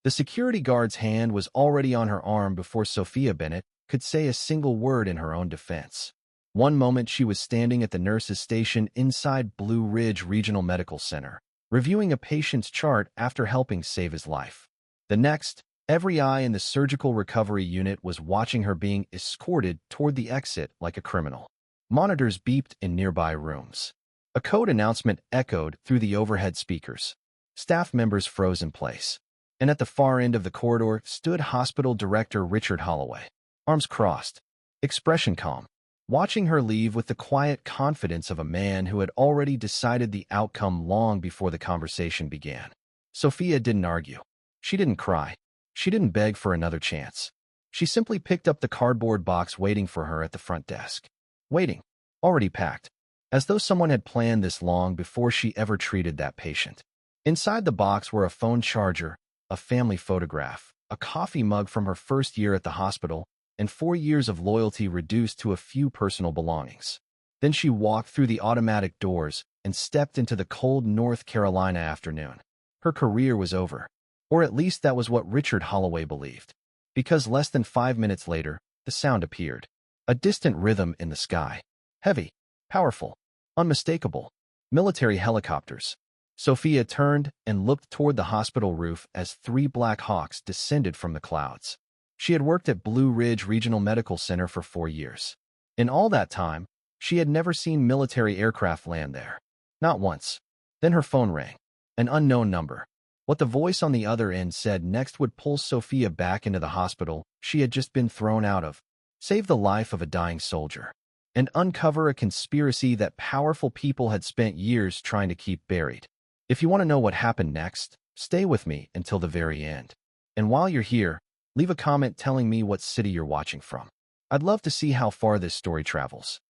The security guard's hand was already on her arm before Sofia Bennett could say a single word in her own defense. One moment she was standing at the nurse's station inside Blue Ridge Regional Medical Center, reviewing a patient's chart after helping save his life. The next, every eye in the surgical recovery unit was watching her being escorted toward the exit like a criminal. Monitors beeped in nearby rooms. A code announcement echoed through the overhead speakers. Staff members froze in place. And at the far end of the corridor stood Hospital Director Richard Holloway, arms crossed, expression calm, watching her leave with the quiet confidence of a man who had already decided the outcome long before the conversation began. Sofia didn't argue. She didn't cry. She didn't beg for another chance. She simply picked up the cardboard box waiting for her at the front desk. Waiting. Already packed. As though someone had planned this long before she ever treated that patient. Inside the box were a phone charger, a family photograph, a coffee mug from her first year at the hospital, and 4 years of loyalty reduced to a few personal belongings. Then she walked through the automatic doors and stepped into the cold North Carolina afternoon. Her career was over. Or at least that was what Richard Holloway believed. Because less than 5 minutes later, the sound appeared. A distant rhythm in the sky. Heavy, powerful, unmistakable. Military helicopters. Sofia turned and looked toward the hospital roof as 3 Black Hawks descended from the clouds. She had worked at Blue Ridge Regional Medical Center for 4 years. In all that time, she had never seen military aircraft land there. Not once. Then her phone rang. An unknown number. What the voice on the other end said next would pull Sofia back into the hospital she had just been thrown out of, save the life of a dying soldier, and uncover a conspiracy that powerful people had spent years trying to keep buried. If you want to know what happened next, stay with me until the very end. And while you're here, leave a comment telling me what city you're watching from. I'd love to see how far this story travels.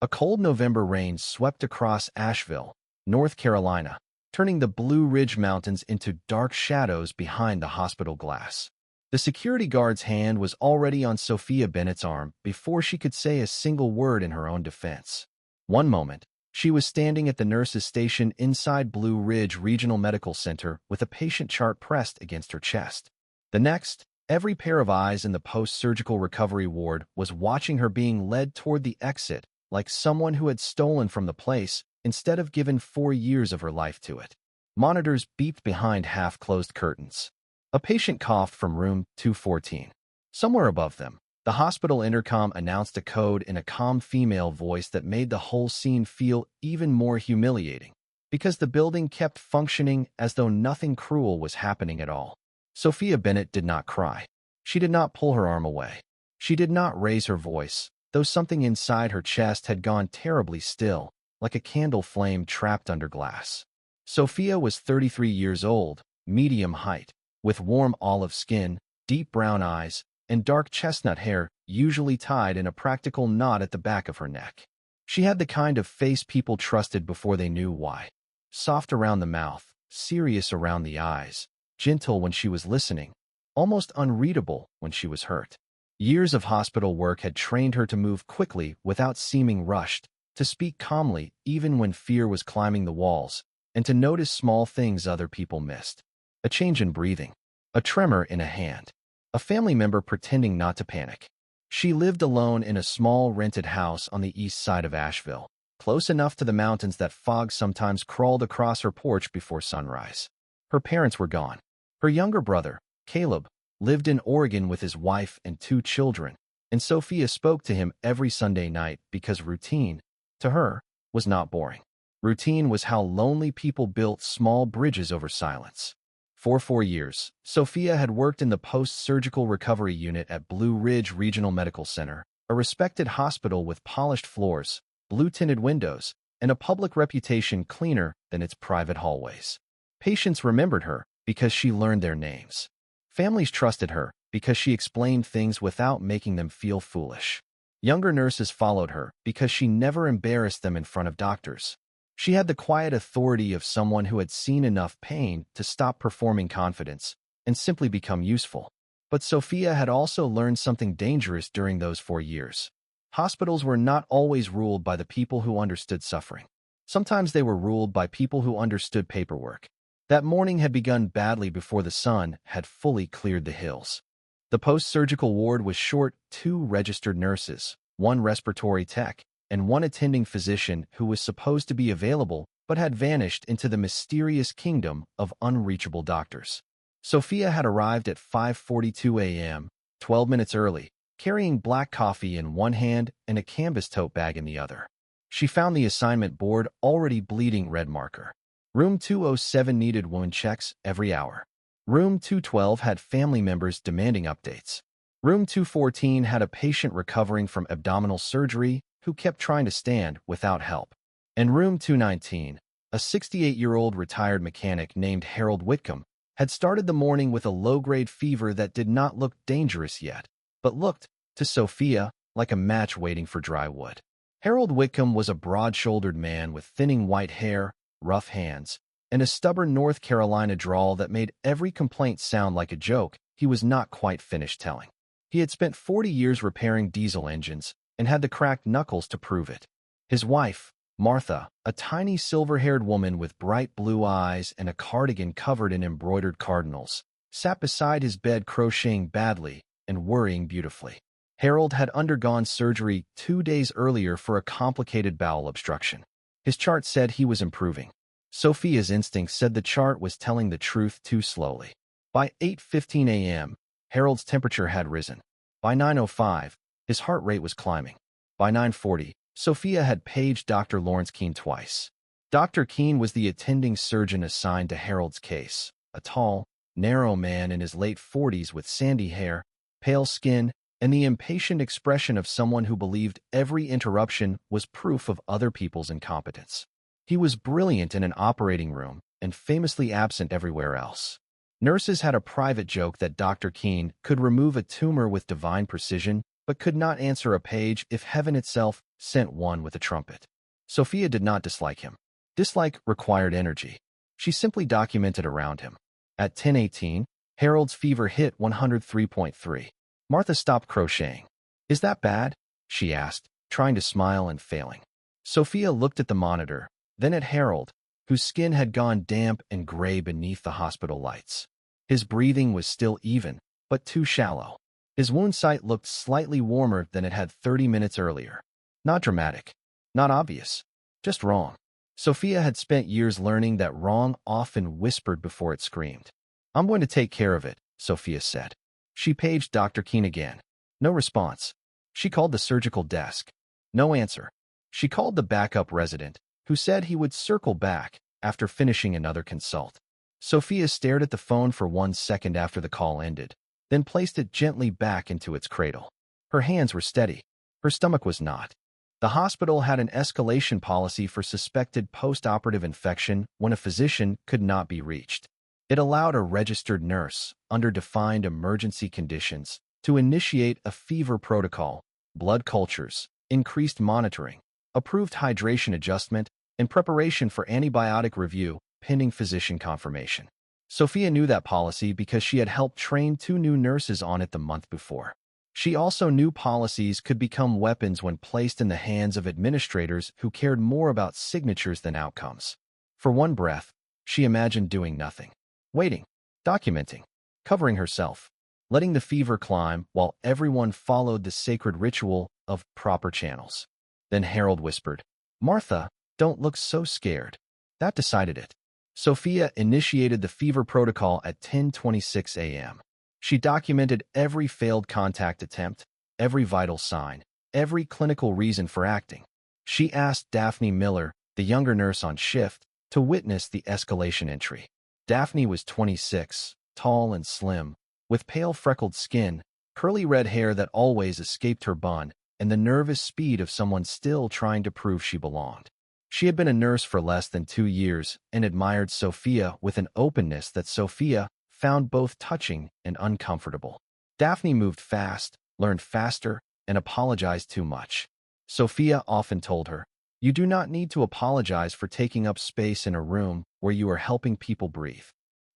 A cold November rain swept across Asheville, North Carolina, turning the Blue Ridge Mountains into dark shadows behind the hospital glass. The security guard's hand was already on Sofia Bennett's arm before she could say a single word in her own defense. One moment, she was standing at the nurse's station inside Blue Ridge Regional Medical Center with a patient chart pressed against her chest. The next, every pair of eyes in the post-surgical recovery ward was watching her being led toward the exit like someone who had stolen from the place instead of given 4 years of her life to it. Monitors beeped behind half-closed curtains. A patient coughed from room 214. Somewhere above them, the hospital intercom announced a code in a calm female voice that made the whole scene feel even more humiliating, because the building kept functioning as though nothing cruel was happening at all. Sofia Bennett did not cry. She did not pull her arm away. She did not raise her voice, though something inside her chest had gone terribly still, like a candle flame trapped under glass. Sofia was 33 years old, medium height, with warm olive skin, deep brown eyes, and dark chestnut hair usually tied in a practical knot at the back of her neck. She had the kind of face people trusted before they knew why. Soft around the mouth, serious around the eyes, gentle when she was listening, almost unreadable when she was hurt. Years of hospital work had trained her to move quickly without seeming rushed, to speak calmly even when fear was climbing the walls, and to notice small things other people missed. A change in breathing, a tremor in a hand, a family member pretending not to panic. She lived alone in a small rented house on the east side of Asheville, close enough to the mountains that fog sometimes crawled across her porch before sunrise. Her parents were gone. Her younger brother, Caleb, lived in Oregon with his wife and 2 children, and Sofia spoke to him every Sunday night because routine, to her, was not boring. Routine was how lonely people built small bridges over silence. For 4 years, Sofia had worked in the post-surgical recovery unit at Blue Ridge Regional Medical Center, a respected hospital with polished floors, blue-tinted windows, and a public reputation cleaner than its private hallways. Patients remembered her because she learned their names. Families trusted her because she explained things without making them feel foolish. Younger nurses followed her because she never embarrassed them in front of doctors. She had the quiet authority of someone who had seen enough pain to stop performing confidence and simply become useful. But Sofia had also learned something dangerous during those 4 years. Hospitals were not always ruled by the people who understood suffering. Sometimes they were ruled by people who understood paperwork. That morning had begun badly before the sun had fully cleared the hills. The post-surgical ward was short 2 registered nurses, 1 respiratory tech, and 1 attending physician who was supposed to be available but had vanished into the mysterious kingdom of unreachable doctors. Sofia had arrived at 5:42 a.m., 12 minutes early, carrying black coffee in one hand and a canvas tote bag in the other. She found the assignment board already bleeding red marker. Room 207 needed wound checks every hour. Room 212 had family members demanding updates. Room 214 had a patient recovering from abdominal surgery who kept trying to stand without help. And Room 219, a 68-year-old retired mechanic named Harold Whitcomb, had started the morning with a low-grade fever that did not look dangerous yet, but looked, to Sofia, like a match waiting for dry wood. Harold Whitcomb was a broad-shouldered man with thinning white hair, rough hands, and a stubborn North Carolina drawl that made every complaint sound like a joke he was not quite finished telling. He had spent 40 years repairing diesel engines and had the cracked knuckles to prove it. His wife, Martha, a tiny silver-haired woman with bright blue eyes and a cardigan covered in embroidered cardinals, sat beside his bed crocheting badly and worrying beautifully. Harold had undergone surgery 2 days earlier for a complicated bowel obstruction. His chart said he was improving. Sofia's instincts said the chart was telling the truth too slowly. By 8:15 a.m., Harold's temperature had risen. By 9:05, his heart rate was climbing. By 9:40, Sofia had paged Dr. Lawrence Keene twice. Dr. Keene was the attending surgeon assigned to Harold's case, a tall, narrow man in his late 40s with sandy hair, pale skin, and the impatient expression of someone who believed every interruption was proof of other people's incompetence. He was brilliant in an operating room and famously absent everywhere else. Nurses had a private joke that Dr. Keene could remove a tumor with divine precision, but could not answer a page if heaven itself sent one with a trumpet. Sofia did not dislike him. Dislike required energy. She simply documented around him. At 10:18, Harold's fever hit 103.3. Martha stopped crocheting. "Is that bad?" she asked, trying to smile and failing. Sofia looked at the monitor, then at Harold, whose skin had gone damp and gray beneath the hospital lights. His breathing was still even, but too shallow. His wound site looked slightly warmer than it had 30 minutes earlier. Not dramatic, not obvious, just wrong. Sofia had spent years learning that wrong often whispered before it screamed. "I'm going to take care of it," Sofia said. She paged Dr. Keene again. No response. She called the surgical desk. No answer. She called the backup resident, who said he would circle back after finishing another consult. Sofia stared at the phone for 1 second after the call ended, then placed it gently back into its cradle. Her hands were steady. Her stomach was not. The hospital had an escalation policy for suspected post-operative infection when a physician could not be reached. It allowed a registered nurse, under defined emergency conditions, to initiate a fever protocol, blood cultures, increased monitoring, approved hydration adjustment, and preparation for antibiotic review pending physician confirmation. Sofia knew that policy because she had helped train 2 new nurses on it the month before. She also knew policies could become weapons when placed in the hands of administrators who cared more about signatures than outcomes. For one breath, she imagined doing nothing. Waiting, documenting, covering herself, letting the fever climb while everyone followed the sacred ritual of proper channels. Then Harold whispered, "Martha, don't look so scared." That decided it. Sofia initiated the fever protocol at 10:26 a.m. She documented every failed contact attempt, every vital sign, every clinical reason for acting. She asked Daphne Miller, the younger nurse on shift, to witness the escalation entry. Daphne was 26, tall and slim, with pale freckled skin, curly red hair that always escaped her bun, and the nervous speed of someone still trying to prove she belonged. She had been a nurse for less than 2 years and admired Sofia with an openness that Sofia found both touching and uncomfortable. Daphne moved fast, learned faster, and apologized too much. Sofia often told her, "You do not need to apologize for taking up space in a room where you are helping people breathe."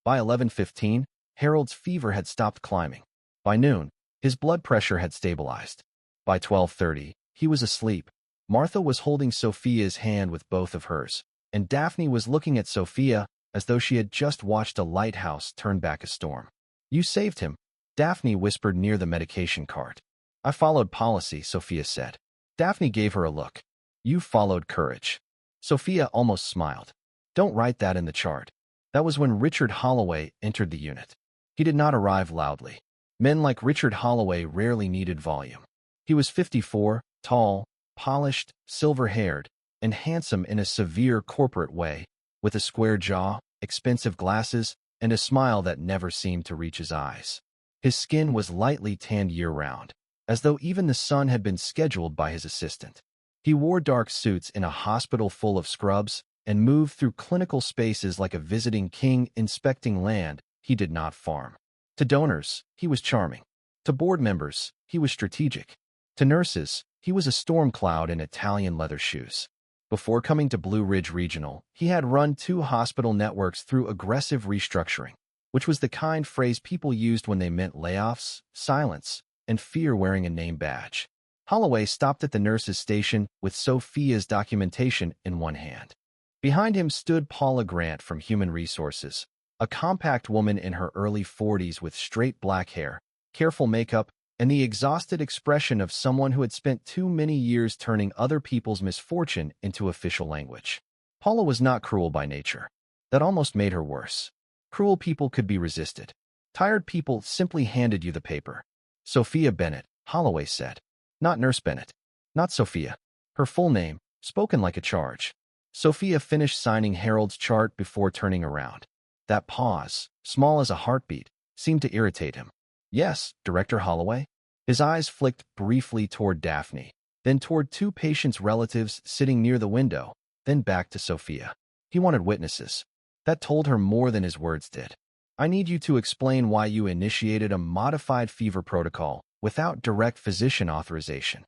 By 11:15, Harold's fever had stopped climbing. By noon, his blood pressure had stabilized. By 12:30, he was asleep. Martha was holding Sofia's hand with both of hers, and Daphne was looking at Sofia as though she had just watched a lighthouse turn back a storm. "You saved him," Daphne whispered near the medication cart. "I followed policy," Sofia said. Daphne gave her a look. "You followed courage." Sofia almost smiled. "Don't write that in the chart." That was when Richard Holloway entered the unit. He did not arrive loudly. Men like Richard Holloway rarely needed volume. He was 54, tall, polished, silver-haired, and handsome in a severe corporate way, with a square jaw, expensive glasses, and a smile that never seemed to reach his eyes. His skin was lightly tanned year-round, as though even the sun had been scheduled by his assistant. He wore dark suits in a hospital full of scrubs and moved through clinical spaces like a visiting king inspecting land he did not farm. To donors, he was charming. To board members, he was strategic. To nurses, he was a storm cloud in Italian leather shoes. Before coming to Blue Ridge Regional, he had run 2 hospital networks through aggressive restructuring, which was the kind phrase people used when they meant layoffs, silence, and fear wearing a name badge. Holloway stopped at the nurse's station with Sofia's documentation in one hand. Behind him stood Paula Grant from Human Resources, a compact woman in her early 40s with straight black hair, careful makeup, and the exhausted expression of someone who had spent too many years turning other people's misfortune into official language. Paula was not cruel by nature. That almost made her worse. Cruel people could be resisted. Tired people simply handed you the paper. "Sofia Bennett," Holloway said. Not Nurse Bennett. Not Sofia. Her full name, spoken like a charge. Sofia finished signing Harold's chart before turning around. That pause, small as a heartbeat, seemed to irritate him. "Yes, Director Holloway?" His eyes flicked briefly toward Daphne, then toward 2 patients' relatives sitting near the window, then back to Sofia. He wanted witnesses. That told her more than his words did. "I need you to explain why you initiated a modified fever protocol without direct physician authorization."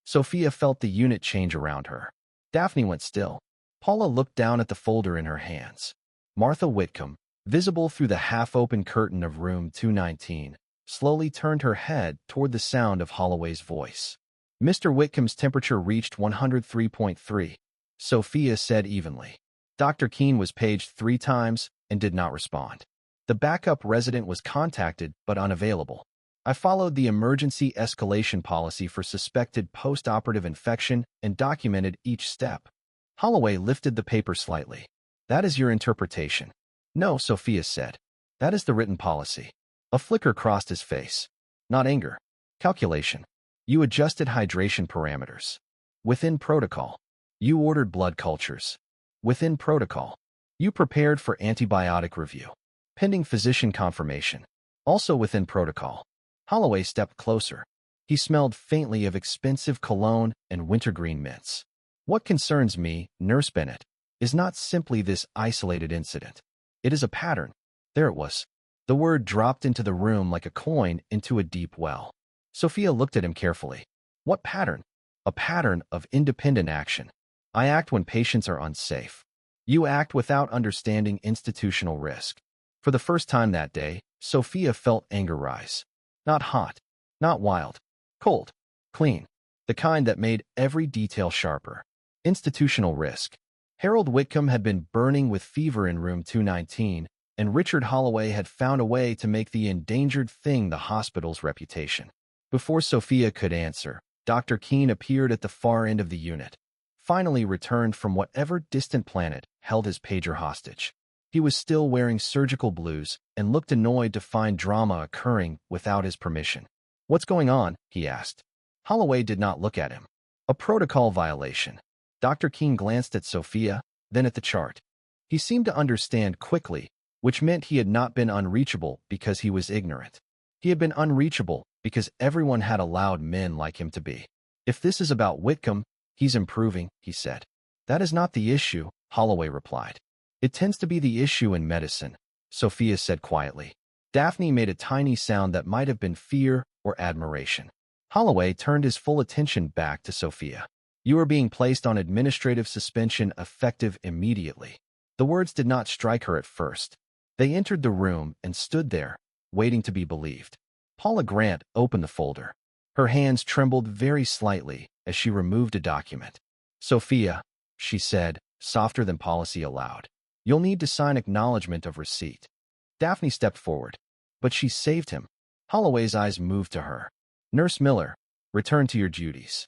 Sofia felt the unit change around her. Daphne went still. Paula looked down at the folder in her hands. Martha Whitcomb, visible through the half-open curtain of room 219, slowly turned her head toward the sound of Holloway's voice. "Mr. Whitcomb's temperature reached 103.3, Sofia said evenly. Dr. Keene was paged 3 times and did not respond. The backup resident was contacted but unavailable. I followed the emergency escalation policy for suspected post-operative infection and documented each step." Holloway lifted the paper slightly. "That is your interpretation." "No," Sofia said. "That is the written policy." A flicker crossed his face. "Not anger. Calculation. You adjusted hydration parameters. Within protocol. You ordered blood cultures. Within protocol. You prepared for antibiotic review. Pending physician confirmation. Also within protocol." Holloway stepped closer. He smelled faintly of expensive cologne and wintergreen mints. "What concerns me, Nurse Bennett, is not simply this isolated incident. It is a pattern." There it was. The word dropped into the room like a coin into a deep well. Sofia looked at him carefully. "What pattern?" "A pattern of independent action. I act when patients are unsafe. You act without understanding institutional risk." For the first time that day, Sofia felt anger rise. Not hot, not wild, cold, clean. The kind that made every detail sharper. Institutional risk. Harold Whitcomb had been burning with fever in room 219, and Richard Holloway had found a way to make the endangered thing the hospital's reputation. Before Sofia could answer, Dr. Keene appeared at the far end of the unit, finally returned from whatever distant planet held his pager hostage. He was still wearing surgical blues and looked annoyed to find drama occurring without his permission. "What's going on?" he asked. Holloway did not look at him. "A protocol violation." Dr. Keene glanced at Sofia, then at the chart. He seemed to understand quickly, which meant he had not been unreachable because he was ignorant. He had been unreachable because everyone had allowed men like him to be. "If this is about Whitcomb, he's improving," he said. "That is not the issue," Holloway replied. "It tends to be the issue in medicine," Sofia said quietly. Daphne made a tiny sound that might have been fear or admiration. Holloway turned his full attention back to Sofia. "You are being placed on administrative suspension effective immediately." The words did not strike her at first. They entered the room and stood there, waiting to be believed. Paula Grant opened the folder. Her hands trembled very slightly as she removed a document. "Sofia," she said, softer than policy allowed. You'll need to sign acknowledgement of receipt. Daphne stepped forward, but she saved him. Holloway's eyes moved to her. Nurse Miller, return to your duties.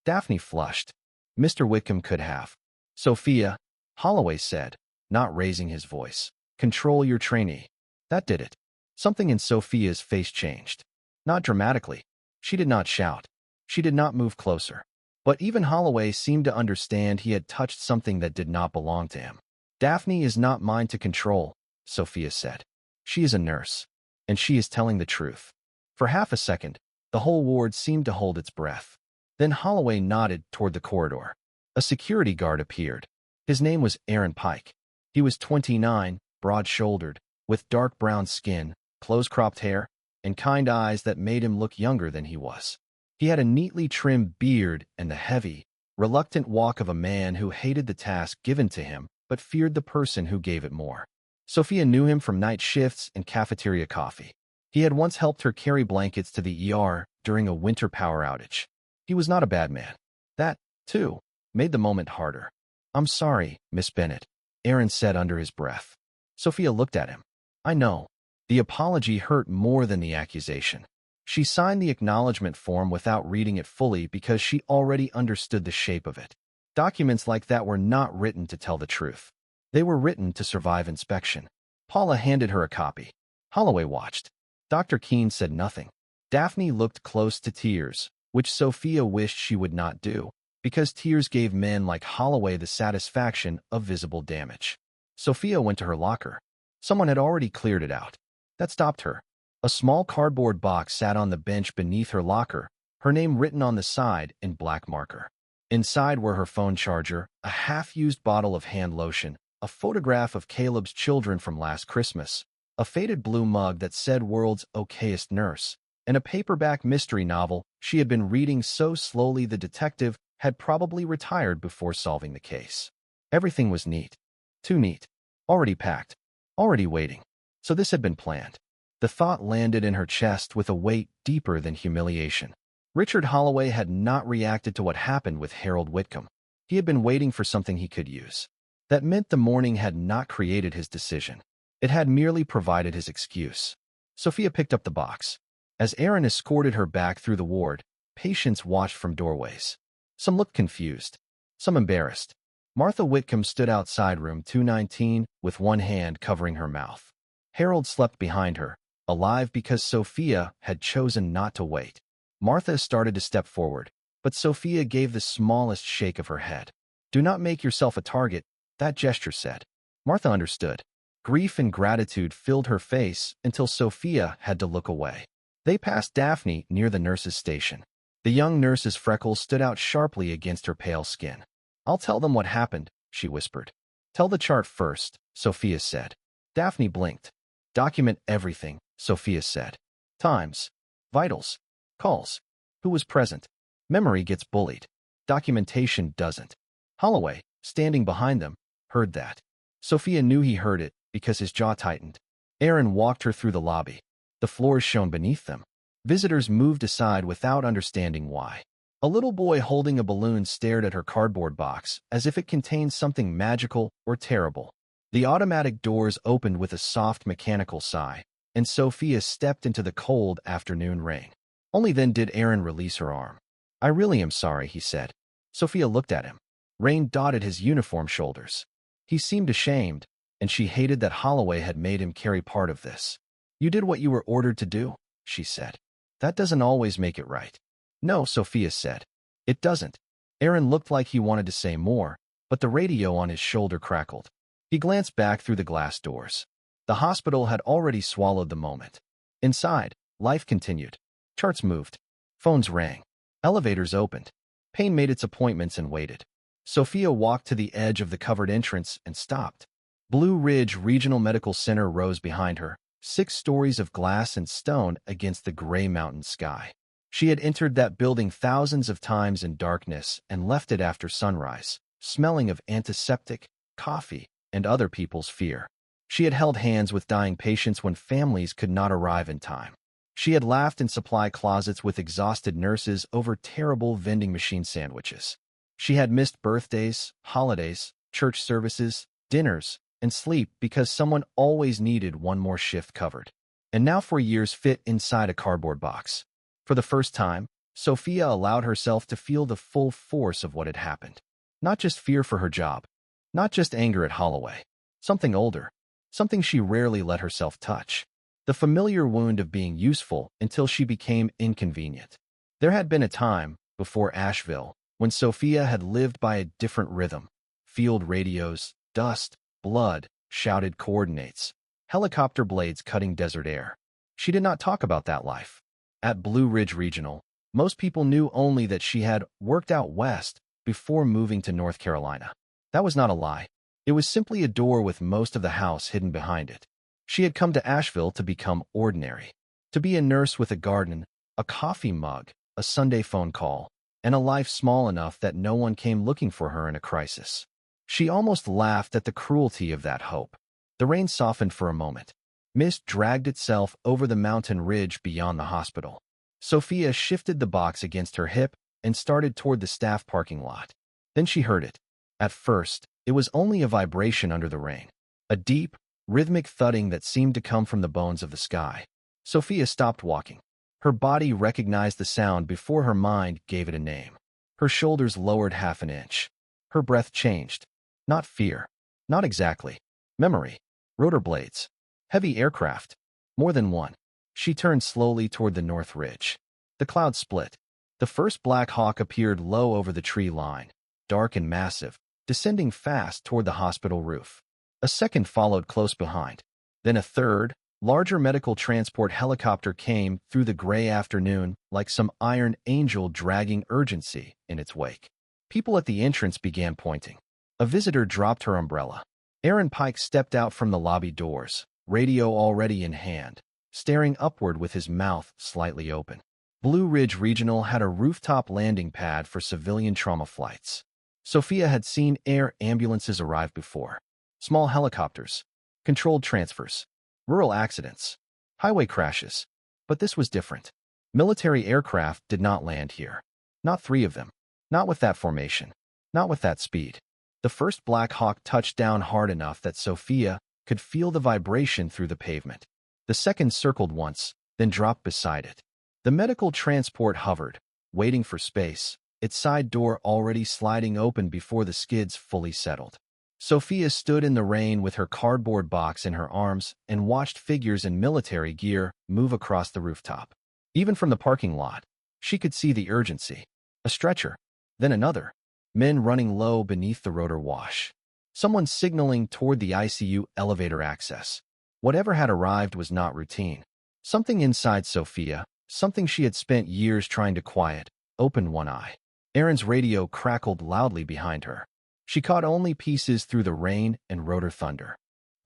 Daphne flushed. Mr. Whitcomb could have. Sophia, Holloway said, not raising his voice. Control your trainee. That did it. Something in Sophia's face changed. Not dramatically. She did not shout. She did not move closer. But even Holloway seemed to understand he had touched something that did not belong to him. Daphne is not mine to control, Sophia said. She is a nurse, and she is telling the truth. For half a second, the whole ward seemed to hold its breath. Then Holloway nodded toward the corridor. A security guard appeared. His name was Aaron Pike. He was 29, broad-shouldered, with dark brown skin, close-cropped hair, and kind eyes that made him look younger than he was. He had a neatly trimmed beard and the heavy, reluctant walk of a man who hated the task given to him but feared the person who gave it more. Sophia knew him from night shifts and cafeteria coffee. He had once helped her carry blankets to the ER during a winter power outage. He was not a bad man. That, too, made the moment harder. I'm sorry, Miss Bennett, Aaron said under his breath. Sophia looked at him. I know. The apology hurt more than the accusation. She signed the acknowledgement form without reading it fully because she already understood the shape of it. Documents like that were not written to tell the truth. They were written to survive inspection. Paula handed her a copy. Holloway watched. Dr. Keene said nothing. Daphne looked close to tears, which Sophia wished she would not do, because tears gave men like Holloway the satisfaction of visible damage. Sophia went to her locker. Someone had already cleared it out. That stopped her. A small cardboard box sat on the bench beneath her locker, her name written on the side in black marker. Inside were her phone charger, a half-used bottle of hand lotion, a photograph of Caleb's children from last Christmas, a faded blue mug that said World's Okayest Nurse, and a paperback mystery novel she had been reading so slowly the detective had probably retired before solving the case. Everything was neat. Too neat. Already packed. Already waiting. So this had been planned. The thought landed in her chest with a weight deeper than humiliation. Richard Holloway had not reacted to what happened with Harold Whitcomb. He had been waiting for something he could use. That meant the morning had not created his decision. It had merely provided his excuse. Sophia picked up the box. As Aaron escorted her back through the ward, patients watched from doorways. Some looked confused. Some embarrassed. Martha Whitcomb stood outside room 219 with one hand covering her mouth. Harold slept behind her, alive because Sophia had chosen not to wait. Martha started to step forward, but Sophia gave the smallest shake of her head. Do not make yourself a target, that gesture said. Martha understood. Grief and gratitude filled her face until Sophia had to look away. They passed Daphne near the nurse's station. The young nurse's freckles stood out sharply against her pale skin. I'll tell them what happened, she whispered. Tell the chart first, Sophia said. Daphne blinked. Document everything, Sophia said. Times. Vitals. Calls. Who was present? Memory gets bullied. Documentation doesn't. Holloway, standing behind them, heard that. Sophia knew he heard it because his jaw tightened. Aaron walked her through the lobby. The floors shone beneath them. Visitors moved aside without understanding why. A little boy holding a balloon stared at her cardboard box as if it contained something magical or terrible. The automatic doors opened with a soft mechanical sigh, and Sophia stepped into the cold afternoon rain. Only then did Aaron release her arm. I really am sorry, he said. Sophia looked at him. Rain dotted his uniform shoulders. He seemed ashamed, and she hated that Holloway had made him carry part of this. You did what you were ordered to do, she said. That doesn't always make it right. No, Sophia said. It doesn't. Aaron looked like he wanted to say more, but the radio on his shoulder crackled. He glanced back through the glass doors. The hospital had already swallowed the moment. Inside, life continued. Charts moved. Phones rang. Elevators opened. Payne made its appointments and waited. Sophia walked to the edge of the covered entrance and stopped. Blue Ridge Regional Medical Center rose behind her, 6 stories of glass and stone against the gray mountain sky. She had entered that building thousands of times in darkness and left it after sunrise, smelling of antiseptic, coffee, and other people's fear. She had held hands with dying patients when families could not arrive in time. She had laughed in supply closets with exhausted nurses over terrible vending machine sandwiches. She had missed birthdays, holidays, church services, dinners, and sleep because someone always needed one more shift covered. And now for years fit inside a cardboard box. For the first time, Sofia allowed herself to feel the full force of what had happened. Not just fear for her job, not just anger at Holloway. Something older, something she rarely let herself touch. The familiar wound of being useful until she became inconvenient. There had been a time, before Asheville, when Sofia had lived by a different rhythm. Field radios, dust, blood, shouted coordinates, helicopter blades cutting desert air. She did not talk about that life. At Blue Ridge Regional, most people knew only that she had worked out west before moving to North Carolina. That was not a lie. It was simply a door with most of the house hidden behind it. She had come to Asheville to become ordinary, to be a nurse with a garden, a coffee mug, a Sunday phone call, and a life small enough that no one came looking for her in a crisis. She almost laughed at the cruelty of that hope. The rain softened for a moment. Mist dragged itself over the mountain ridge beyond the hospital. Sofia shifted the box against her hip and started toward the staff parking lot. Then she heard it. At first, it was only a vibration under the rain, a deep, rhythmic thudding that seemed to come from the bones of the sky. Sofia stopped walking. Her body recognized the sound before her mind gave it a name. Her shoulders lowered half an inch. Her breath changed. Not fear. Not exactly. Memory. Rotor blades. Heavy aircraft. More than one. She turned slowly toward the north ridge. The clouds split. The first Black Hawk appeared low over the tree line, dark and massive, descending fast toward the hospital roof. A second followed close behind. Then a third, larger medical transport helicopter came through the gray afternoon like some iron angel dragging urgency in its wake. People at the entrance began pointing. A visitor dropped her umbrella. Aaron Pike stepped out from the lobby doors, radio already in hand, staring upward with his mouth slightly open. Blue Ridge Regional had a rooftop landing pad for civilian trauma flights. Sofia had seen air ambulances arrive before. Small helicopters, controlled transfers, rural accidents, highway crashes. But this was different. Military aircraft did not land here. Not three of them. Not with that formation. Not with that speed. The first Black Hawk touched down hard enough that Sofia could feel the vibration through the pavement. The second circled once, then dropped beside it. The medical transport hovered, waiting for space, its side door already sliding open before the skids fully settled. Sofia stood in the rain with her cardboard box in her arms and watched figures in military gear move across the rooftop. Even from the parking lot, she could see the urgency. A stretcher, then another. Men running low beneath the rotor wash. Someone signaling toward the ICU elevator access. Whatever had arrived was not routine. Something inside Sofia, something she had spent years trying to quiet, opened one eye. Aaron's radio crackled loudly behind her. She caught only pieces through the rain and rotor thunder.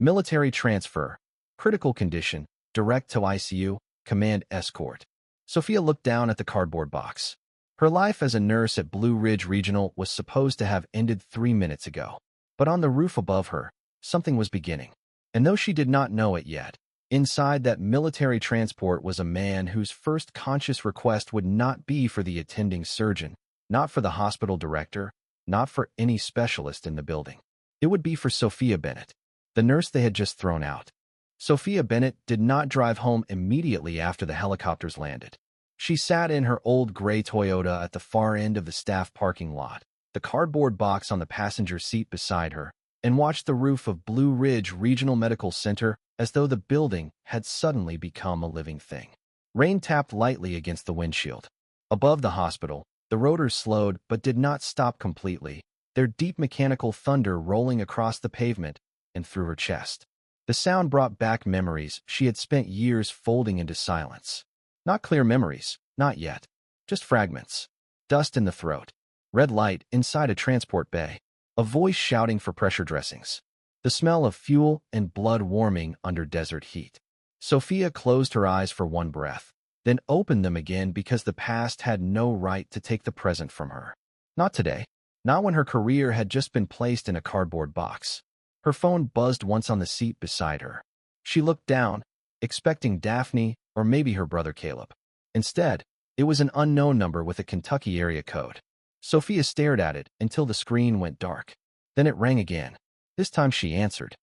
Military transfer, critical condition, direct to ICU, command escort. Sofia looked down at the cardboard box. Her life as a nurse at Blue Ridge Regional was supposed to have ended 3 minutes ago. But on the roof above her, something was beginning. And though she did not know it yet, inside that military transport was a man whose first conscious request would not be for the attending surgeon, not for the hospital director, not for any specialist in the building. It would be for Sofia Bennett, the nurse they had just thrown out. Sofia Bennett did not drive home immediately after the helicopters landed. She sat in her old gray Toyota at the far end of the staff parking lot, the cardboard box on the passenger seat beside her, and watched the roof of Blue Ridge Regional Medical Center as though the building had suddenly become a living thing. Rain tapped lightly against the windshield. Above the hospital, the rotors slowed but did not stop completely, their deep mechanical thunder rolling across the pavement and through her chest. The sound brought back memories she had spent years folding into silence. Not clear memories, not yet. Just fragments. Dust in the throat. Red light inside a transport bay. A voice shouting for pressure dressings. The smell of fuel and blood warming under desert heat. Sofia closed her eyes for one breath, then opened them again because the past had no right to take the present from her. Not today. Not when her career had just been placed in a cardboard box. Her phone buzzed once on the seat beside her. She looked down, expecting Daphne or maybe her brother Caleb. Instead, it was an unknown number with a Kentucky area code. Sofia stared at it until the screen went dark. Then it rang again. This time she answered.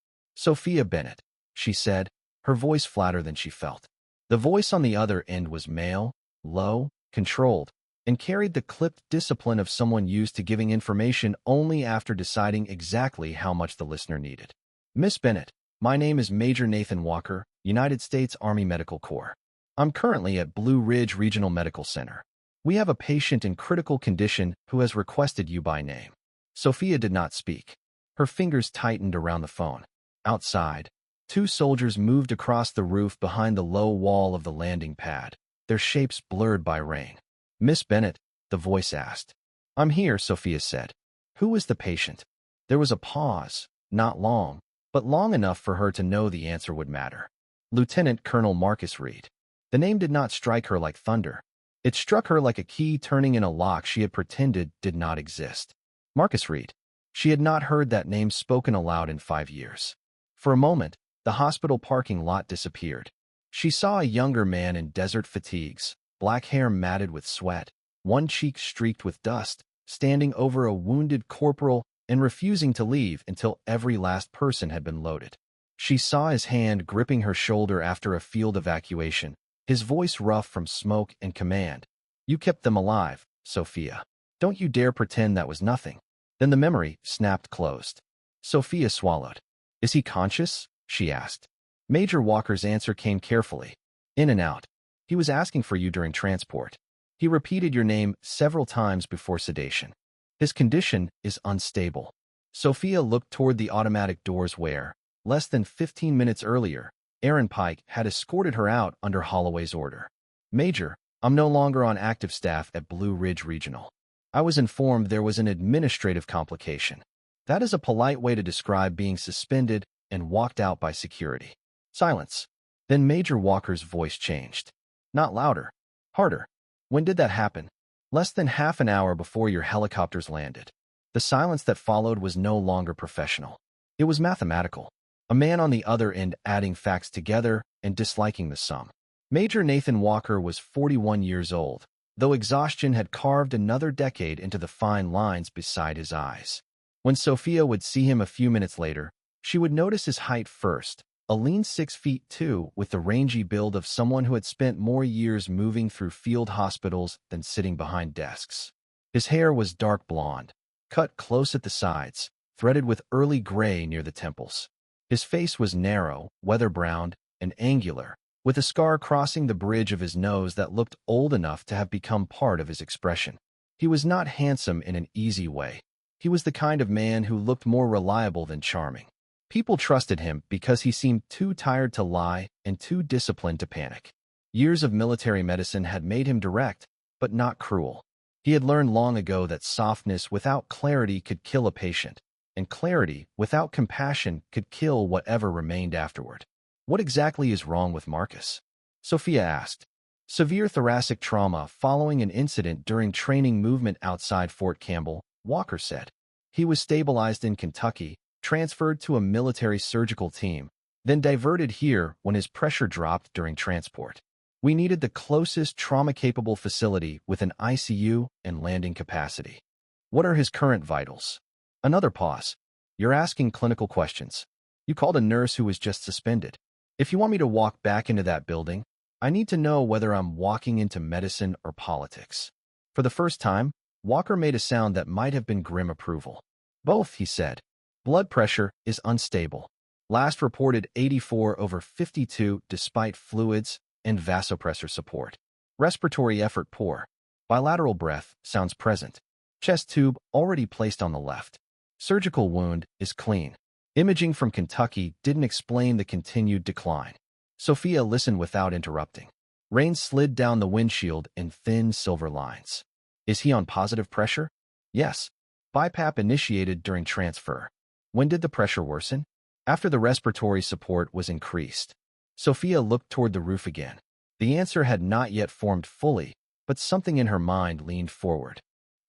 Sofia Bennett, she said, her voice flatter than she felt. The voice on the other end was male, low, controlled, and carried the clipped discipline of someone used to giving information only after deciding exactly how much the listener needed. Miss Bennett, my name is Major Nathan Walker, United States Army Medical Corps. I'm currently at Blue Ridge Regional Medical Center. We have a patient in critical condition who has requested you by name. Sofia did not speak. Her fingers tightened around the phone. Outside, two soldiers moved across the roof behind the low wall of the landing pad, their shapes blurred by rain. Miss Bennett, the voice asked. I'm here, Sofia said. Who is the patient? There was a pause, not long, but long enough for her to know the answer would matter. Lieutenant Colonel Marcus Reed. The name did not strike her like thunder. It struck her like a key turning in a lock she had pretended did not exist. Marcus Reed. She had not heard that name spoken aloud in 5 years. For a moment, the hospital parking lot disappeared. She saw a younger man in desert fatigues, black hair matted with sweat, one cheek streaked with dust, standing over a wounded corporal and refusing to leave until every last person had been loaded. She saw his hand gripping her shoulder after a field evacuation, his voice rough from smoke and command. You kept them alive, Sofia. Don't you dare pretend that was nothing. Then the memory snapped closed. Sofia swallowed. Is he conscious? She asked. Major Walker's answer came carefully. In and out. He was asking for you during transport. He repeated your name several times before sedation. His condition is unstable. Sofia looked toward the automatic doors where, less than 15 minutes earlier, Aaron Pike had escorted her out under Holloway's order. Major, I'm no longer on active staff at Blue Ridge Regional. I was informed there was an administrative complication. That is a polite way to describe being suspended and walked out by security. Silence. Then Major Walker's voice changed. Not louder. Harder. When did that happen? Less than half an hour before your helicopters landed. The silence that followed was no longer professional. It was mathematical. A man on the other end adding facts together and disliking the sum. Major Nathan Walker was 41 years old, though exhaustion had carved another decade into the fine lines beside his eyes. When Sofia would see him a few minutes later, she would notice his height first, a lean 6'2" with the rangy build of someone who had spent more years moving through field hospitals than sitting behind desks. His hair was dark blonde, cut close at the sides, threaded with early gray near the temples. His face was narrow, weather-browned, and angular, with a scar crossing the bridge of his nose that looked old enough to have become part of his expression. He was not handsome in an easy way. He was the kind of man who looked more reliable than charming. People trusted him because he seemed too tired to lie and too disciplined to panic. Years of military medicine had made him direct, but not cruel. He had learned long ago that softness without clarity could kill a patient, and clarity without compassion could kill whatever remained afterward. What exactly is wrong with Marcus? Sofia asked. Severe thoracic trauma following an incident during training movement outside Fort Campbell, Walker said. He was stabilized in Kentucky, transferred to a military surgical team, then diverted here when his pressure dropped during transport. We needed the closest trauma-capable facility with an ICU and landing capacity. What are his current vitals? Another pause. You're asking clinical questions. You called a nurse who was just suspended. If you want me to walk back into that building, I need to know whether I'm walking into medicine or politics. For the first time, Walker made a sound that might have been grim approval. Both, he said. Blood pressure is unstable. Last reported 84/52 despite fluids and vasopressor support. Respiratory effort poor. Bilateral breath sounds present. Chest tube already placed on the left. Surgical wound is clean. Imaging from Kentucky didn't explain the continued decline. Sofia listened without interrupting. Rain slid down the windshield in thin silver lines. Is he on positive pressure? Yes. BiPAP initiated during transfer. When did the pressure worsen? After the respiratory support was increased. Sofia looked toward the roof again. The answer had not yet formed fully, but something in her mind leaned forward.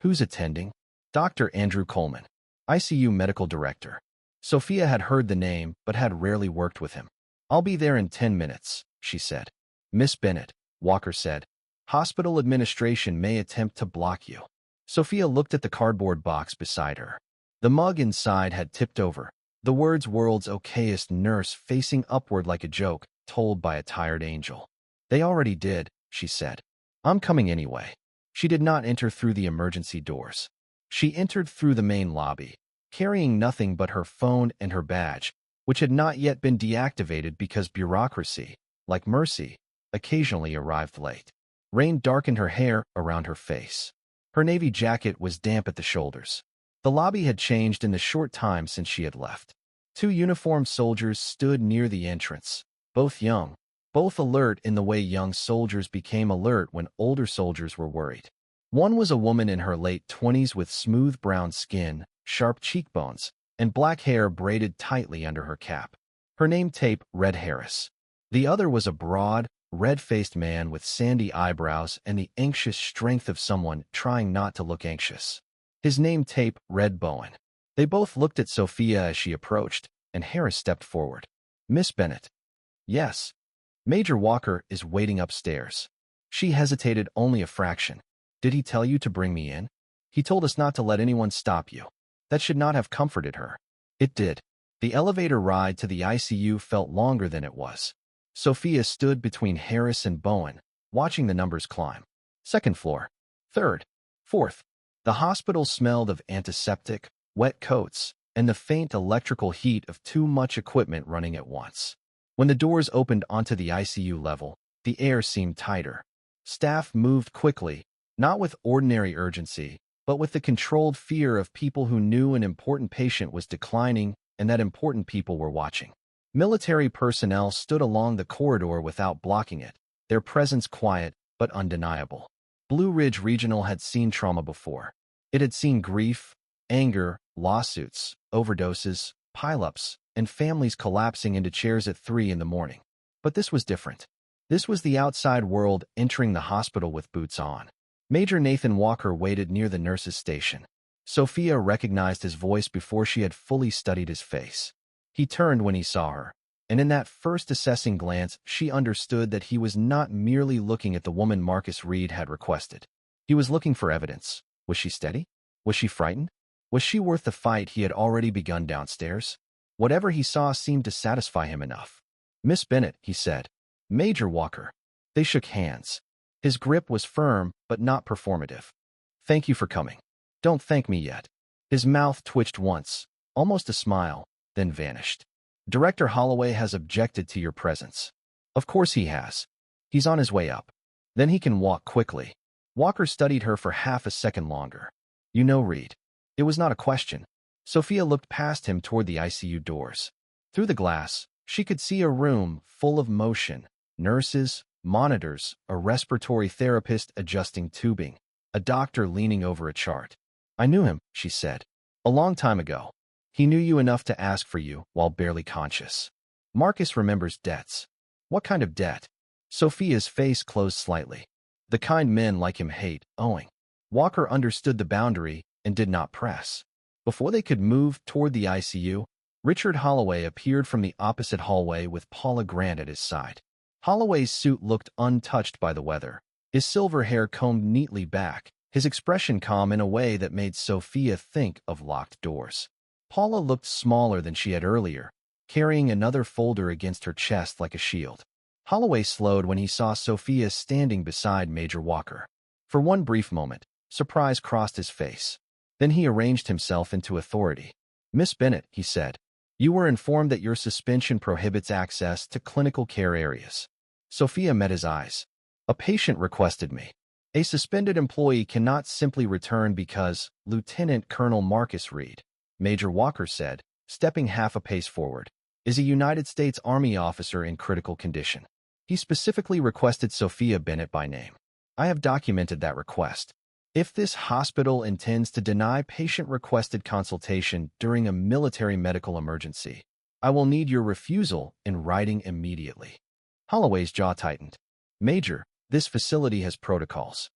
Who's attending? Dr. Andrew Coleman, ICU medical director. Sofia had heard the name, but had rarely worked with him. I'll be there in 10 minutes, she said. Miss Bennett, Walker said. Hospital administration may attempt to block you. Sofia looked at the cardboard box beside her. The mug inside had tipped over, The words "world's okayest nurse" facing upward like a joke, told by a tired angel. They already did, she said. I'm coming anyway. She did not enter through the emergency doors. She entered through the main lobby, carrying nothing but her phone and her badge, which had not yet been deactivated because bureaucracy, like Mercy, occasionally arrived late. Rain darkened her hair around her face. Her navy jacket was damp at the shoulders. The lobby had changed in the short time since she had left. Two uniformed soldiers stood near the entrance, both young, both alert in the way young soldiers became alert when older soldiers were worried. One was a woman in her late 20s with smooth brown skin, sharp cheekbones, and black hair braided tightly under her cap. Her name tape read Harris. The other was a broad, red-faced man with sandy eyebrows and the anxious strength of someone trying not to look anxious. His name tape read Bowen. They both looked at Sofia as she approached, and Harris stepped forward. Miss Bennett. Yes. Major Walker is waiting upstairs. She hesitated only a fraction. Did he tell you to bring me in? He told us not to let anyone stop you. That should not have comforted her. It did. The elevator ride to the ICU felt longer than it was. Sofia stood between Harris and Bowen, watching the numbers climb. Second floor. Third. Fourth. The hospital smelled of antiseptic, wet coats, and the faint electrical heat of too much equipment running at once. When the doors opened onto the ICU level, the air seemed tighter. Staff moved quickly, not with ordinary urgency, but with the controlled fear of people who knew an important patient was declining and that important people were watching. Military personnel stood along the corridor without blocking it, their presence quiet but undeniable. Blue Ridge Regional had seen trauma before. It had seen grief, anger, lawsuits, overdoses, pileups, and families collapsing into chairs at 3 in the morning. But this was different. This was the outside world entering the hospital with boots on. Major Nathan Walker waited near the nurse's station. Sofia recognized his voice before she had fully studied his face. He turned when he saw her, and in that first assessing glance, she understood that he was not merely looking at the woman Marcus Reed had requested. He was looking for evidence. Was she steady? Was she frightened? Was she worth the fight he had already begun downstairs? Whatever he saw seemed to satisfy him enough. Miss Bennett, he said. Major Walker. They shook hands. His grip was firm, but not performative. Thank you for coming. Don't thank me yet. His mouth twitched once, almost a smile, then vanished. Director Holloway has objected to your presence. Of course he has. He's on his way up. Then he can walk quickly. Walker studied her for half a second longer. You know, Reed. It was not a question. Sofia looked past him toward the ICU doors. Through the glass, she could see a room full of motion, nurses, monitors, a respiratory therapist adjusting tubing, a doctor leaning over a chart. I knew him, she said. A long time ago. He knew you enough to ask for you while barely conscious. Marcus remembers debts. What kind of debt? Sofia's face closed slightly. The kind men like him hate, owing. Walker understood the boundary and did not press. Before they could move toward the ICU, Richard Holloway appeared from the opposite hallway with Paula Grant at his side. Holloway's suit looked untouched by the weather, his silver hair combed neatly back, his expression calm in a way that made Sofia think of locked doors. Paula looked smaller than she had earlier, carrying another folder against her chest like a shield. Holloway slowed when he saw Sofia standing beside Major Walker. For one brief moment, surprise crossed his face. Then he arranged himself into authority. Miss Bennett, he said, you were informed that your suspension prohibits access to clinical care areas. Sofia met his eyes. A patient requested me. A suspended employee cannot simply return because Lieutenant Colonel Marcus Reed, Major Walker said, stepping half a pace forward, is a United States Army officer in critical condition. He specifically requested Sofia Bennett by name. I have documented that request. If this hospital intends to deny patient-requested consultation during a military medical emergency, I will need your refusal in writing immediately. Holloway's jaw tightened. Major, this facility has protocols.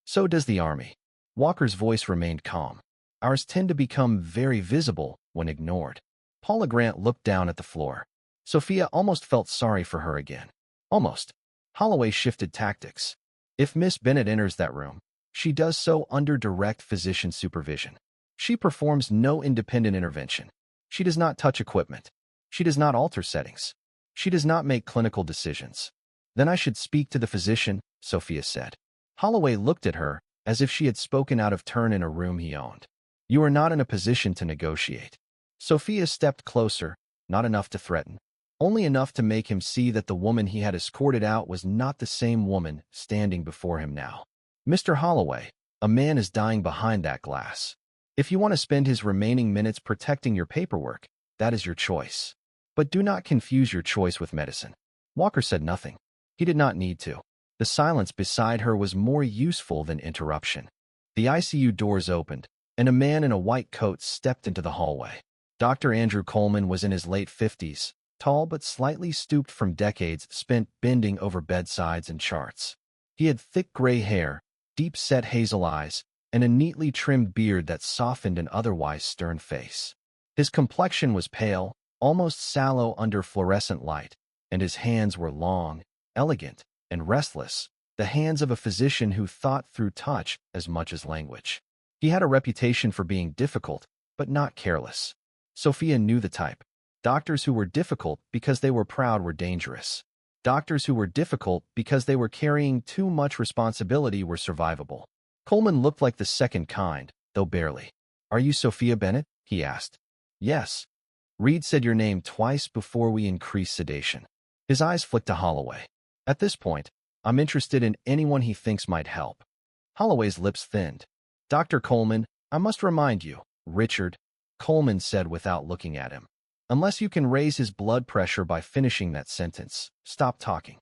So does the Army. Walker's voice remained calm. Ours tend to become very visible when ignored. Paula Grant looked down at the floor. Sofia almost felt sorry for her again. Almost. Holloway shifted tactics. If Miss Bennett enters that room, she does so under direct physician supervision. She performs no independent intervention. She does not touch equipment. She does not alter settings. She does not make clinical decisions. Then I should speak to the physician, Sofia said. Holloway looked at her as if she had spoken out of turn in a room he owned. You are not in a position to negotiate. Sofia stepped closer, not enough to threaten, only enough to make him see that the woman he had escorted out was not the same woman standing before him now. Mr. Holloway, a man is dying behind that glass. If you want to spend his remaining minutes protecting your paperwork, that is your choice. But do not confuse your choice with medicine. Walker said nothing. He did not need to. The silence beside her was more useful than interruption. The ICU doors opened, and a man in a white coat stepped into the hallway. Dr. Andrew Coleman was in his late 50s, tall but slightly stooped from decades spent bending over bedsides and charts. He had thick gray hair, deep-set hazel eyes, and a neatly trimmed beard that softened an otherwise stern face. His complexion was pale, almost sallow under fluorescent light, and his hands were long, elegant, and restless, the hands of a physician who thought through touch as much as language. He had a reputation for being difficult, but not careless. Sofia knew the type. Doctors who were difficult because they were proud were dangerous. Doctors who were difficult because they were carrying too much responsibility were survivable. Coleman looked like the second kind, though barely. Are you Sofia Bennett? He asked. Yes. Reed said your name twice before we increased sedation. His eyes flicked to Holloway. At this point, I'm interested in anyone he thinks might help. Holloway's lips thinned. Dr. Coleman, I must remind you, Richard, Coleman said without looking at him. Unless you can raise his blood pressure by finishing that sentence, stop talking.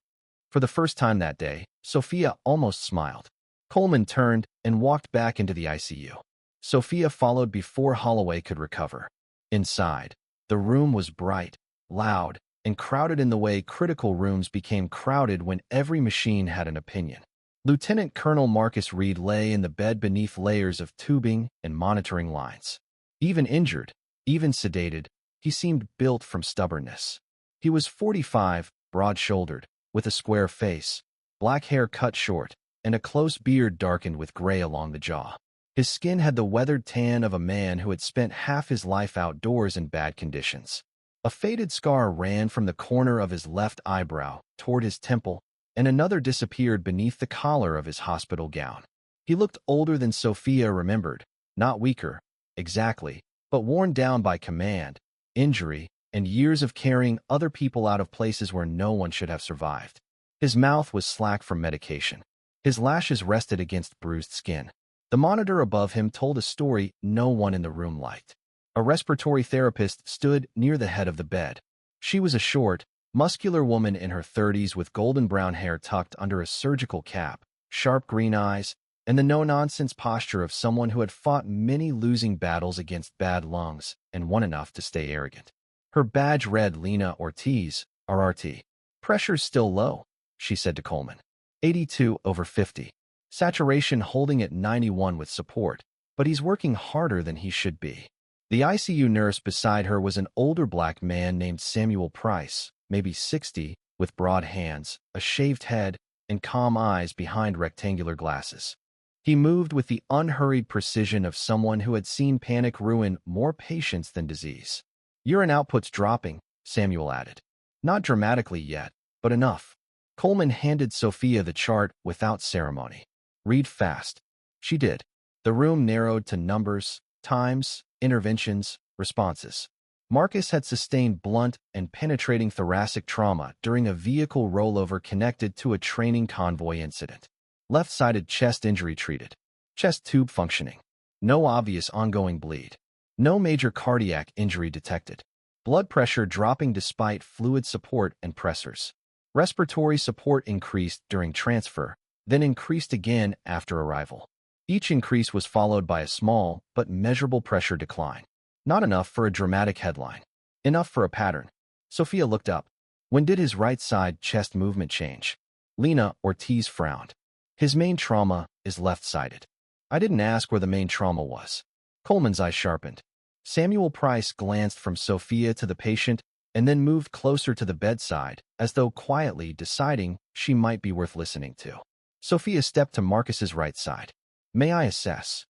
For the first time that day, Sofia almost smiled. Coleman turned and walked back into the ICU. Sofia followed before Holloway could recover. Inside, the room was bright, loud, and crowded in the way critical rooms became crowded when every machine had an opinion. Lieutenant Colonel Marcus Reed lay in the bed beneath layers of tubing and monitoring lines. Even injured, even sedated, he seemed built from stubbornness. He was 45, broad-shouldered, with a square face, black hair cut short, and a close beard darkened with gray along the jaw. His skin had the weathered tan of a man who had spent half his life outdoors in bad conditions. A faded scar ran from the corner of his left eyebrow toward his temple, and another disappeared beneath the collar of his hospital gown. He looked older than Sofia remembered, not weaker, exactly, but worn down by command, injury, and years of carrying other people out of places where no one should have survived. His mouth was slack from medication. His lashes rested against bruised skin. The monitor above him told a story no one in the room liked. A respiratory therapist stood near the head of the bed. She was a short, muscular woman in her 30s with golden brown hair tucked under a surgical cap, sharp green eyes, and the no-nonsense posture of someone who had fought many losing battles against bad lungs and won enough to stay arrogant. Her badge read Lena Ortiz, RRT. Pressure's still low, she said to Coleman. 82/50. Saturation holding at 91 with support, but he's working harder than he should be. The ICU nurse beside her was an older black man named Samuel Price, maybe 60, with broad hands, a shaved head, and calm eyes behind rectangular glasses. He moved with the unhurried precision of someone who had seen panic ruin more patients than disease. Urine output's dropping, Samuel added. Not dramatically yet, but enough. Coleman handed Sofia the chart without ceremony. Read fast. She did. The room narrowed to numbers, times, interventions, responses. Marcus had sustained blunt and penetrating thoracic trauma during a vehicle rollover connected to a training convoy incident. Left-sided chest injury treated. Chest tube functioning. No obvious ongoing bleed. No major cardiac injury detected. Blood pressure dropping despite fluid support and pressors. Respiratory support increased during transfer, then increased again after arrival. Each increase was followed by a small but measurable pressure decline. Not enough for a dramatic headline. Enough for a pattern. Sofia looked up. When did his right side chest movement change? Lena Ortiz frowned. His main trauma is left-sided. I didn't ask where the main trauma was. Coleman's eyes sharpened. Samuel Price glanced from Sofia to the patient and then moved closer to the bedside, as though quietly deciding she might be worth listening to. Sofia stepped to Marcus's right side. May I assess?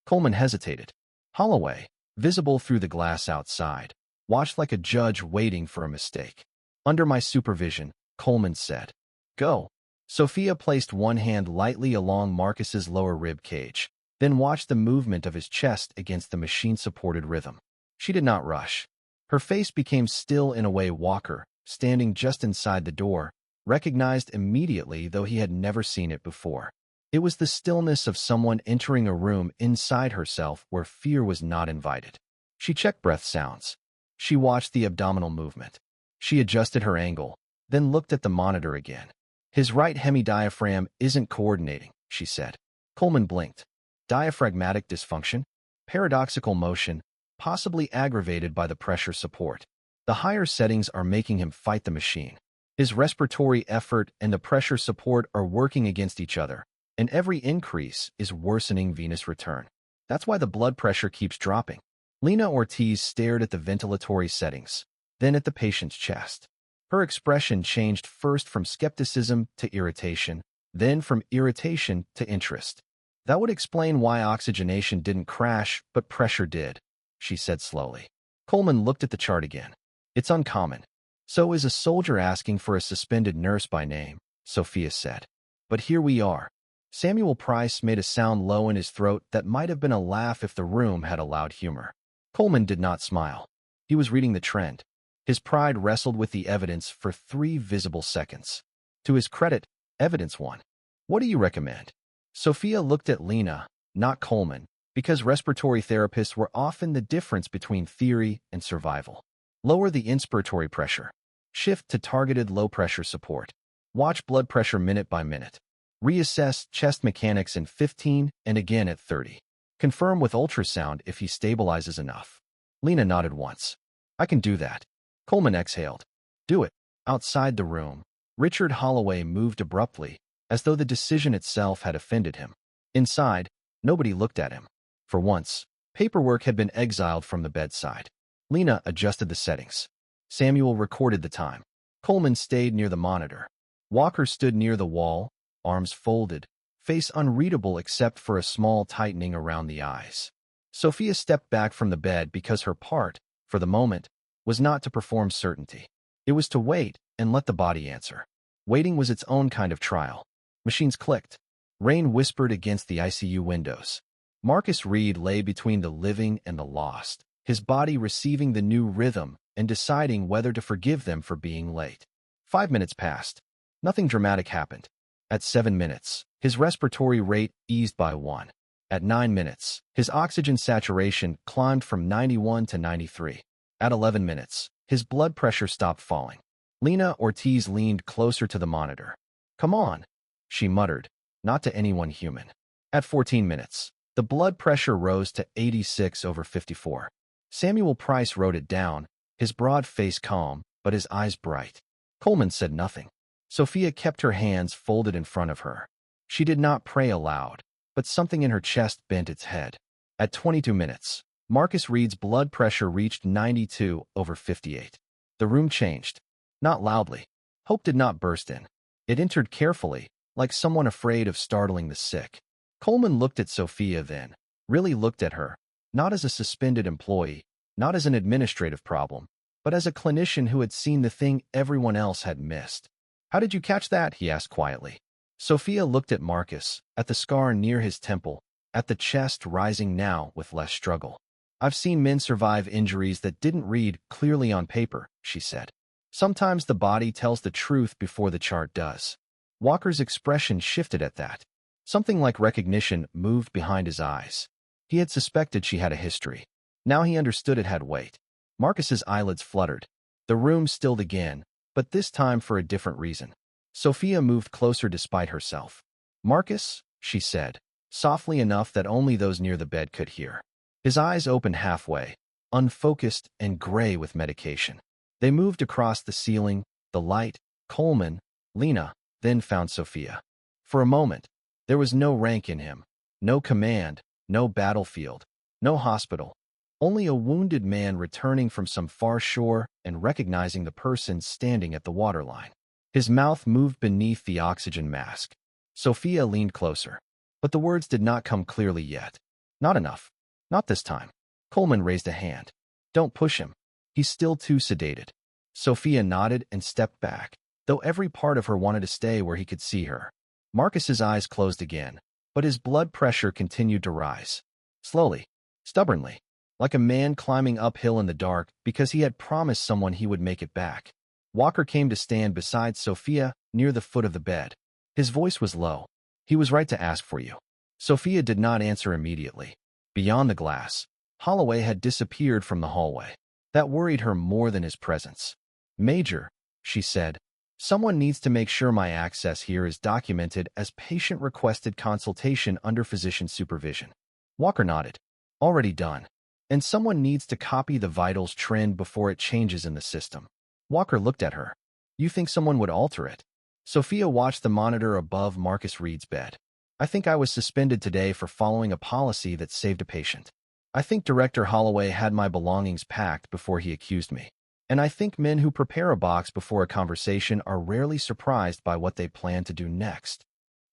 Coleman hesitated. Holloway, visible through the glass outside, watched like a judge waiting for a mistake. Under my supervision, Coleman said. Go. Sofia placed one hand lightly along Marcus's lower rib cage, then watched the movement of his chest against the machine-supported rhythm. She did not rush. Her face became still in a way Walker, standing just inside the door, recognized immediately, though he had never seen it before. It was the stillness of someone entering a room inside herself where fear was not invited. She checked breath sounds. She watched the abdominal movement. She adjusted her angle, then looked at the monitor again. His right hemidiaphragm isn't coordinating, she said. Coleman blinked. Diaphragmatic dysfunction? Paradoxical motion, possibly aggravated by the pressure support. The higher settings are making him fight the machine. His respiratory effort and the pressure support are working against each other, and every increase is worsening venous return. That's why the blood pressure keeps dropping. Lena Ortiz stared at the ventilatory settings, then at the patient's chest. Her expression changed first from skepticism to irritation, then from irritation to interest. That would explain why oxygenation didn't crash, but pressure did, she said slowly. Coleman looked at the chart again. It's uncommon. So is a soldier asking for a suspended nurse by name, Sofia said. But here we are. Samuel Price made a sound low in his throat that might have been a laugh if the room had allowed humor. Coleman did not smile. He was reading the trend. His pride wrestled with the evidence for 3 visible seconds. To his credit, evidence won. What do you recommend? Sofia looked at Lena, not Coleman, because respiratory therapists were often the difference between theory and survival. Lower the inspiratory pressure. Shift to targeted low-pressure support. Watch blood pressure minute by minute. Reassess chest mechanics in 15 and again at 30. Confirm with ultrasound if he stabilizes enough. Lena nodded once. I can do that. Coleman exhaled. Do it. Outside the room, Richard Holloway moved abruptly, as though the decision itself had offended him. Inside, nobody looked at him. For once, paperwork had been exiled from the bedside. Lena adjusted the settings. Samuel recorded the time. Coleman stayed near the monitor. Walker stood near the wall, arms folded, face unreadable except for a small tightening around the eyes. Sofia stepped back from the bed because her part, for the moment, was not to perform certainty. It was to wait and let the body answer. Waiting was its own kind of trial. Machines clicked. Rain whispered against the ICU windows. Marcus Reed lay between the living and the lost, his body receiving the new rhythm and deciding whether to forgive them for being late. 5 minutes passed. Nothing dramatic happened. At 7 minutes, his respiratory rate eased by 1. At 9 minutes, his oxygen saturation climbed from 91 to 93. At 11 minutes, his blood pressure stopped falling. Lena Ortiz leaned closer to the monitor. Come on, she muttered, not to anyone human. At 14 minutes, the blood pressure rose to 86/54. Samuel Price wrote it down, his broad face calm, but his eyes bright. Coleman said nothing. Sofia kept her hands folded in front of her. She did not pray aloud, but something in her chest bent its head. At 22 minutes, Marcus Reed's blood pressure reached 92/58. The room changed. Not loudly. Hope did not burst in. It entered carefully, like someone afraid of startling the sick. Coleman looked at Sofia then, really looked at her, not as a suspended employee, not as an administrative problem, but as a clinician who had seen the thing everyone else had missed. How did you catch that? He asked quietly. Sofia looked at Marcus, at the scar near his temple, at the chest rising now with less struggle. I've seen men survive injuries that didn't read clearly on paper, she said. Sometimes the body tells the truth before the chart does. Walker's expression shifted at that. Something like recognition moved behind his eyes. He had suspected she had a history. Now he understood it had weight. Marcus's eyelids fluttered. The room stilled again, but this time for a different reason. Sofia moved closer despite herself. Marcus, she said, softly enough that only those near the bed could hear. His eyes opened halfway, unfocused and gray with medication. They moved across the ceiling, the light, Coleman, Lena, then found Sofia. For a moment, there was no rank in him, no command, no battlefield, no hospital, only a wounded man returning from some far shore and recognizing the person standing at the waterline. His mouth moved beneath the oxygen mask. Sofia leaned closer, but the words did not come clearly yet. Not enough. Not this time. Coleman raised a hand. Don't push him. He's still too sedated. Sofia nodded and stepped back, though every part of her wanted to stay where he could see her. Marcus's eyes closed again, but his blood pressure continued to rise. Slowly, stubbornly, like a man climbing uphill in the dark because he had promised someone he would make it back. Walker came to stand beside Sofia near the foot of the bed. His voice was low. He was right to ask for you. Sofia did not answer immediately. Beyond the glass, Holloway had disappeared from the hallway. That worried her more than his presence. Major, she said, someone needs to make sure my access here is documented as patient-requested consultation under physician supervision. Walker nodded. Already done. And someone needs to copy the vitals trend before it changes in the system. Walker looked at her. You think someone would alter it? Sofia watched the monitor above Marcus Reed's bed. I think I was suspended today for following a policy that saved a patient. I think Director Holloway had my belongings packed before he accused me. And I think men who prepare a box before a conversation are rarely surprised by what they plan to do next.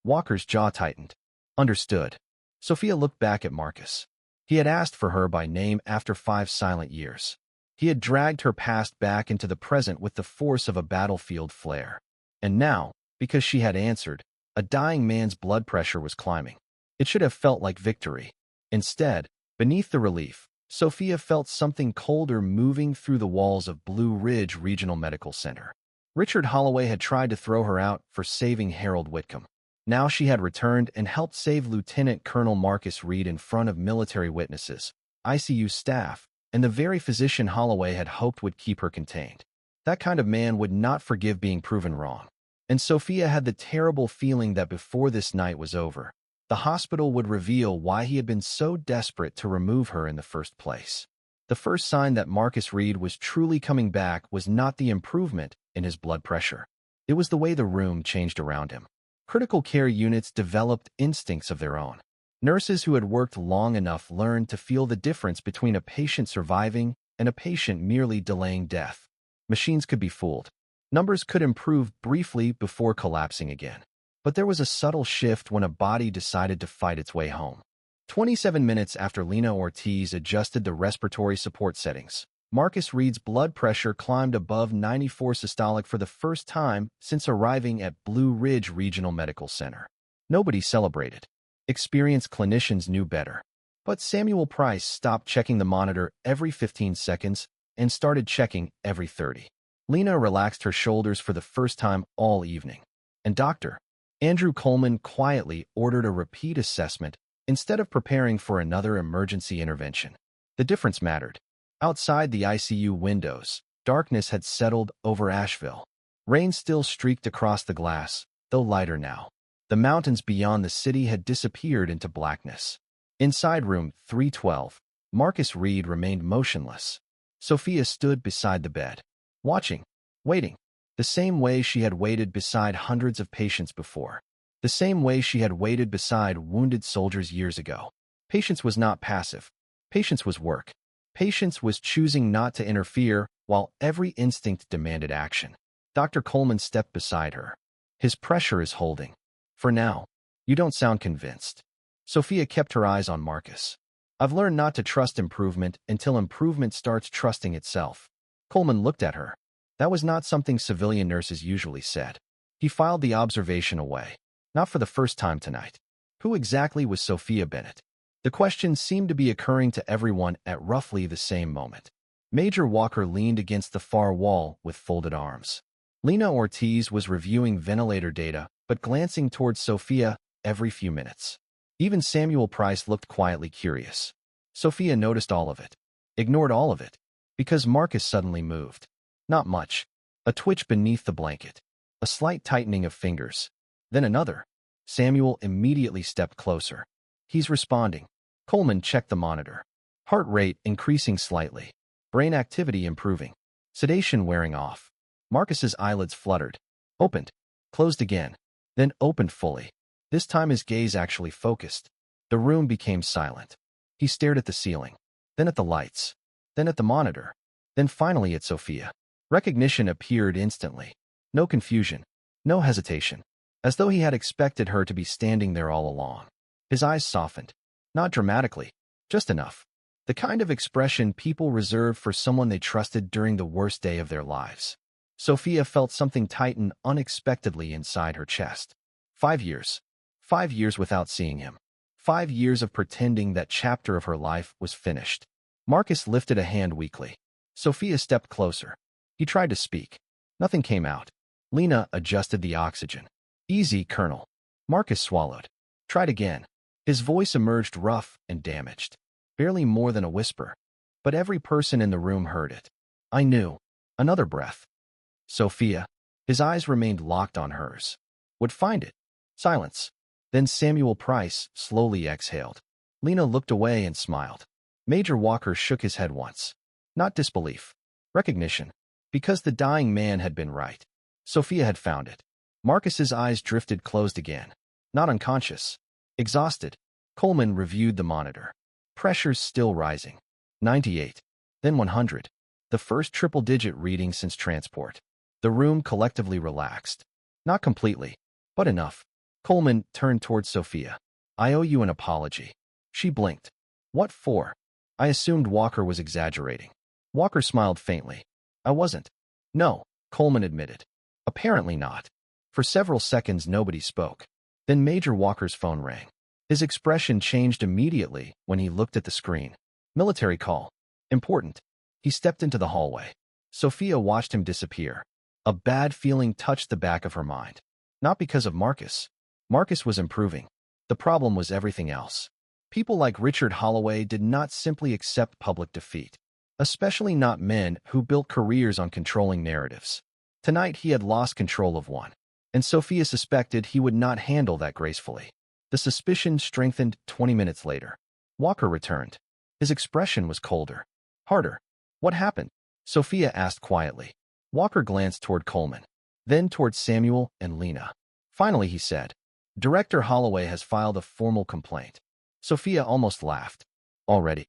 Walker's jaw tightened. Understood. Sofia looked back at Marcus. He had asked for her by name after 5 silent years. He had dragged her past back into the present with the force of a battlefield flare. And now, because she had answered, a dying man's blood pressure was climbing. It should have felt like victory. Instead, beneath the relief, Sofia felt something colder moving through the walls of Blue Ridge Regional Medical Center. Richard Holloway had tried to throw her out for saving Harold Whitcomb. Now she had returned and helped save Lieutenant Colonel Marcus Reed in front of military witnesses, ICU staff, and the very physician Holloway had hoped would keep her contained. That kind of man would not forgive being proven wrong. And Sofia had the terrible feeling that before this night was over, the hospital would reveal why he had been so desperate to remove her in the first place. The first sign that Marcus Reed was truly coming back was not the improvement in his blood pressure. It was the way the room changed around him. Critical care units developed instincts of their own. Nurses who had worked long enough learned to feel the difference between a patient surviving and a patient merely delaying death. Machines could be fooled. Numbers could improve briefly before collapsing again. But there was a subtle shift when a body decided to fight its way home. 27 minutes after Lena Ortiz adjusted the respiratory support settings, Marcus Reed's blood pressure climbed above 94 systolic for the first time since arriving at Blue Ridge Regional Medical Center. Nobody celebrated. Experienced clinicians knew better. But Samuel Price stopped checking the monitor every 15 seconds and started checking every 30. Lena relaxed her shoulders for the first time all evening. And Dr. Andrew Coleman quietly ordered a repeat assessment instead of preparing for another emergency intervention. The difference mattered. Outside the ICU windows, darkness had settled over Asheville. Rain still streaked across the glass, though lighter now. The mountains beyond the city had disappeared into blackness. Inside room 312, Marcus Reed remained motionless. Sofia stood beside the bed, watching, waiting, the same way she had waited beside hundreds of patients before, the same way she had waited beside wounded soldiers years ago. Patience was not passive. Patience was work. Patience was choosing not to interfere while every instinct demanded action. Dr. Coleman stepped beside her. His pressure is holding. For now, you don't sound convinced. Sofia kept her eyes on Marcus. I've learned not to trust improvement until improvement starts trusting itself. Coleman looked at her. That was not something civilian nurses usually said. He filed the observation away. Not for the first time tonight. Who exactly was Sofia Bennett? The question seemed to be occurring to everyone at roughly the same moment. Major Walker leaned against the far wall with folded arms. Lena Ortiz was reviewing ventilator data, but glancing towards Sofia every few minutes. Even Samuel Price looked quietly curious. Sofia noticed all of it, ignored all of it, because Marcus suddenly moved. Not much. A twitch beneath the blanket. A slight tightening of fingers. Then another. Samuel immediately stepped closer. He's responding. Coleman checked the monitor. Heart rate increasing slightly. Brain activity improving. Sedation wearing off. Marcus's eyelids fluttered. Opened. Closed again. Then opened fully. This time his gaze actually focused. The room became silent. He stared at the ceiling. Then at the lights. Then at the monitor. Then finally at Sofia. Recognition appeared instantly. No confusion. No hesitation. As though he had expected her to be standing there all along. His eyes softened. Not dramatically. Just enough. The kind of expression people reserve for someone they trusted during the worst day of their lives. Sofia felt something tighten unexpectedly inside her chest. 5 years. 5 years without seeing him. 5 years of pretending that chapter of her life was finished. Marcus lifted a hand weakly. Sofia stepped closer. He tried to speak. Nothing came out. Lena adjusted the oxygen. Easy, Colonel. Marcus swallowed. Tried again. His voice emerged rough and damaged. Barely more than a whisper. But every person in the room heard it. I knew. Another breath. Sofia. His eyes remained locked on hers. Would find it. Silence. Then Samuel Price slowly exhaled. Lena looked away and smiled. Major Walker shook his head once. Not disbelief. Recognition. Because the dying man had been right. Sofia had found it. Marcus's eyes drifted closed again. Not unconscious. Exhausted. Coleman reviewed the monitor. Pressures still rising. 98. Then 100. The first triple-digit reading since transport. The room collectively relaxed. Not completely, but enough. Coleman turned towards Sofia. I owe you an apology. She blinked. What for? I assumed Walker was exaggerating. Walker smiled faintly. I wasn't. No, Coleman admitted. Apparently not. For several seconds nobody spoke. Then Major Walker's phone rang. His expression changed immediately when he looked at the screen. Military call. Important. He stepped into the hallway. Sofia watched him disappear. A bad feeling touched the back of her mind. Not because of Marcus. Marcus was improving. The problem was everything else. People like Richard Holloway did not simply accept public defeat. Especially not men who built careers on controlling narratives. Tonight he had lost control of one. And Sofia suspected he would not handle that gracefully. The suspicion strengthened 20 minutes later. Walker returned. His expression was colder. Harder. What happened? Sofia asked quietly. Walker glanced toward Coleman. Then toward Samuel and Lena. Finally he said, Director Holloway has filed a formal complaint. Sofia almost laughed. Already.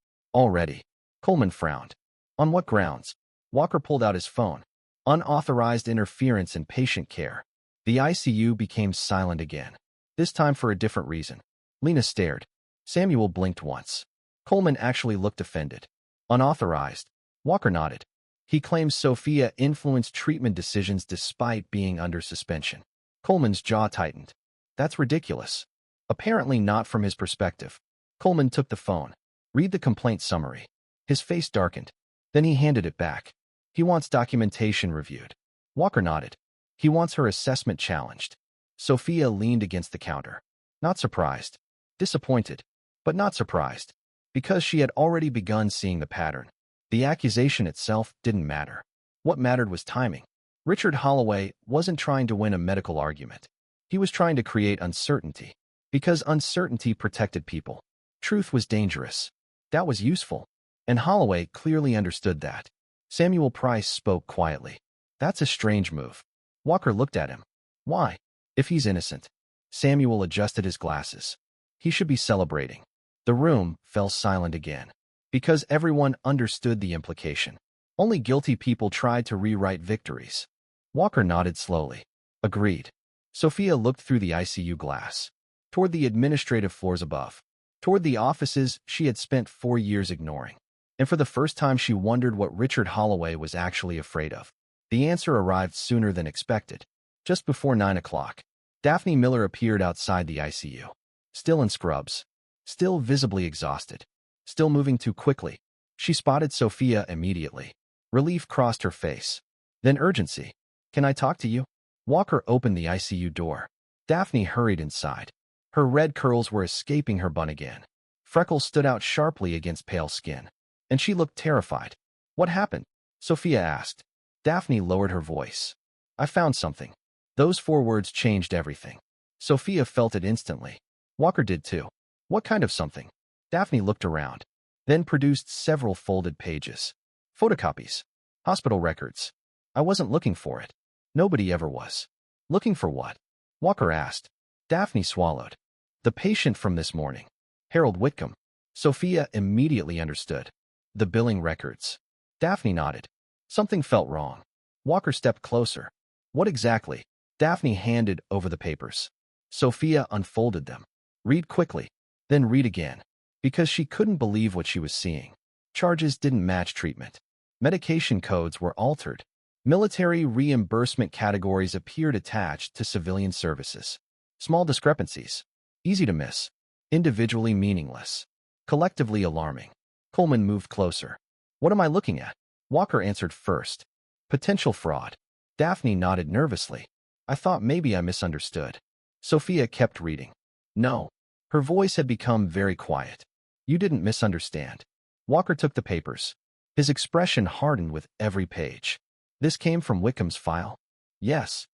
Coleman frowned. On what grounds? Walker pulled out his phone. Unauthorized interference in patient care. The ICU became silent again. This time for a different reason. Lena stared. Samuel blinked once. Coleman actually looked offended. Unauthorized. Walker nodded. He claims Sofia influenced treatment decisions despite being under suspension. Coleman's jaw tightened. That's ridiculous. Apparently not from his perspective. Coleman took the phone. Read the complaint summary. His face darkened. Then he handed it back. He wants documentation reviewed. Walker nodded. He wants her assessment challenged. Sofia leaned against the counter. Not surprised. Disappointed. But not surprised. Because she had already begun seeing the pattern. The accusation itself didn't matter. What mattered was timing. Richard Holloway wasn't trying to win a medical argument. He was trying to create uncertainty. Because uncertainty protected people. Truth was dangerous. That was useful. And Holloway clearly understood that. Samuel Price spoke quietly. That's a strange move. Walker looked at him. Why? If he's innocent. Samuel adjusted his glasses. He should be celebrating. The room fell silent again. Because everyone understood the implication. Only guilty people tried to rewrite victories. Walker nodded slowly. Agreed. Sofia looked through the ICU glass. Toward the administrative floors above. Toward the offices she had spent 4 years ignoring. And for the first time she wondered what Richard Holloway was actually afraid of. The answer arrived sooner than expected. Just before 9 o'clock. Daphne Miller appeared outside the ICU. Still in scrubs. Still visibly exhausted. Still moving too quickly. She spotted Sofia immediately. Relief crossed her face. Then urgency. Can I talk to you? Walker opened the ICU door. Daphne hurried inside. Her red curls were escaping her bun again. Freckles stood out sharply against pale skin. And she looked terrified. What happened? Sofia asked. Daphne lowered her voice. I found something. Those 4 words changed everything. Sofia felt it instantly. Walker did too. What kind of something? Daphne looked around. Then produced several folded pages. Photocopies. Hospital records. I wasn't looking for it. Nobody ever was. Looking for what? Walker asked. Daphne swallowed. The patient from this morning. Harold Whitcomb. Sofia immediately understood. The billing records. Daphne nodded. Something felt wrong. Walker stepped closer. What exactly? Daphne handed over the papers. Sofia unfolded them. Read quickly. Then read again. Because she couldn't believe what she was seeing. Charges didn't match treatment. Medication codes were altered. Military reimbursement categories appeared attached to civilian services. Small discrepancies. Easy to miss. Individually meaningless. Collectively alarming. Coleman moved closer. What am I looking at? Walker answered first. Potential fraud. Daphne nodded nervously. I thought maybe I misunderstood. Sofia kept reading. No. Her voice had become very quiet. You didn't misunderstand. Walker took the papers. His expression hardened with every page. This came from Wickham's file? Yes.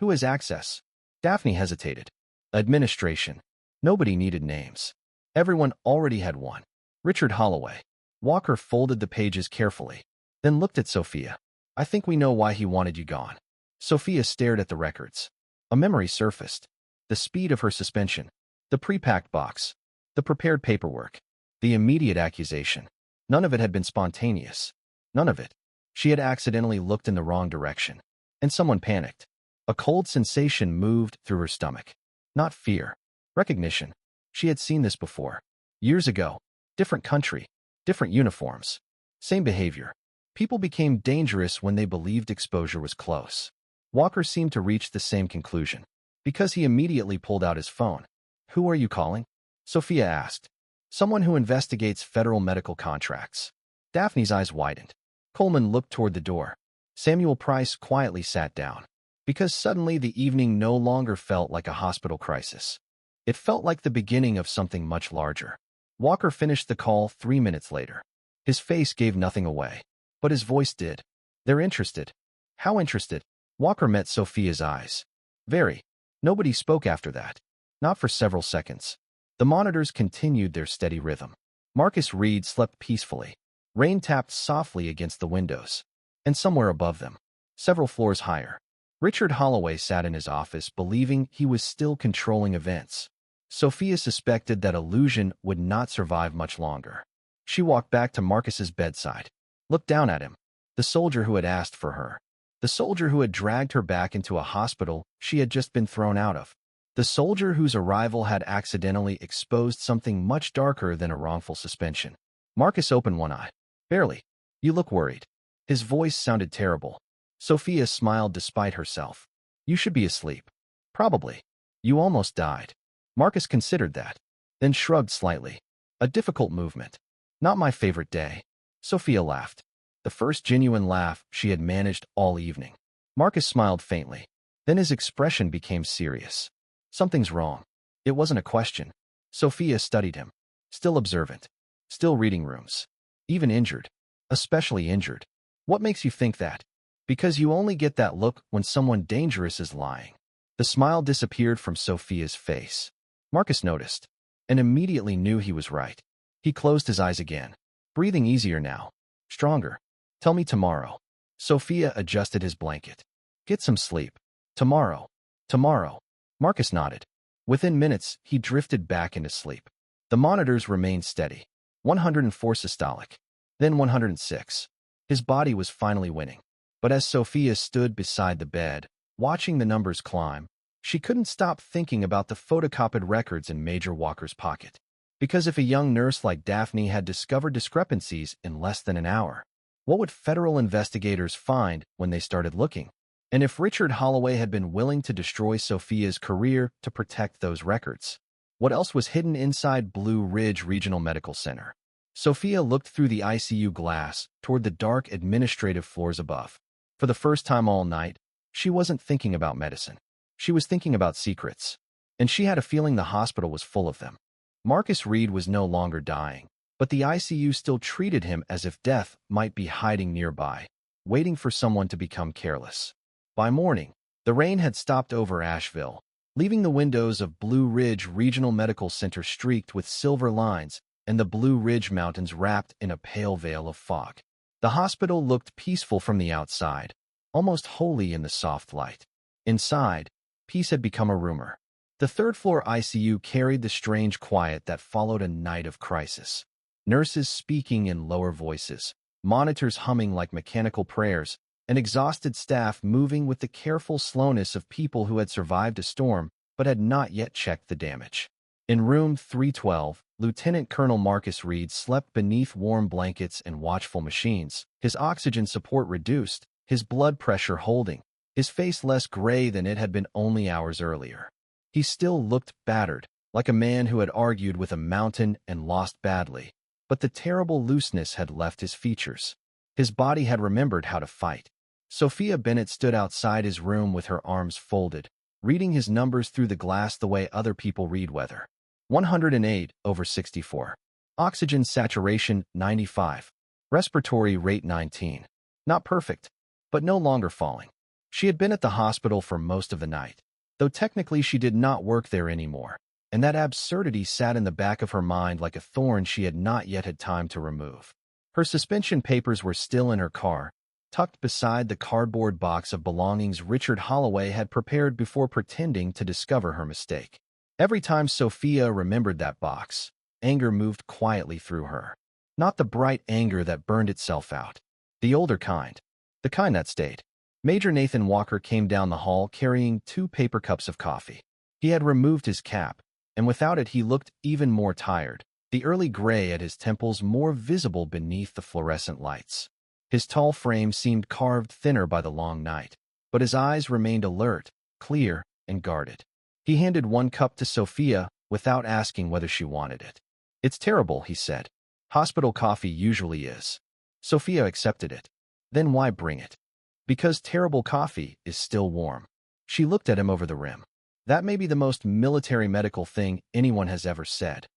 Who has access? Daphne hesitated. Administration. Nobody needed names. Everyone already had one. Richard Holloway. Walker folded the pages carefully, then looked at Sofia. I think we know why he wanted you gone. Sofia stared at the records. A memory surfaced. The speed of her suspension. The pre-packed box. The prepared paperwork. The immediate accusation. None of it had been spontaneous. None of it. She had accidentally looked in the wrong direction. And someone panicked. A cold sensation moved through her stomach. Not fear. Recognition. She had seen this before. Years ago. Different country. Different uniforms. Same behavior. People became dangerous when they believed exposure was close. Walker seemed to reach the same conclusion. Because he immediately pulled out his phone. Who are you calling? Sofia asked. Someone who investigates federal medical contracts. Daphne's eyes widened. Coleman looked toward the door. Samuel Price quietly sat down. Because suddenly the evening no longer felt like a hospital crisis. It felt like the beginning of something much larger. Walker finished the call 3 minutes later. His face gave nothing away. But his voice did. They're interested. How interested? Walker met Sofia's eyes. Very. Nobody spoke after that. Not for several seconds. The monitors continued their steady rhythm. Marcus Reed slept peacefully. Rain tapped softly against the windows. And somewhere above them, several floors higher, Richard Holloway sat in his office believing he was still controlling events. Sofia suspected that illusion would not survive much longer. She walked back to Marcus's bedside, looked down at him, the soldier who had asked for her, the soldier who had dragged her back into a hospital she had just been thrown out of, the soldier whose arrival had accidentally exposed something much darker than a wrongful suspension. Marcus opened one eye. Barely. You look worried. His voice sounded terrible. Sofia smiled despite herself. You should be asleep. Probably. You almost died. Marcus considered that, then shrugged slightly. A difficult movement. Not my favorite day. Sofia laughed. The first genuine laugh she had managed all evening. Marcus smiled faintly. Then his expression became serious. Something's wrong. It wasn't a question. Sofia studied him. Still observant. Still reading rooms. Even injured. Especially injured. What makes you think that? Because you only get that look when someone dangerous is lying. The smile disappeared from Sofia's face. Marcus noticed, and immediately knew he was right. He closed his eyes again, breathing easier now. Stronger. Tell me tomorrow. Sofia adjusted his blanket. Get some sleep. Tomorrow. Tomorrow. Marcus nodded. Within minutes, he drifted back into sleep. The monitors remained steady. 104 systolic. Then 106. His body was finally winning. But as Sofia stood beside the bed, watching the numbers climb, she couldn't stop thinking about the photocopied records in Major Walker's pocket. Because if a young nurse like Daphne had discovered discrepancies in less than an hour, what would federal investigators find when they started looking? And if Richard Holloway had been willing to destroy Sofia's career to protect those records, what else was hidden inside Blue Ridge Regional Medical Center? Sofia looked through the ICU glass toward the dark administrative floors above. For the first time all night, she wasn't thinking about medicine. She was thinking about secrets. And she had a feeling the hospital was full of them. Marcus Reed was no longer dying, but the ICU still treated him as if death might be hiding nearby, waiting for someone to become careless. By morning, the rain had stopped over Asheville, leaving the windows of Blue Ridge Regional Medical Center streaked with silver lines and the Blue Ridge Mountains wrapped in a pale veil of fog. The hospital looked peaceful from the outside, almost holy in the soft light. Inside, peace had become a rumor. The third-floor ICU carried the strange quiet that followed a night of crisis. Nurses speaking in lower voices, monitors humming like mechanical prayers, and exhausted staff moving with the careful slowness of people who had survived a storm but had not yet checked the damage. In room 312, Lieutenant Colonel Marcus Reed slept beneath warm blankets and watchful machines, his oxygen support reduced, his blood pressure holding, his face less gray than it had been only hours earlier. He still looked battered, like a man who had argued with a mountain and lost badly, but the terrible looseness had left his features. His body had remembered how to fight. Sofia Bennett stood outside his room with her arms folded, reading his numbers through the glass the way other people read weather. 108/64. Oxygen saturation 95. Respiratory rate 19. Not perfect, but no longer falling. She had been at the hospital for most of the night, though technically she did not work there anymore, and that absurdity sat in the back of her mind like a thorn she had not yet had time to remove. Her suspension papers were still in her car, tucked beside the cardboard box of belongings Richard Holloway had prepared before pretending to discover her mistake. Every time Sofia remembered that box, anger moved quietly through her. Not the bright anger that burned itself out. The older kind. The kind that stayed. Major Nathan Walker came down the hall carrying 2 paper cups of coffee. He had removed his cap, and without it he looked even more tired, the early gray at his temples more visible beneath the fluorescent lights. His tall frame seemed carved thinner by the long night, but his eyes remained alert, clear, and guarded. He handed 1 cup to Sofia without asking whether she wanted it. "It's terrible," he said. "Hospital coffee usually is." Sofia accepted it. "Then why bring it?" "Because terrible coffee is still warm." She looked at him over the rim. That may be the most military medical thing anyone has ever said.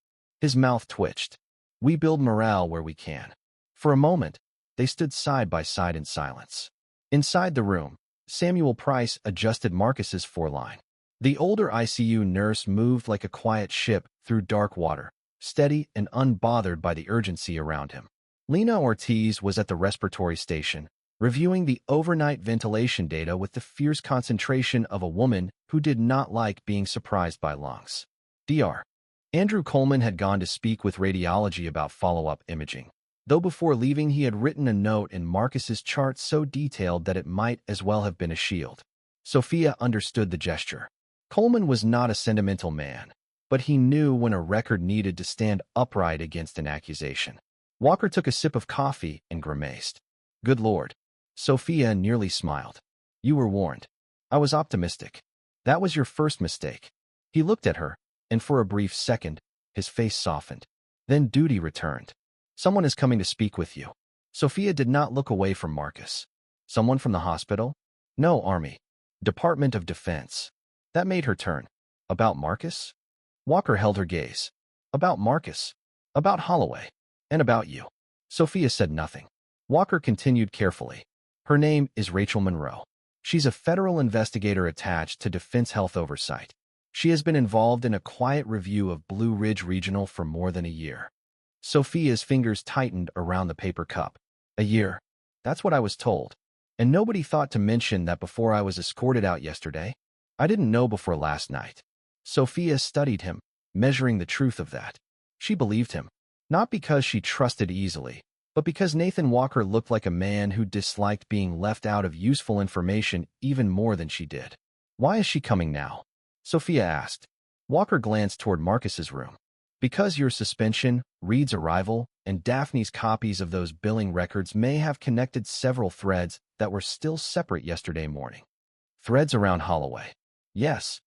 His mouth twitched. "We build morale where we can." For a moment, they stood side by side in silence. Inside the room, Samuel Price adjusted Marcus's foreline. The older ICU nurse moved like a quiet ship through dark water, steady and unbothered by the urgency around him. Lena Ortiz was at the respiratory station, reviewing the overnight ventilation data with the fierce concentration of a woman who did not like being surprised by lungs. Dr. Andrew Coleman had gone to speak with radiology about follow-up imaging, though before leaving he had written a note in Marcus's chart so detailed that it might as well have been a shield. Sofia understood the gesture. Coleman was not a sentimental man, but he knew when a record needed to stand upright against an accusation. Walker took a sip of coffee and grimaced. "Good Lord." Sofia nearly smiled. "You were warned." "I was optimistic." "That was your first mistake." He looked at her, and for a brief second, his face softened. Then duty returned. "Someone is coming to speak with you." Sofia did not look away from Marcus. "Someone from the hospital?" "No, Army. Department of Defense." That made her turn. "About Marcus?" Walker held her gaze. "About Marcus. About Holloway. And about you." Sofia said nothing. Walker continued carefully. "Her name is Rachel Monroe. She's a federal investigator attached to Defense Health Oversight. She has been involved in a quiet review of Blue Ridge Regional for more than a year." Sofia's fingers tightened around the paper cup. "A year. That's what I was told. And nobody thought to mention that before I was escorted out yesterday. I didn't know before last night." Sofia studied him, measuring the truth of that. She believed him, not because she trusted easily, but because Nathan Walker looked like a man who disliked being left out of useful information even more than she did. "Why is she coming now?" Sofia asked. Walker glanced toward Marcus's room. "Because your suspension, Reed's arrival, and Daphne's copies of those billing records may have connected several threads that were still separate yesterday morning." "Threads around Holloway?" "Yes."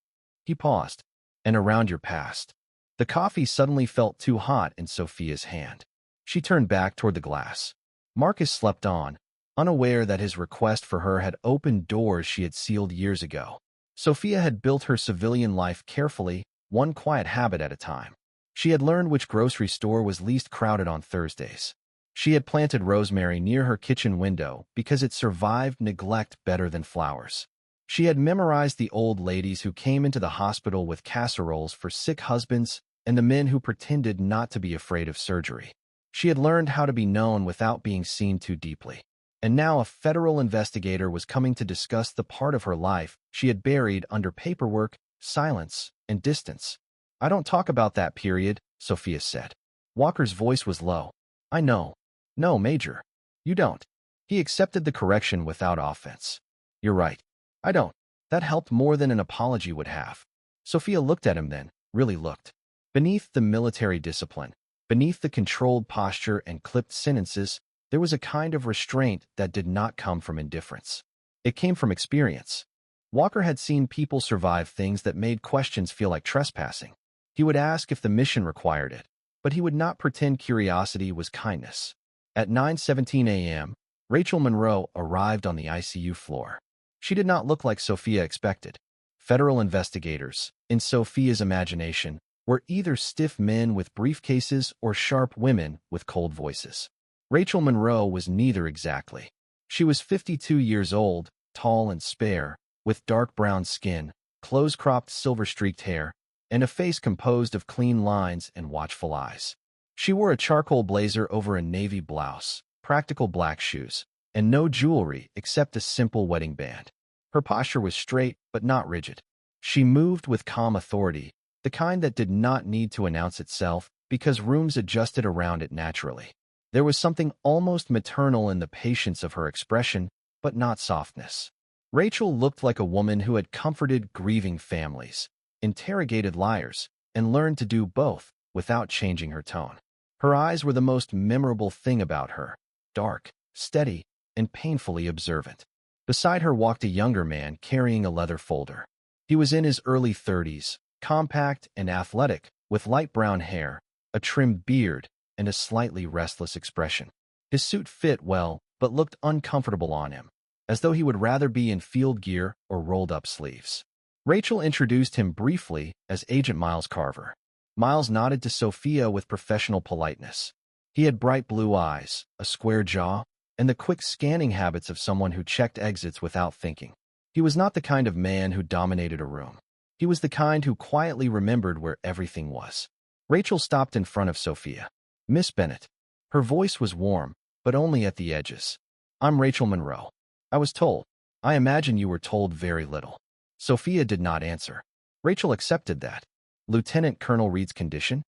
He paused. "And around your past." The coffee suddenly felt too hot in Sofia's hand. She turned back toward the glass. Marcus slept on, unaware that his request for her had opened doors she had sealed years ago. Sofia had built her civilian life carefully, one quiet habit at a time. She had learned which grocery store was least crowded on Thursdays. She had planted rosemary near her kitchen window because it survived neglect better than flowers. She had memorized the old ladies who came into the hospital with casseroles for sick husbands and the men who pretended not to be afraid of surgery. She had learned how to be known without being seen too deeply. And now a federal investigator was coming to discuss the part of her life she had buried under paperwork, silence, and distance. "I don't talk about that period," Sofia said. Walker's voice was low. "I know." "No, Major. You don't." He accepted the correction without offense. "You're right. I don't." That helped more than an apology would have. Sofia looked at him then, really looked. Beneath the military discipline, beneath the controlled posture and clipped sentences, there was a kind of restraint that did not come from indifference. It came from experience. Walker had seen people survive things that made questions feel like trespassing. He would ask if the mission required it, but he would not pretend curiosity was kindness. At 9:17 a.m., Rachel Monroe arrived on the ICU floor. She did not look like Sofia expected. Federal investigators, in Sofia's imagination, were either stiff men with briefcases or sharp women with cold voices. Rachel Monroe was neither exactly. She was 52 years old, tall and spare, with dark brown skin, close-cropped silver-streaked hair, and a face composed of clean lines and watchful eyes. She wore a charcoal blazer over a navy blouse, practical black shoes, and no jewelry except a simple wedding band. Her posture was straight but not rigid. She moved with calm authority, the kind that did not need to announce itself because rooms adjusted around it naturally. There was something almost maternal in the patience of her expression, but not softness. Rachel looked like a woman who had comforted grieving families, interrogated liars, and learned to do both without changing her tone. Her eyes were the most memorable thing about her, dark, steady, and painfully observant. Beside her walked a younger man carrying a leather folder. He was in his early 30s, compact and athletic, with light brown hair, a trimmed beard, and a slightly restless expression. His suit fit well, but looked uncomfortable on him, as though he would rather be in field gear or rolled-up sleeves. Rachel introduced him briefly as Agent Miles Carver. Miles nodded to Sofia with professional politeness. He had bright blue eyes, a square jaw, and the quick scanning habits of someone who checked exits without thinking. He was not the kind of man who dominated a room. He was the kind who quietly remembered where everything was. Rachel stopped in front of Sofia. "Miss Bennett." Her voice was warm, but only at the edges. "I'm Rachel Monroe. I was told. I imagine you were told very little." Sofia did not answer. Rachel accepted that. "Lieutenant Colonel Reed's condition?"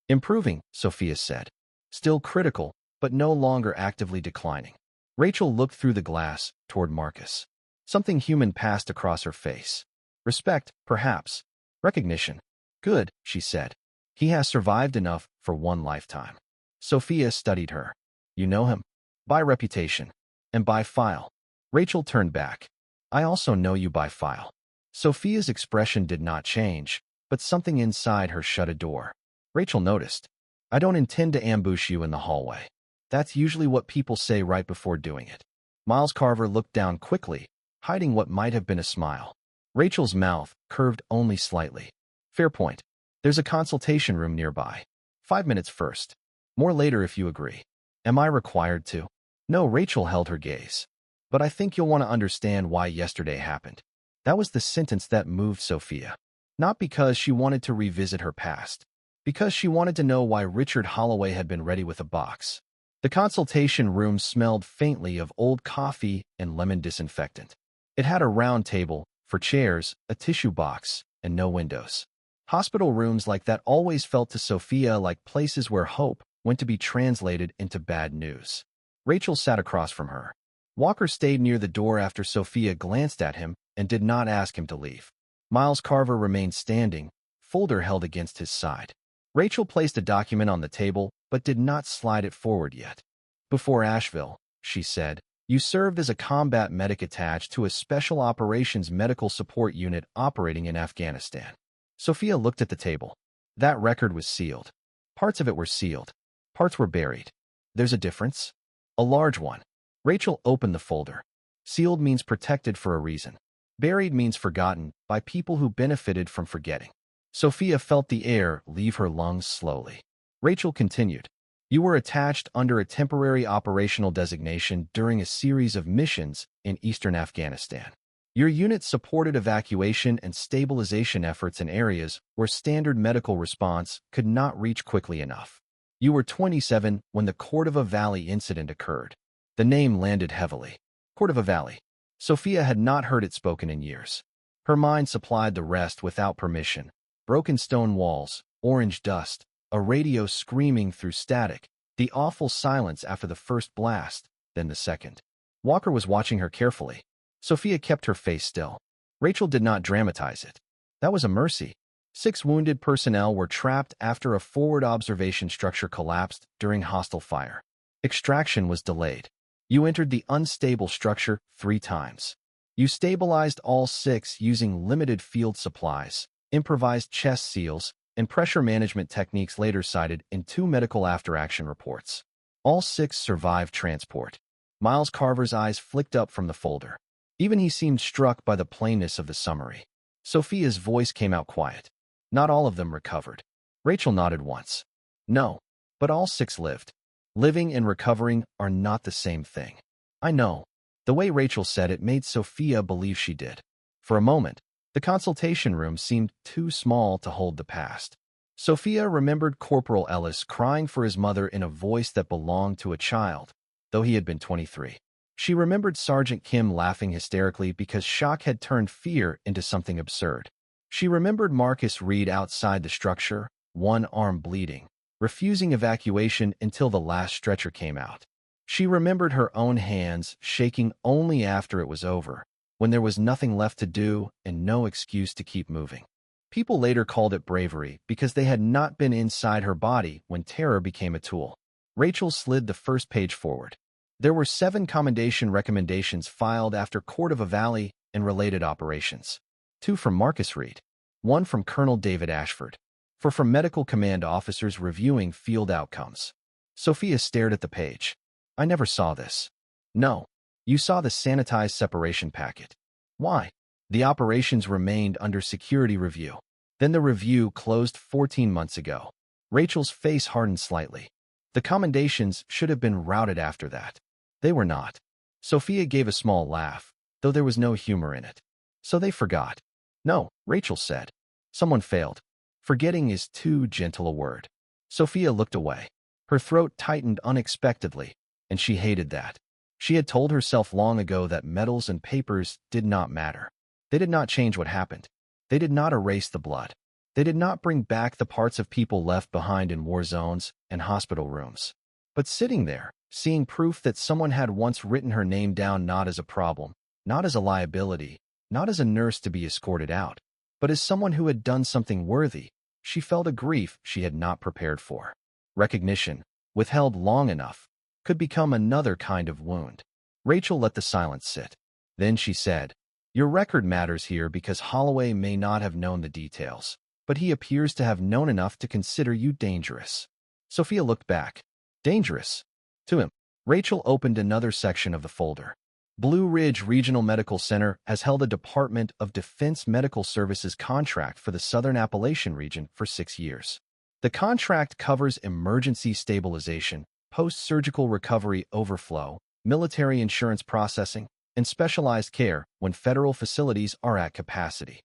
"Improving," Sofia said. "Still critical, but no longer actively declining." Rachel looked through the glass toward Marcus. Something human passed across her face. Respect, perhaps. Recognition. "Good," she said. "He has survived enough for one lifetime." Sofia studied her. "You know him?" "By reputation. And by file." Rachel turned back. "I also know you by file." Sofia's expression did not change, but something inside her shut a door. Rachel noticed. "I don't intend to ambush you in the hallway." That's usually what people say right before doing it. Miles Carver looked down quickly, hiding what might have been a smile. Rachel's mouth curved only slightly. "Fair point. There's a consultation room nearby. 5 minutes first. More later if you agree." "Am I required to?" "No," Rachel held her gaze. "But I think you'll want to understand why yesterday happened." That was the sentence that moved Sofia. Not because she wanted to revisit her past. Because she wanted to know why Richard Holloway had been ready with a box. The consultation room smelled faintly of old coffee and lemon disinfectant. It had a round table, for chairs, a tissue box, and no windows. Hospital rooms like that always felt to Sofia like places where hope went to be translated into bad news. Rachel sat across from her. Walker stayed near the door after Sofia glanced at him and did not ask him to leave. Miles Carver remained standing, folder held against his side. Rachel placed a document on the table, but did not slide it forward yet. "Before Asheville," she said, "you served as a combat medic attached to a Special Operations Medical Support Unit operating in Afghanistan." Sofia looked at the table. That record was sealed. Parts of it were sealed. Parts were buried. "There's a difference?" "A large one." Rachel opened the folder. "Sealed means protected for a reason. Buried means forgotten by people who benefited from forgetting." Sofia felt the air leave her lungs slowly. Rachel continued. "You were attached under a temporary operational designation during a series of missions in eastern Afghanistan. Your unit supported evacuation and stabilization efforts in areas where standard medical response could not reach quickly enough. You were 27 when the Cordova Valley incident occurred." The name landed heavily. Cordova Valley. Sofia had not heard it spoken in years. Her mind supplied the rest without permission. Broken stone walls, orange dust, a radio screaming through static, the awful silence after the first blast, then the second. Walker was watching her carefully. Sofia kept her face still. Rachel did not dramatize it. "That was a mercy." 6 wounded personnel were trapped after a forward observation structure collapsed during hostile fire. Extraction was delayed. You entered the unstable structure 3 times. You stabilized all 6 using limited field supplies, improvised chest seals, and pressure management techniques later cited in 2 medical after-action reports. All 6 survived transport. Miles Carver's eyes flicked up from the folder. Even he seemed struck by the plainness of the summary. Sofia's voice came out quiet. Not all of them recovered. Rachel nodded once. No, but all 6 lived. Living and recovering are not the same thing. I know. The way Rachel said it made Sofia believe she did. For a moment, the consultation room seemed too small to hold the past. Sofia remembered Corporal Ellis crying for his mother in a voice that belonged to a child, though he had been 23. She remembered Sergeant Kim laughing hysterically because shock had turned fear into something absurd. She remembered Marcus Reed outside the structure, one arm bleeding, refusing evacuation until the last stretcher came out. She remembered her own hands shaking only after it was over, when there was nothing left to do and no excuse to keep moving. People later called it bravery because they had not been inside her body when terror became a tool. Rachel slid the first page forward. There were 7 commendation recommendations filed after Cordova Valley and related operations. 2 from Marcus Reed, 1 from Colonel David Ashford, 4 from medical command officers reviewing field outcomes. Sofia stared at the page. I never saw this. No, you saw the sanitized separation packet. Why? The operations remained under security review. Then the review closed 14 months ago. Rachel's face hardened slightly. The commendations should have been routed after that. They were not. Sofia gave a small laugh, though there was no humor in it. So they forgot. No, Rachel said. Someone failed. Forgetting is too gentle a word. Sofia looked away. Her throat tightened unexpectedly, and she hated that. She had told herself long ago that medals and papers did not matter. They did not change what happened. They did not erase the blood. They did not bring back the parts of people left behind in war zones and hospital rooms. But sitting there, seeing proof that someone had once written her name down not as a problem, not as a liability, not as a nurse to be escorted out, but as someone who had done something worthy, she felt a grief she had not prepared for. Recognition, withheld long enough, could become another kind of wound. Rachel let the silence sit. Then she said, "Your record matters here because Holloway may not have known the details, but he appears to have known enough to consider you dangerous." Sofia looked back. Dangerous? To him. Rachel opened another section of the folder. Blue Ridge Regional Medical Center has held a Department of Defense Medical Services contract for the Southern Appalachian region for 6 years. The contract covers emergency stabilization, post-surgical recovery overflow, military insurance processing, and specialized care when federal facilities are at capacity.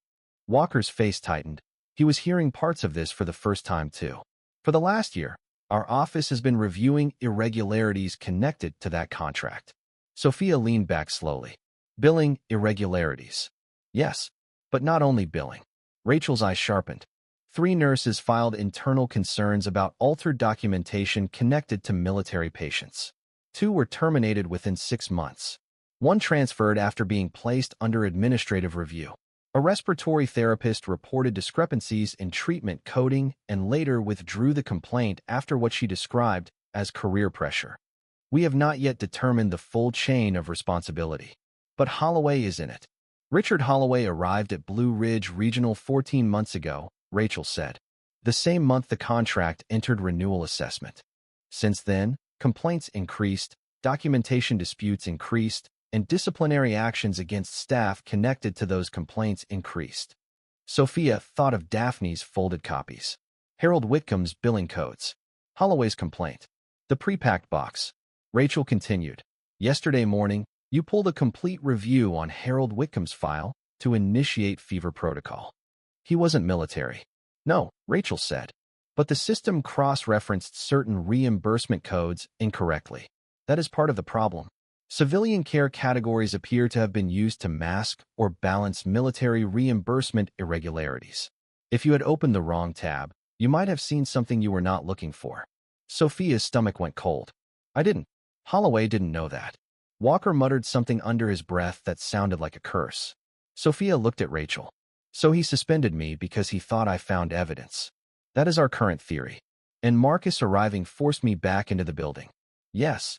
Walker's face tightened. He was hearing parts of this for the first time, too. For the last year, our office has been reviewing irregularities connected to that contract. Sofia leaned back slowly. Billing irregularities. Yes, but not only billing. Rachel's eyes sharpened. 3 nurses filed internal concerns about altered documentation connected to military patients. 2 were terminated within 6 months. 1 transferred after being placed under administrative review. A respiratory therapist reported discrepancies in treatment coding and later withdrew the complaint after what she described as career pressure. We have not yet determined the full chain of responsibility. But Holloway is in it. Richard Holloway arrived at Blue Ridge Regional 14 months ago, Rachel said. The same month the contract entered renewal assessment. Since then, complaints increased, documentation disputes increased, and disciplinary actions against staff connected to those complaints increased. Sofia thought of Daphne's folded copies. Harold Whitcomb's billing codes. Holloway's complaint. The pre-packed box. Rachel continued. Yesterday morning, you pulled a complete review on Harold Whitcomb's file to initiate fever protocol. He wasn't military. No, Rachel said. But the system cross-referenced certain reimbursement codes incorrectly. That is part of the problem. Civilian care categories appear to have been used to mask or balance military reimbursement irregularities. If you had opened the wrong tab, you might have seen something you were not looking for. Sophia's stomach went cold. I didn't. Holloway didn't know that. Walker muttered something under his breath that sounded like a curse. Sofia looked at Rachel. So he suspended me because he thought I found evidence. That is our current theory. And Marcus arriving forced me back into the building. Yes.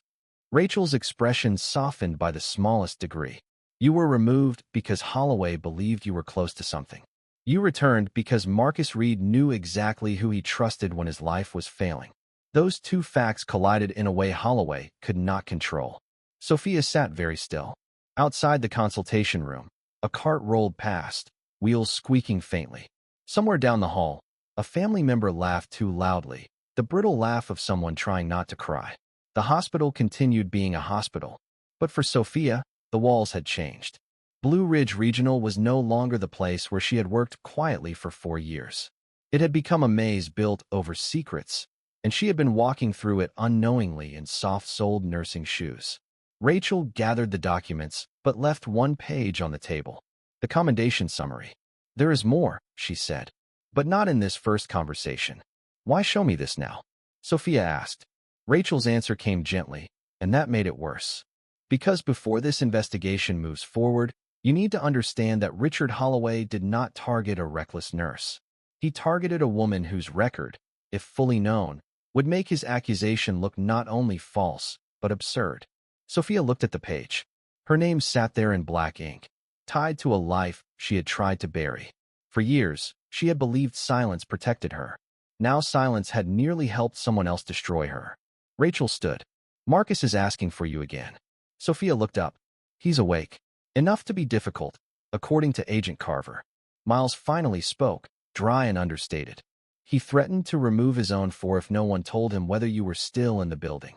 Rachel's expression softened by the smallest degree. You were removed because Holloway believed you were close to something. You returned because Marcus Reed knew exactly who he trusted when his life was failing. Those two facts collided in a way Holloway could not control. Sofia sat very still. Outside the consultation room, a cart rolled past, wheels squeaking faintly. Somewhere down the hall, a family member laughed too loudly, the brittle laugh of someone trying not to cry. The hospital continued being a hospital, but for Sofia, the walls had changed. Blue Ridge Regional was no longer the place where she had worked quietly for 4 years. It had become a maze built over secrets, and she had been walking through it unknowingly in soft-soled nursing shoes. Rachel gathered the documents, but left one page on the table. The commendation summary. There is more, she said, but not in this first conversation. Why show me this now? Sofia asked. Rachel's answer came gently, and that made it worse. Because before this investigation moves forward, you need to understand that Richard Holloway did not target a reckless nurse. He targeted a woman whose record, if fully known, would make his accusation look not only false, but absurd. Sofia looked at the page. Her name sat there in black ink, tied to a life she had tried to bury. For years, she had believed silence protected her. Now silence had nearly helped someone else destroy her. Rachel stood. Marcus is asking for you again. Sofia looked up. He's awake. Enough to be difficult, according to Agent Carver. Miles finally spoke, dry and understated. He threatened to remove his own if no one told him whether you were still in the building.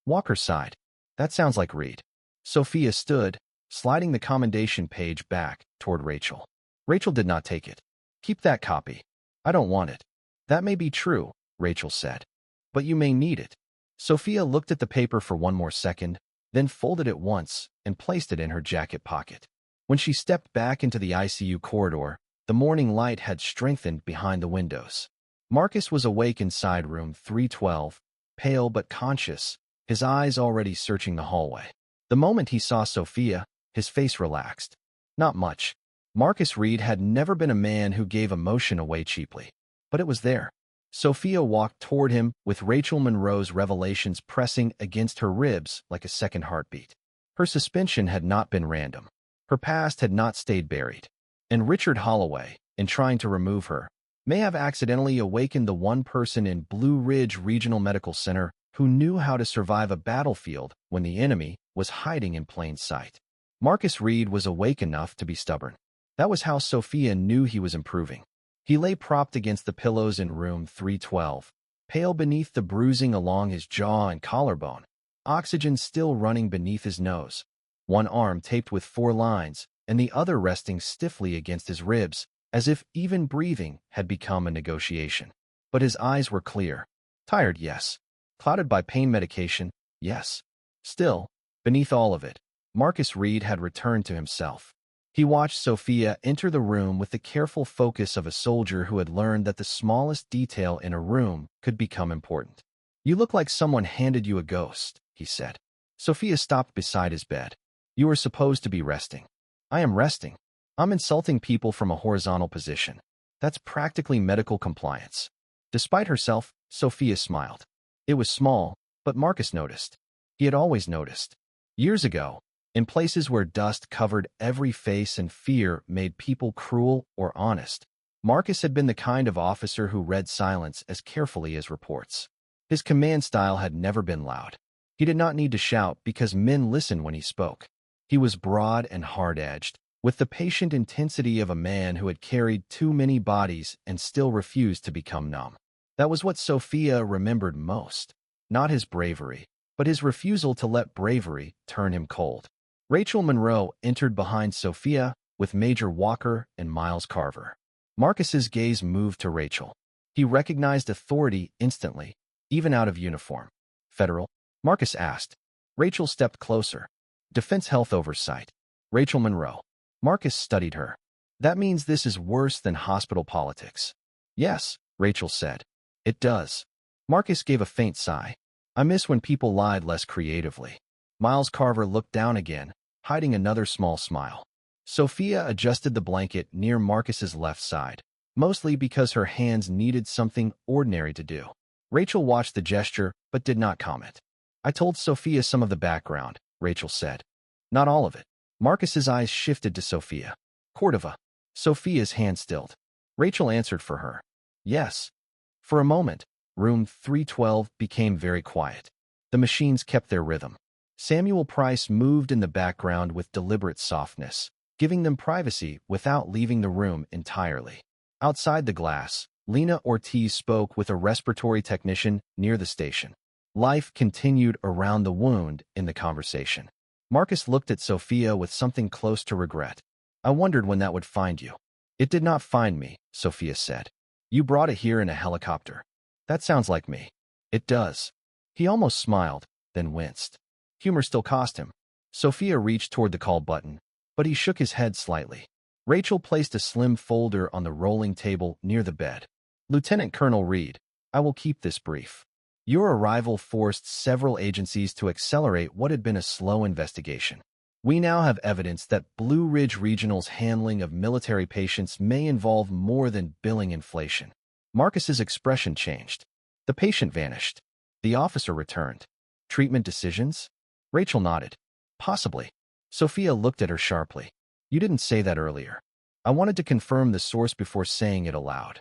Walker sighed. That sounds like Reed. Sofia stood, sliding the commendation page back toward Rachel. Rachel did not take it. Keep that copy. I don't want it. That may be true, Rachel said. But you may need it. Sofia looked at the paper for one more second, then folded it once and placed it in her jacket pocket. When she stepped back into the ICU corridor, the morning light had strengthened behind the windows. Marcus was awake inside room 312, pale but conscious, his eyes already searching the hallway. The moment he saw Sofia, his face relaxed. Not much. Marcus Reed had never been a man who gave emotion away cheaply. But it was there. Sofia walked toward him with Rachel Monroe's revelations pressing against her ribs like a second heartbeat. Her suspension had not been random. Her past had not stayed buried. And Richard Holloway, in trying to remove her, may have accidentally awakened the one person in Blue Ridge Regional Medical Center who knew how to survive a battlefield when the enemy was hiding in plain sight. Marcus Reed was awake enough to be stubborn. That was how Sofia knew he was improving. He lay propped against the pillows in room 312, pale beneath the bruising along his jaw and collarbone, oxygen still running beneath his nose, one arm taped with 4 lines, and the other resting stiffly against his ribs, as if even breathing had become a negotiation. But his eyes were clear. Tired, yes. Clouded by pain medication, yes. Still, beneath all of it, Marcus Reed had returned to himself. He watched Sofia enter the room with the careful focus of a soldier who had learned that the smallest detail in a room could become important. You look like someone handed you a ghost, he said. Sofia stopped beside his bed. You are supposed to be resting. I am resting. I'm insulting people from a horizontal position. That's practically medical compliance. Despite herself, Sofia smiled. It was small, but Marcus noticed. He had always noticed. Years ago, in places where dust covered every face and fear made people cruel or honest, Marcus had been the kind of officer who read silence as carefully as reports. His command style had never been loud. He did not need to shout because men listened when he spoke. He was broad and hard-edged, with the patient intensity of a man who had carried too many bodies and still refused to become numb. That was what Sofia remembered most. Not his bravery, but his refusal to let bravery turn him cold. Rachel Monroe entered behind Sofia with Major Walker and Miles Carver. Marcus's gaze moved to Rachel. He recognized authority instantly, even out of uniform. Federal? Marcus asked. Rachel stepped closer. Defense Health Oversight. Rachel Monroe. Marcus studied her. That means this is worse than hospital politics. Yes, Rachel said. It does. Marcus gave a faint sigh. I miss when people lied less creatively. Miles Carver looked down again, hiding another small smile. Sophia adjusted the blanket near Marcus's left side, mostly because her hands needed something ordinary to do. Rachel watched the gesture but did not comment. I told Sophia some of the background, Rachel said. Not all of it. Marcus's eyes shifted to Sophia. Cordova. Sophia's hand stilled. Rachel answered for her. Yes. For a moment, room 312 became very quiet. The machines kept their rhythm. Samuel Price moved in the background with deliberate softness, giving them privacy without leaving the room entirely. Outside the glass, Lena Ortiz spoke with a respiratory technician near the station. Life continued around the wound in the conversation. Marcus looked at Sophia with something close to regret. I wondered when that would find you. It did not find me, Sophia said. You brought it here in a helicopter. That sounds like me. It does. He almost smiled, then winced. Humor still cost him. Sophia reached toward the call button, but he shook his head slightly. Rachel placed a slim folder on the rolling table near the bed. Lieutenant Colonel Reed, I will keep this brief. Your arrival forced several agencies to accelerate what had been a slow investigation. We now have evidence that Blue Ridge Regional's handling of military patients may involve more than billing inflation. Marcus's expression changed. The patient vanished. The officer returned. Treatment decisions? Rachel nodded. Possibly. Sophia looked at her sharply. You didn't say that earlier. I wanted to confirm the source before saying it aloud.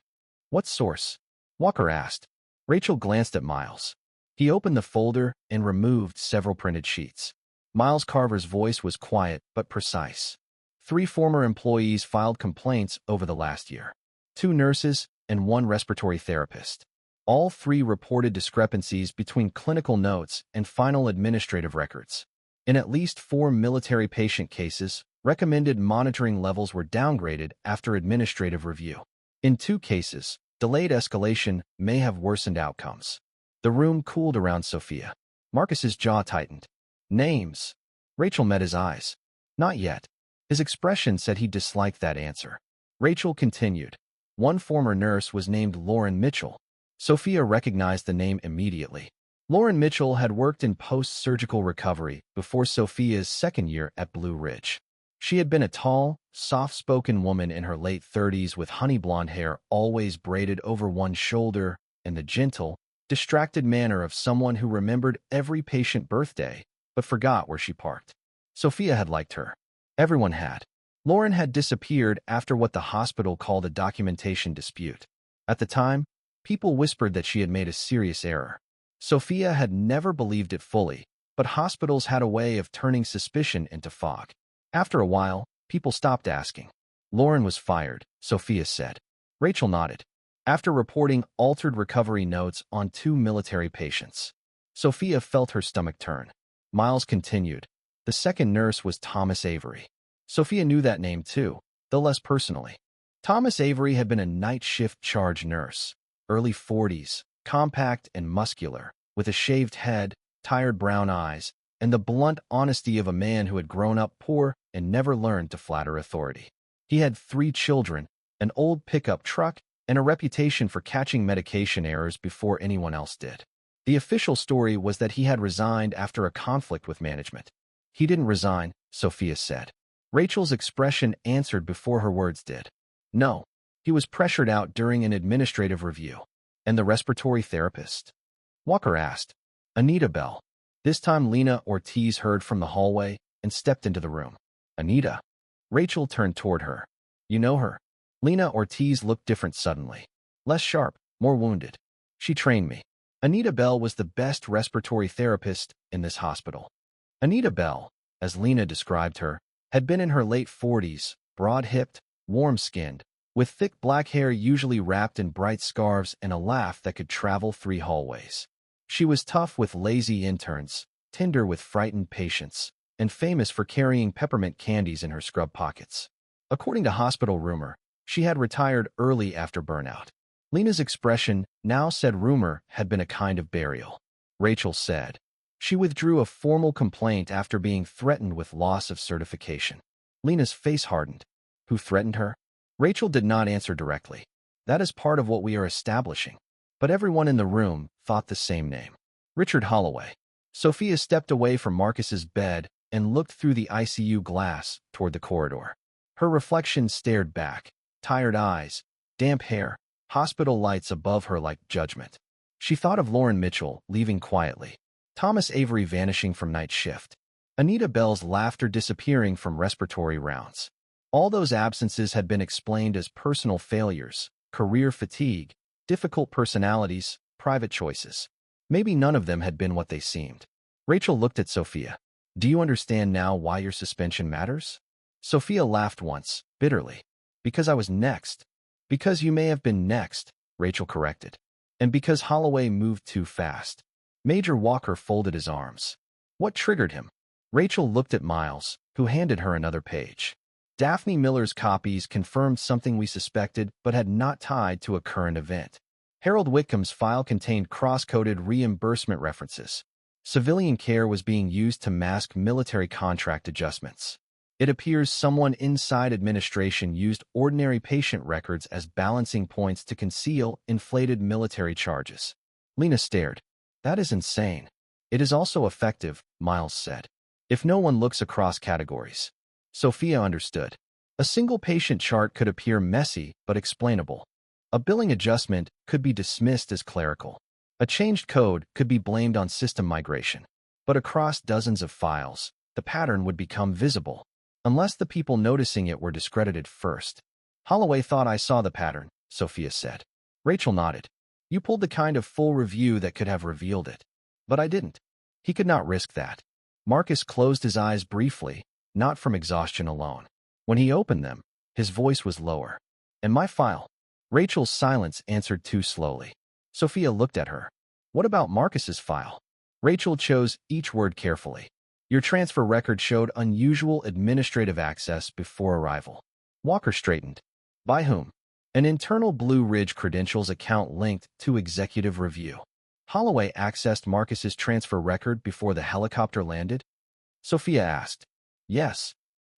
What source? Walker asked. Rachel glanced at Miles. He opened the folder and removed several printed sheets. Miles Carver's voice was quiet but precise. 3 former employees filed complaints over the last year. 2 nurses and 1 respiratory therapist. All 3 reported discrepancies between clinical notes and final administrative records. In at least 4 military patient cases, recommended monitoring levels were downgraded after administrative review. In 2 cases, delayed escalation may have worsened outcomes. The room cooled around Sophia. Marcus's jaw tightened. Names. Rachel met his eyes. Not yet. His expression said he disliked that answer. Rachel continued. 1 former nurse was named Lauren Mitchell. Sophia recognized the name immediately. Lauren Mitchell had worked in post-surgical recovery before Sophia's second year at Blue Ridge. She had been a tall, soft-spoken woman in her late 30s with honey blonde hair always braided over one shoulder and the gentle, distracted manner of someone who remembered every patient birthday but forgot where she parked. Sophia had liked her. Everyone had. Lauren had disappeared after what the hospital called a documentation dispute. At the time, people whispered that she had made a serious error. Sophia had never believed it fully, but hospitals had a way of turning suspicion into fog. After a while, people stopped asking. Lauren was fired, Sophia said. Rachel nodded. After reporting altered recovery notes on 2 military patients. Sophia felt her stomach turn. Miles continued. The second nurse was Thomas Avery. Sophia knew that name too, though less personally. Thomas Avery had been a night shift charge nurse, early 40s, compact and muscular, with a shaved head, tired brown eyes, and the blunt honesty of a man who had grown up poor and never learned to flatter authority. He had 3 children, an old pickup truck, and a reputation for catching medication errors before anyone else did. The official story was that he had resigned after a conflict with management. He didn't resign, Sophia said. Rachel's expression answered before her words did. No, he was pressured out during an administrative review. And the respiratory therapist? Walker asked. Anita Bell. This time Lena Ortiz heard from the hallway and stepped into the room. Anita. Rachel turned toward her. You know her? Lena Ortiz looked different suddenly. Less sharp, more wounded. She trained me. Anita Bell was the best respiratory therapist in this hospital. Anita Bell, as Lena described her, had been in her late 40s, broad-hipped, warm-skinned, with thick black hair usually wrapped in bright scarves and a laugh that could travel 3 hallways. She was tough with lazy interns, tender with frightened patients, and famous for carrying peppermint candies in her scrub pockets. According to hospital rumor, she had retired early after burnout. Lena's expression now said rumor had been a kind of burial. Rachel said. She withdrew a formal complaint after being threatened with loss of certification. Lena's face hardened. Who threatened her? Rachel did not answer directly. That is part of what we are establishing. But everyone in the room thought the same name. Richard Holloway. Sophia stepped away from Marcus's bed and looked through the ICU glass toward the corridor. Her reflection stared back, tired eyes, damp hair, hospital lights above her like judgment. She thought of Lauren Mitchell leaving quietly, Thomas Avery vanishing from night shift, Anita Bell's laughter disappearing from respiratory rounds. All those absences had been explained as personal failures, career fatigue, difficult personalities, private choices. Maybe none of them had been what they seemed. Rachel looked at Sofia. Do you understand now why your suspension matters? Sofia laughed once, bitterly. Because I was next. Because you may have been next, Rachel corrected. And because Holloway moved too fast. Major Walker folded his arms. What triggered him? Rachel looked at Miles, who handed her another page. Daphne Miller's copies confirmed something we suspected but had not tied to a current event. Harold Whitcomb's file contained cross-coded reimbursement references. Civilian care was being used to mask military contract adjustments. It appears someone inside administration used ordinary patient records as balancing points to conceal inflated military charges. Lena stared. That is insane. It is also effective, Miles said. If no one looks across categories. Sofia understood. A single patient chart could appear messy but explainable. A billing adjustment could be dismissed as clerical. A changed code could be blamed on system migration. But across dozens of files, the pattern would become visible. Unless the people noticing it were discredited first. Holloway thought I saw the pattern, Sofia said. Rachel nodded. You pulled the kind of full review that could have revealed it. But I didn't. He could not risk that. Marcus closed his eyes briefly, not from exhaustion alone. When he opened them, his voice was lower. And my file? Rachel's silence answered too slowly. Sofia looked at her. What about Marcus's file? Rachel chose each word carefully. Your transfer record showed unusual administrative access before arrival. Walker straightened. By whom? An internal Blue Ridge credentials account linked to executive review. Holloway accessed Marcus's transfer record before the helicopter landed? Sofia asked. Yes.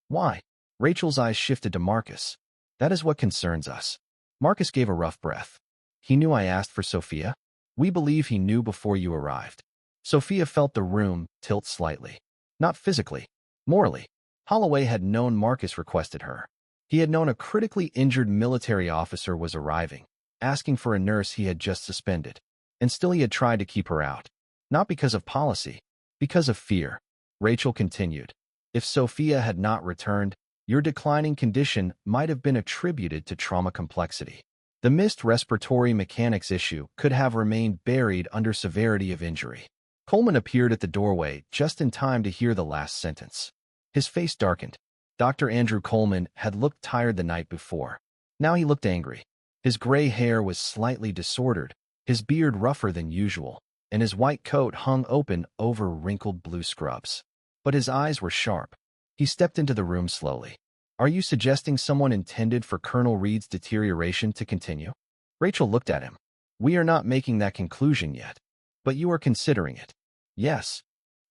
Why? Rachel's eyes shifted to Marcus. That is what concerns us. Marcus gave a rough breath. He knew I asked for Sofia? We believe he knew before you arrived. Sofia felt the room tilt slightly. Not physically. Morally. Holloway had known Marcus requested her. He had known a critically injured military officer was arriving, asking for a nurse he had just suspended. And still he had tried to keep her out. Not because of policy. Because of fear. Rachel continued. If Sofia had not returned, your declining condition might have been attributed to trauma complexity. The missed respiratory mechanics issue could have remained buried under severity of injury. Coleman appeared at the doorway just in time to hear the last sentence. His face darkened. Dr. Andrew Coleman had looked tired the night before. Now he looked angry. His gray hair was slightly disordered, his beard rougher than usual, and his white coat hung open over wrinkled blue scrubs. But his eyes were sharp. He stepped into the room slowly. Are you suggesting someone intended for Colonel Reed's deterioration to continue? Rachel looked at him. We are not making that conclusion yet. But you are considering it. Yes.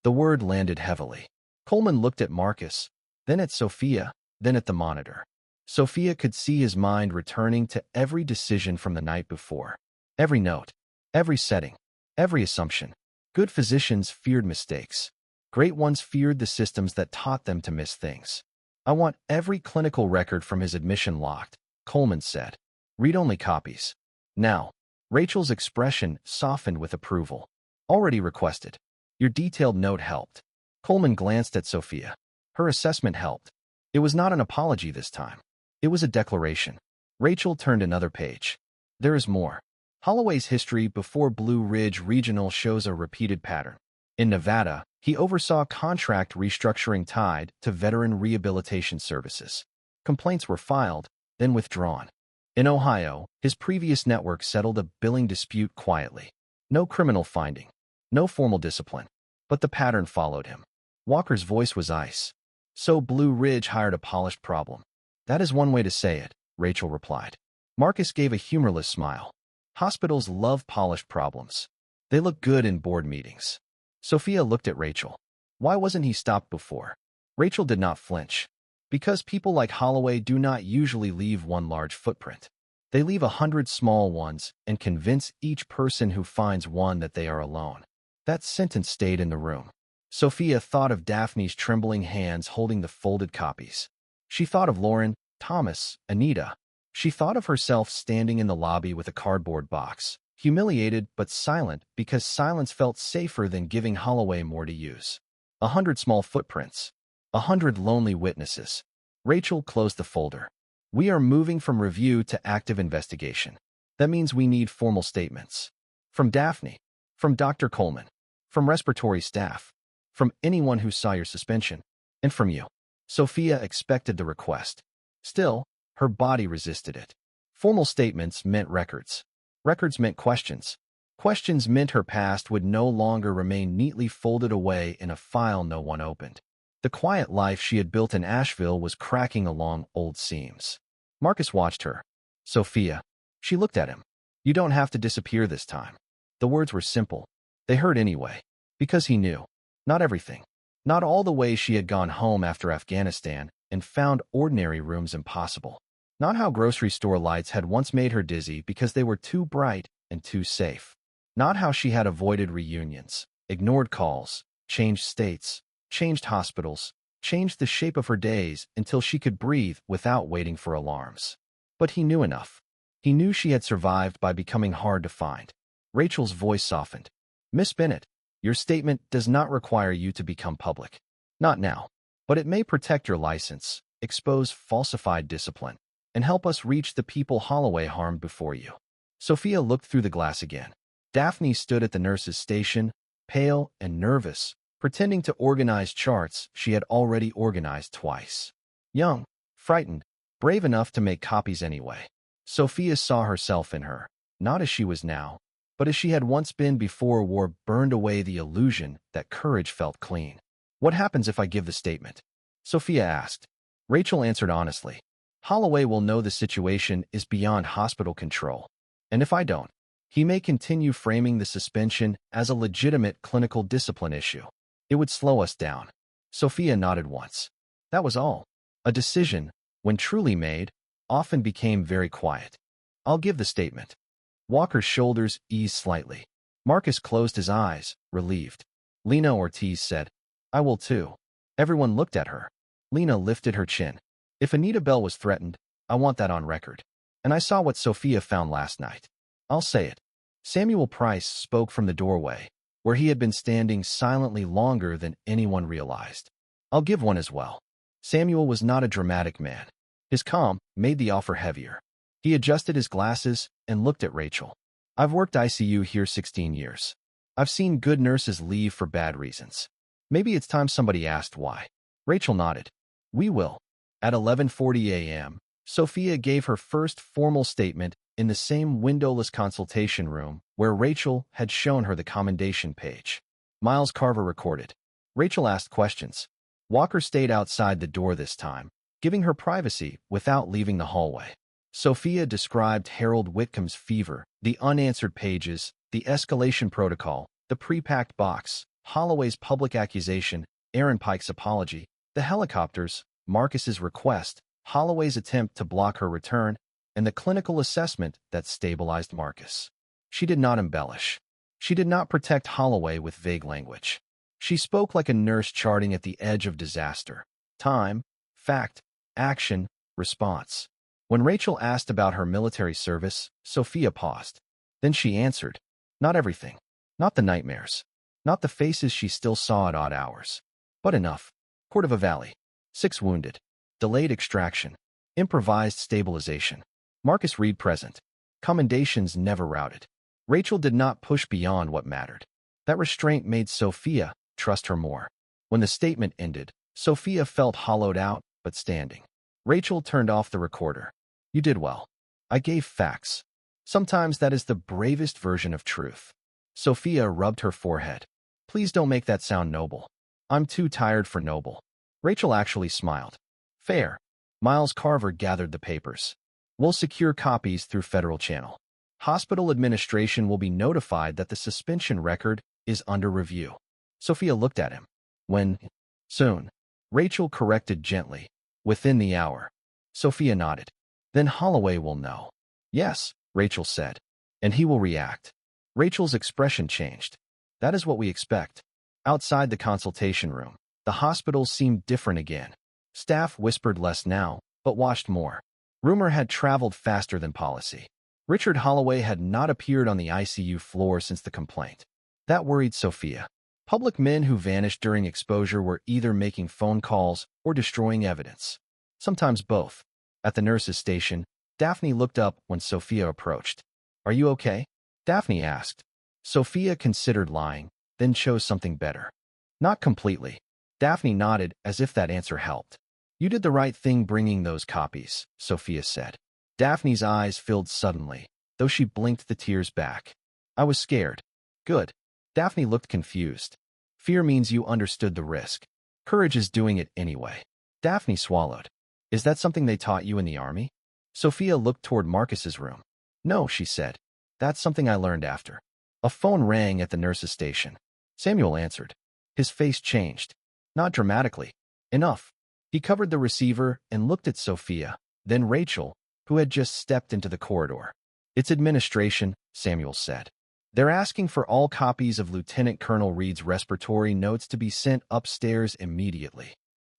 The word landed heavily. Coleman looked at Marcus, then at Sofia, then at the monitor. Sofia could see his mind returning to every decision from the night before. Every note, every setting, every assumption. Good physicians feared mistakes. Great ones feared the systems that taught them to miss things. I want every clinical record from his admission locked, Coleman said. Read-only copies. Now. Rachel's expression softened with approval. Already requested. Your detailed note helped. Coleman glanced at Sofia. Her assessment helped. It was not an apology this time. It was a declaration. Rachel turned another page. There is more. Holloway's history before Blue Ridge Regional shows a repeated pattern. In Nevada, he oversaw contract restructuring tied to veteran rehabilitation services. Complaints were filed, then withdrawn. In Ohio, his previous network settled a billing dispute quietly. No criminal finding. No formal discipline. But the pattern followed him. Walker's voice was ice. So Blue Ridge hired a polished problem. That is one way to say it, Rachel replied. Marcus gave a humorless smile. Hospitals love polished problems. They look good in board meetings. Sofia looked at Rachel. Why wasn't he stopped before? Rachel did not flinch. Because people like Holloway do not usually leave one large footprint. They leave 100 small ones and convince each person who finds one that they are alone. That sentence stayed in the room. Sofia thought of Daphne's trembling hands holding the folded copies. She thought of Lauren, Thomas, Anita. She thought of herself standing in the lobby with a cardboard box, humiliated but silent because silence felt safer than giving Holloway more to use. 100 small footprints. 100 lonely witnesses. Rachel closed the folder. We are moving from review to active investigation. That means we need formal statements. From Daphne. From Dr. Coleman. From respiratory staff. From anyone who saw your suspension. And from you. Sofia expected the request. Still, her body resisted it. Formal statements meant records. Records meant questions. Questions meant her past would no longer remain neatly folded away in a file no one opened. The quiet life she had built in Asheville was cracking along old seams. Marcus watched her. Sofia. She looked at him. You don't have to disappear this time. The words were simple. They hurt anyway. Because he knew. Not everything. Not all the ways she had gone home after Afghanistan and found ordinary rooms impossible. Not how grocery store lights had once made her dizzy because they were too bright and too safe. Not how she had avoided reunions, ignored calls, changed states, changed hospitals, changed the shape of her days until she could breathe without waiting for alarms. But he knew enough. He knew she had survived by becoming hard to find. Rachel's voice softened. Miss Bennett, your statement does not require you to become public. Not now. But it may protect your license, expose falsified discipline, and help us reach the people Holloway harmed before you. Sofia looked through the glass again. Daphne stood at the nurse's station, pale and nervous, pretending to organize charts she had already organized twice. Young, frightened, brave enough to make copies anyway. Sofia saw herself in her, not as she was now, but as she had once been before war burned away the illusion that courage felt clean. What happens if I give the statement? Sofia asked. Rachel answered honestly. Holloway will know the situation is beyond hospital control. And if I don't, he may continue framing the suspension as a legitimate clinical discipline issue. It would slow us down. Sofia nodded once. That was all. A decision, when truly made, often became very quiet. I'll give the statement. Walker's shoulders eased slightly. Marcus closed his eyes, relieved. Lena Ortiz said, I will too. Everyone looked at her. Lena lifted her chin. If Anita Bell was threatened, I want that on record. And I saw what Sofia found last night. I'll say it. Samuel Price spoke from the doorway, where he had been standing silently longer than anyone realized. I'll give one as well. Samuel was not a dramatic man. His calm made the offer heavier. He adjusted his glasses and looked at Rachel. I've worked ICU here 16 years. I've seen good nurses leave for bad reasons. Maybe it's time somebody asked why. Rachel nodded. We will. At 11:40 a.m., Sofia gave her first formal statement in the same windowless consultation room where Rachel had shown her the commendation page. Miles Carver recorded. Rachel asked questions. Walker stayed outside the door this time, giving her privacy without leaving the hallway. Sofia described Harold Whitcomb's fever, the unanswered pages, the escalation protocol, the pre-packed box, Holloway's public accusation, Aaron Pike's apology, the helicopters, Marcus's request, Holloway's attempt to block her return, and the clinical assessment that stabilized Marcus. She did not embellish. She did not protect Holloway with vague language. She spoke like a nurse charting at the edge of disaster. Time, fact, action, response. When Rachel asked about her military service, Sofia paused. Then she answered. Not everything. Not the nightmares. Not the faces she still saw at odd hours. But enough. Cordova Valley. 6 wounded. Delayed extraction. Improvised stabilization. Marcus Reed present. Commendations never routed. Rachel did not push beyond what mattered. That restraint made Sofia trust her more. When the statement ended, Sofia felt hollowed out, but standing. Rachel turned off the recorder. You did well. I gave facts. Sometimes that is the bravest version of truth. Sofia rubbed her forehead. Please don't make that sound noble. I'm too tired for noble. Rachel actually smiled. Fair. Miles Carver gathered the papers. We'll secure copies through federal channel. Hospital administration will be notified that the suspension record is under review. Sofia looked at him. When? Soon. Rachel corrected gently. Within the hour. Sofia nodded. Then Holloway will know. Yes, Rachel said. And he will react. Rachel's expression changed. That is what we expect. Outside the consultation room, the hospital seemed different again. Staff whispered less now, but watched more. Rumor had traveled faster than policy. Richard Holloway had not appeared on the ICU floor since the complaint. That worried Sofia. Public men who vanished during exposure were either making phone calls or destroying evidence. Sometimes both. At the nurse's station, Daphne looked up when Sofia approached. "Are you okay?" Daphne asked. Sofia considered lying, then chose something better. "Not completely." Daphne nodded as if that answer helped. "You did the right thing bringing those copies," Sofia said. Daphne's eyes filled suddenly, though she blinked the tears back. "I was scared." "Good." Daphne looked confused. "Fear means you understood the risk. Courage is doing it anyway." Daphne swallowed. "Is that something they taught you in the army?" Sofia looked toward Marcus's room. "No," she said. "That's something I learned after." A phone rang at the nurse's station. Samuel answered. His face changed. Not dramatically. Enough. He covered the receiver and looked at Sofia, then Rachel, who had just stepped into the corridor. "It's administration," Samuel said. "They're asking for all copies of Lieutenant Colonel Reed's respiratory notes to be sent upstairs immediately."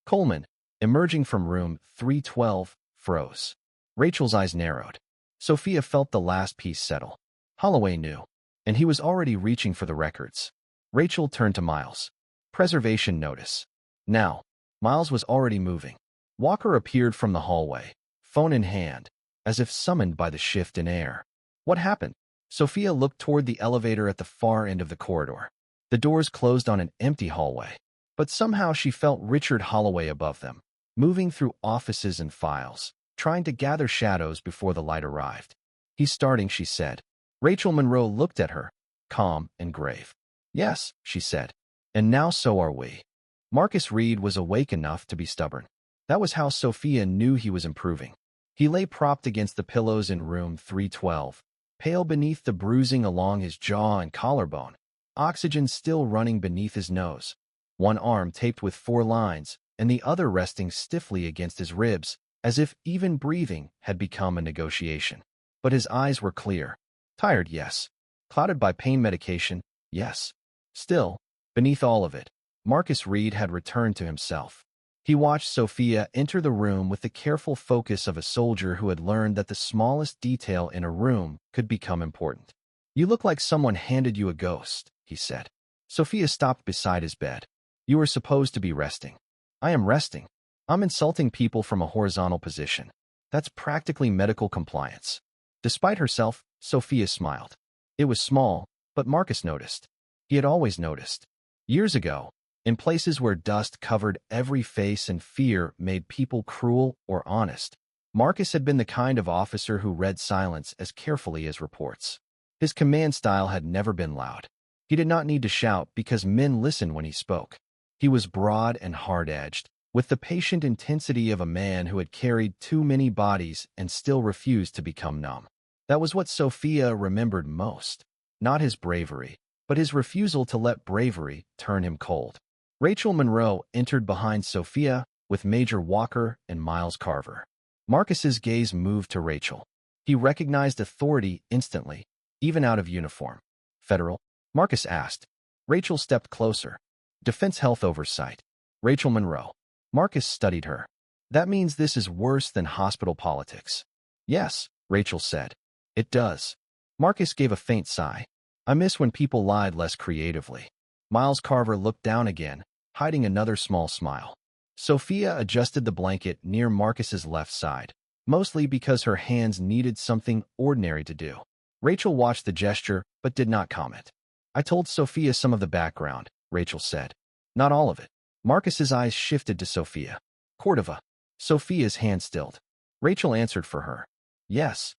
Coleman, emerging from room 312, froze. Rachel's eyes narrowed. Sofia felt the last piece settle. Holloway knew, and he was already reaching for the records. Rachel turned to Miles. "Preservation notice." Now, Miles was already moving. Walker appeared from the hallway, phone in hand, as if summoned by the shift in air. "What happened?" Sofia looked toward the elevator at the far end of the corridor. The doors closed on an empty hallway, but somehow she felt Richard Holloway above them, moving through offices and files, trying to gather shadows before the light arrived. "He's starting," she said. Rachel Monroe looked at her, calm and grave. "Yes," she said, "and now so are we." Marcus Reed was awake enough to be stubborn. That was how Sofia knew he was improving. He lay propped against the pillows in room 312, pale beneath the bruising along his jaw and collarbone, oxygen still running beneath his nose, one arm taped with 4 lines, and the other resting stiffly against his ribs, as if even breathing had become a negotiation. But his eyes were clear. Tired, yes. Clouded by pain medication, yes. Still, beneath all of it, Marcus Reed had returned to himself. He watched Sofia enter the room with the careful focus of a soldier who had learned that the smallest detail in a room could become important. "You look like someone handed you a ghost," he said. Sofia stopped beside his bed. "You were supposed to be resting." "I am resting. I'm insulting people from a horizontal position. That's practically medical compliance." Despite herself, Sofia smiled. It was small, but Marcus noticed. He had always noticed. Years ago, in places where dust covered every face and fear made people cruel or honest, Marcus had been the kind of officer who read silence as carefully as reports. His command style had never been loud. He did not need to shout because men listened when he spoke. He was broad and hard-edged, with the patient intensity of a man who had carried too many bodies and still refused to become numb. That was what Sofia remembered most. Not his bravery, but his refusal to let bravery turn him cold. Rachel Monroe entered behind Sofia with Major Walker and Miles Carver. Marcus's gaze moved to Rachel. He recognized authority instantly, even out of uniform. "Federal?" Marcus asked. Rachel stepped closer. "Defense Health Oversight." Rachel Monroe. Marcus studied her. "That means this is worse than hospital politics." "Yes," Rachel said. "It does." Marcus gave a faint sigh. "I miss when people lied less creatively." Miles Carver looked down again, hiding another small smile. Sofia adjusted the blanket near Marcus's left side, mostly because her hands needed something ordinary to do. Rachel watched the gesture, but did not comment. "I told Sofia some of the background," Rachel said. "Not all of it." Marcus's eyes shifted to Sofia. "Cordova." Sofia's hand stilled. Rachel answered for her. "Yes."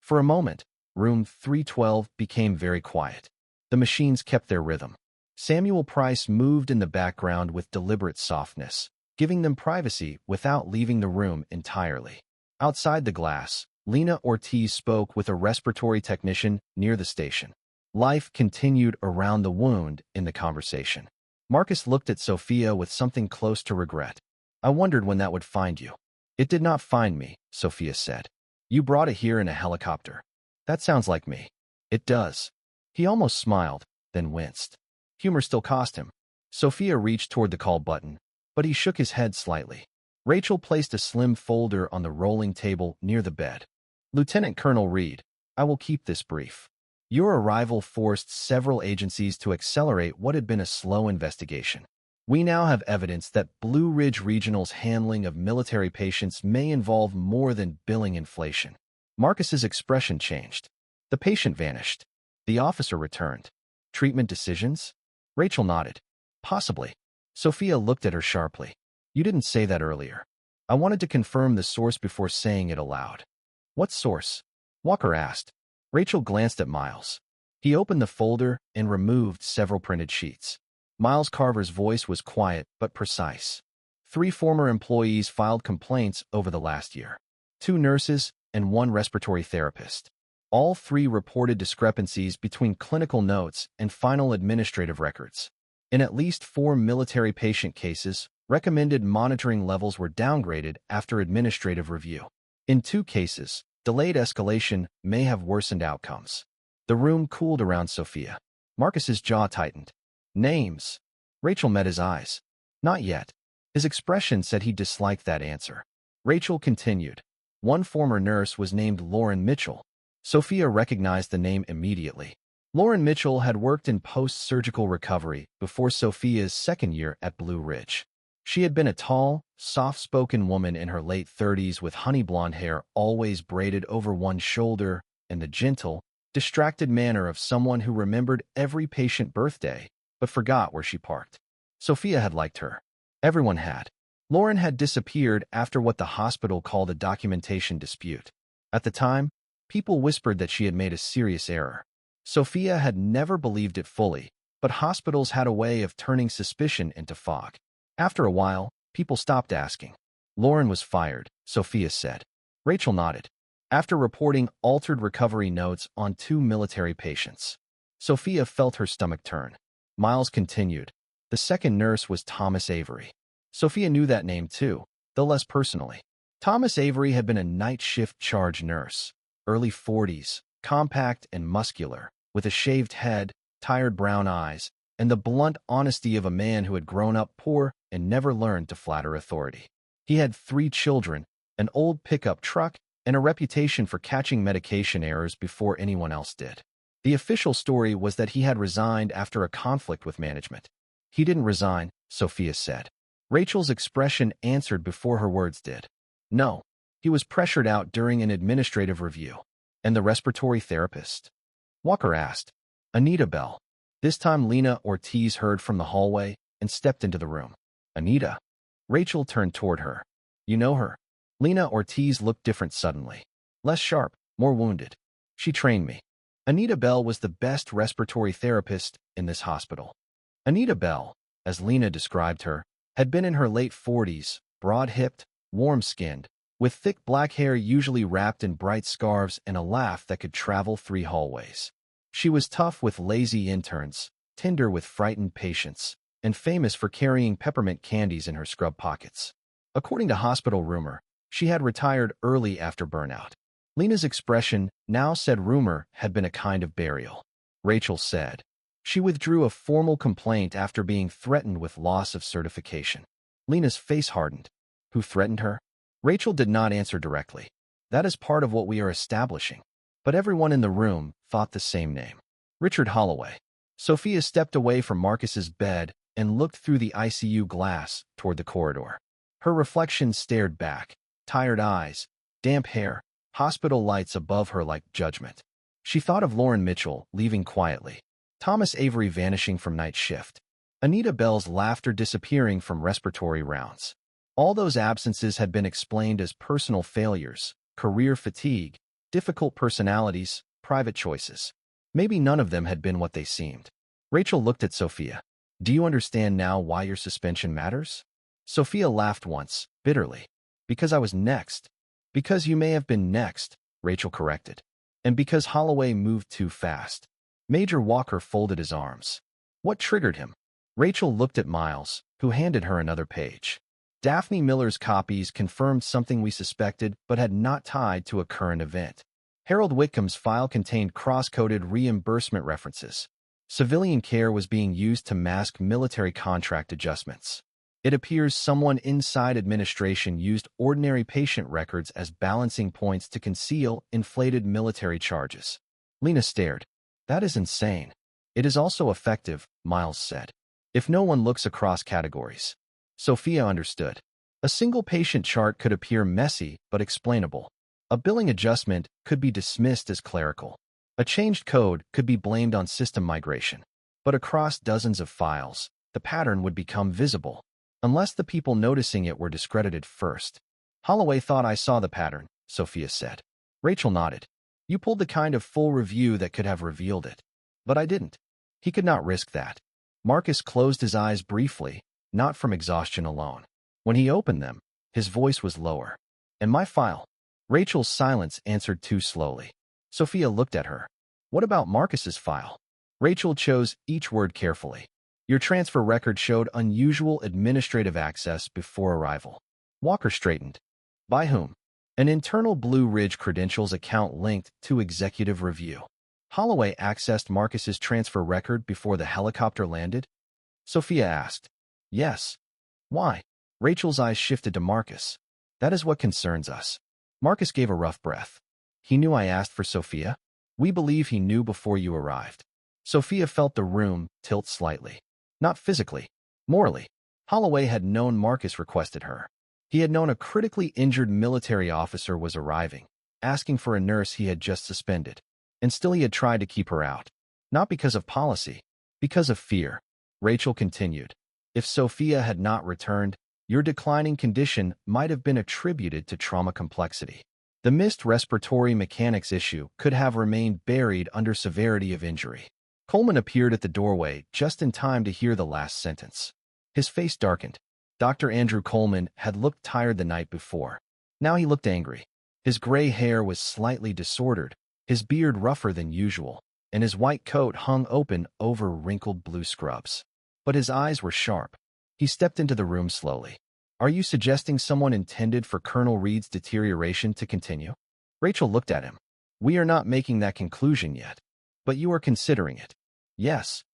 For a moment, room 312 became very quiet. The machines kept their rhythm. Samuel Price moved in the background with deliberate softness, giving them privacy without leaving the room entirely. Outside the glass, Lena Ortiz spoke with a respiratory technician near the station. Life continued around the wound in the conversation. Marcus looked at Sofia with something close to regret. "I wondered when that would find you." "It did not find me," Sofia said. "You brought it here in a helicopter." "That sounds like me." "It does." He almost smiled, then winced. Humor still cost him. Sofia reached toward the call button, but he shook his head slightly. Rachel placed a slim folder on the rolling table near the bed. Lieutenant Colonel Reed, I will keep this brief. Your arrival forced several agencies to accelerate what had been a slow investigation. We now have evidence that Blue Ridge Regional's handling of military patients may involve more than billing inflation. Marcus's expression changed. The patient vanished. The officer returned. Treatment decisions? Rachel nodded. Possibly. Sofia looked at her sharply. You didn't say that earlier. I wanted to confirm the source before saying it aloud. What source? Walker asked. Rachel glanced at Miles. He opened the folder and removed several printed sheets. Miles Carver's voice was quiet but precise. 3 former employees filed complaints over the last year. 2 nurses and 1 respiratory therapist. All 3 reported discrepancies between clinical notes and final administrative records. In at least 4 military patient cases, recommended monitoring levels were downgraded after administrative review. In 2 cases, delayed escalation may have worsened outcomes. The room cooled around Sofia. Marcus's jaw tightened. Names. Rachel met his eyes. Not yet. His expression said he disliked that answer. Rachel continued. 1 former nurse was named Lauren Mitchell. Sofia recognized the name immediately. Lauren Mitchell had worked in post-surgical recovery before Sofia's second year at Blue Ridge. She had been a tall, soft-spoken woman in her late 30s with honey blonde hair always braided over one shoulder and the gentle, distracted manner of someone who remembered every patient birthday but forgot where she parked. Sofia had liked her. Everyone had. Lauren had disappeared after what the hospital called a documentation dispute. At the time, people whispered that she had made a serious error. Sofia had never believed it fully, but hospitals had a way of turning suspicion into fog. After a while, people stopped asking. Lauren was fired, Sofia said. Rachel nodded. After reporting altered recovery notes on 2 military patients. Sofia felt her stomach turn. Miles continued. The second nurse was Thomas Avery. Sofia knew that name too, though less personally. Thomas Avery had been a night shift charge nurse, early 40s, compact and muscular, with a shaved head, tired brown eyes, and the blunt honesty of a man who had grown up poor and never learned to flatter authority. He had 3 children, an old pickup truck, and a reputation for catching medication errors before anyone else did. The official story was that he had resigned after a conflict with management. He didn't resign, Sofia said. Rachel's expression answered before her words did. No, he was pressured out during an administrative review. And the respiratory therapist? Walker asked. Anita Bell. This time Lena Ortiz heard from the hallway and stepped into the room. Anita. Rachel turned toward her. You know her? Lena Ortiz looked different suddenly. Less sharp, more wounded. She trained me. Anita Bell was the best respiratory therapist in this hospital. Anita Bell, as Lena described her, had been in her late 40s, broad-hipped, warm-skinned, with thick black hair usually wrapped in bright scarves and a laugh that could travel 3 hallways. She was tough with lazy interns, tender with frightened patients, and famous for carrying peppermint candies in her scrub pockets. According to hospital rumor, she had retired early after burnout. Lena's expression now said rumor had been a kind of burial. Rachel said. She withdrew a formal complaint after being threatened with loss of certification. Lena's face hardened. Who threatened her? Rachel did not answer directly. That is part of what we are establishing. But everyone in the room thought the same name. Richard Holloway. Sofia stepped away from Marcus's bed and looked through the ICU glass toward the corridor. Her reflection stared back. Tired eyes, damp hair, hospital lights above her like judgment. She thought of Lauren Mitchell leaving quietly. Thomas Avery vanishing from night shift. Anita Bell's laughter disappearing from respiratory rounds. All those absences had been explained as personal failures, career fatigue, difficult personalities, private choices. Maybe none of them had been what they seemed. Rachel looked at Sofia. Do you understand now why your suspension matters? Sofia laughed once, bitterly. Because I was next. Because you may have been next, Rachel corrected. And because Holloway moved too fast. Major Walker folded his arms. What triggered him? Rachel looked at Miles, who handed her another page. Daphne Miller's copies confirmed something we suspected but had not tied to a current event. Harold Whitcomb's file contained cross-coded reimbursement references. Civilian care was being used to mask military contract adjustments. It appears someone inside administration used ordinary patient records as balancing points to conceal inflated military charges. Lena stared. That is insane. It is also effective, Miles said. If no one looks across categories. Sofia understood. A single patient chart could appear messy but explainable. A billing adjustment could be dismissed as clerical. A changed code could be blamed on system migration. But across dozens of files, the pattern would become visible, unless the people noticing it were discredited first. Holloway thought I saw the pattern, Sofia said. Rachel nodded. You pulled the kind of full review that could have revealed it. But I didn't. He could not risk that. Marcus closed his eyes briefly, not from exhaustion alone. When he opened them, his voice was lower. And my file? Rachel's silence answered too slowly. Sofia looked at her. What about Marcus's file? Rachel chose each word carefully. Your transfer record showed unusual administrative access before arrival. Walker straightened. By whom? An internal Blue Ridge credentials account linked to executive review. Holloway accessed Marcus's transfer record before the helicopter landed? Sofia asked. Yes. Why? Rachel's eyes shifted to Marcus. That is what concerns us. Marcus gave a rough breath. He knew I asked for Sofia? We believe he knew before you arrived. Sofia felt the room tilt slightly. Not physically, morally. Holloway had known Marcus requested her. He had known a critically injured military officer was arriving, asking for a nurse he had just suspended. And still he had tried to keep her out. Not because of policy, because of fear. Rachel continued. If Sofia had not returned, your declining condition might have been attributed to trauma complexity. The missed respiratory mechanics issue could have remained buried under severity of injury. Coleman appeared at the doorway just in time to hear the last sentence. His face darkened. Dr. Andrew Coleman had looked tired the night before. Now he looked angry. His gray hair was slightly disordered, his beard rougher than usual, and his white coat hung open over wrinkled blue scrubs. But his eyes were sharp. He stepped into the room slowly. Are you suggesting someone intended for Colonel Reed's deterioration to continue? Rachel looked at him. We are not making that conclusion yet. But you are considering it. Yes.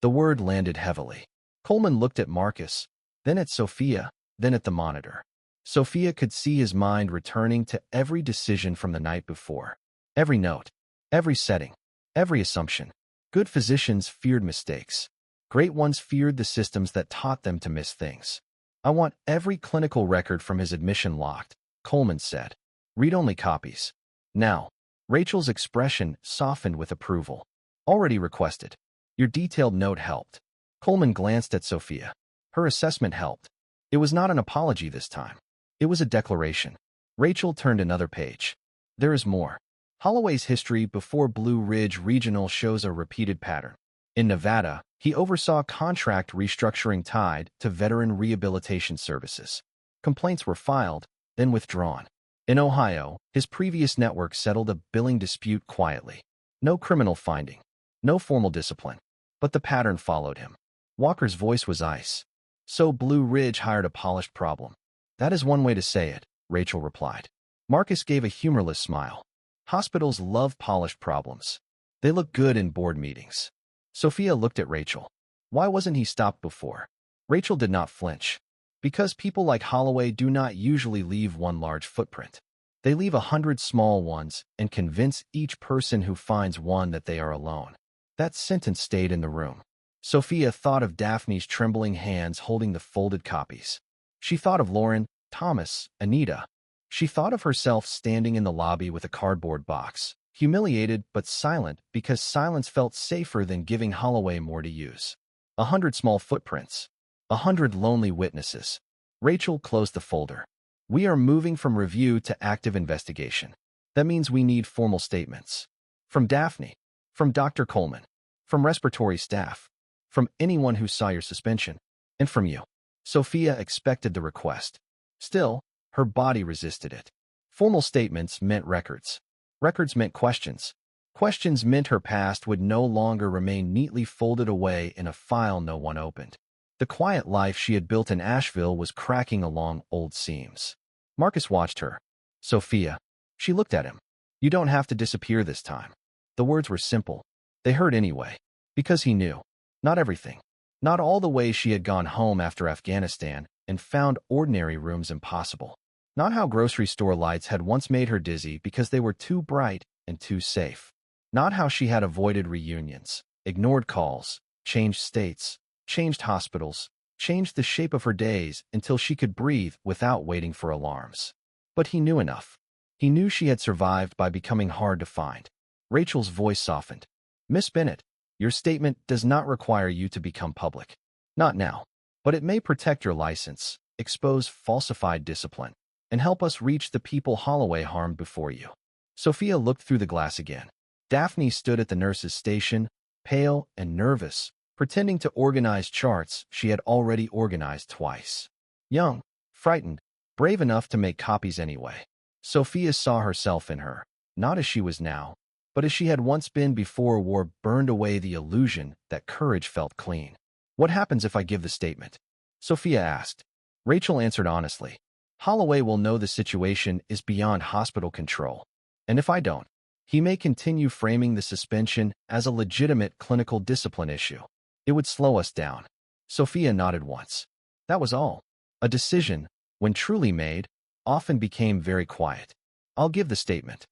The word landed heavily. Coleman looked at Marcus, then at Sofia, then at the monitor. Sofia could see his mind returning to every decision from the night before. Every note, every setting, every assumption. Good physicians feared mistakes. Great ones feared the systems that taught them to miss things. I want every clinical record from his admission locked, Coleman said. Read-only copies. Now. Rachel's expression softened with approval. Already requested. Your detailed note helped. Coleman glanced at Sofia. Her assessment helped. It was not an apology this time. It was a declaration. Rachel turned another page. There is more. Holloway's history before Blue Ridge Regional shows a repeated pattern. In Nevada, he oversaw contract restructuring tied to veteran rehabilitation services. Complaints were filed, then withdrawn. In Ohio, his previous network settled a billing dispute quietly. No criminal finding. No formal discipline. But the pattern followed him. Walker's voice was ice. So Blue Ridge hired a polished problem. That is one way to say it, Rachel replied. Marcus gave a humorless smile. Hospitals love polished problems. They look good in board meetings. Sofia looked at Rachel. Why wasn't he stopped before? Rachel did not flinch. Because people like Holloway do not usually leave one large footprint. They leave 100 small ones and convince each person who finds one that they are alone. That sentence stayed in the room. Sofia thought of Daphne's trembling hands holding the folded copies. She thought of Lauren, Thomas, Anita. She thought of herself standing in the lobby with a cardboard box, humiliated but silent because silence felt safer than giving Holloway more to use. 100 small footprints. 100 lonely witnesses. Rachel closed the folder. We are moving from review to active investigation. That means we need formal statements. From Daphne. From Dr. Coleman. From respiratory staff. From anyone who saw your suspension. And from you. Sofia expected the request. Still, her body resisted it. Formal statements meant records. Records meant questions. Questions meant her past would no longer remain neatly folded away in a file no one opened. The quiet life she had built in Asheville was cracking along old seams. Marcus watched her. Sofia. She looked at him. You don't have to disappear this time. The words were simple. They hurt anyway. Because he knew. Not everything. Not all the way she had gone home after Afghanistan, and found ordinary rooms impossible. Not how grocery store lights had once made her dizzy because they were too bright and too safe. Not how she had avoided reunions, ignored calls, changed states, changed hospitals, changed the shape of her days until she could breathe without waiting for alarms. But he knew enough. He knew she had survived by becoming hard to find. Rachel's voice softened. Miss Bennett, your statement does not require you to become public. Not now. But it may protect your license, expose falsified discipline, and help us reach the people Holloway harmed before you. Sofia looked through the glass again. Daphne stood at the nurse's station, pale and nervous, pretending to organize charts she had already organized twice. Young, frightened, brave enough to make copies anyway. Sofia saw herself in her, not as she was now, but as she had once been before war burned away the illusion that courage felt clean. What happens if I give the statement? Sofia asked. Rachel answered honestly. Holloway will know the situation is beyond hospital control. And if I don't, he may continue framing the suspension as a legitimate clinical discipline issue. It would slow us down. Sofia nodded once. That was all. A decision, when truly made, often became very quiet. I'll give the statement.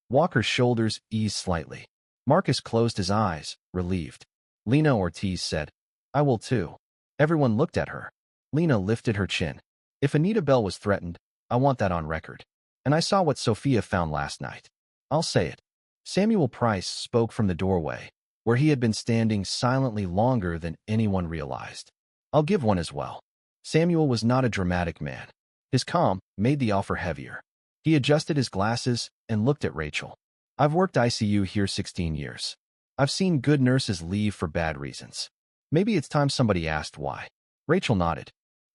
Walker's shoulders eased slightly. Marcus closed his eyes, relieved. Lena Ortiz said, I will too. Everyone looked at her. Lena lifted her chin. If Anita Bell was threatened, I want that on record. And I saw what Sofia found last night. I'll say it. Samuel Price spoke from the doorway, where he had been standing silently longer than anyone realized. I'll give one as well. Samuel was not a dramatic man. His calm made the offer heavier. He adjusted his glasses and looked at Rachel. I've worked ICU here 16 years. I've seen good nurses leave for bad reasons. Maybe it's time somebody asked why. Rachel nodded.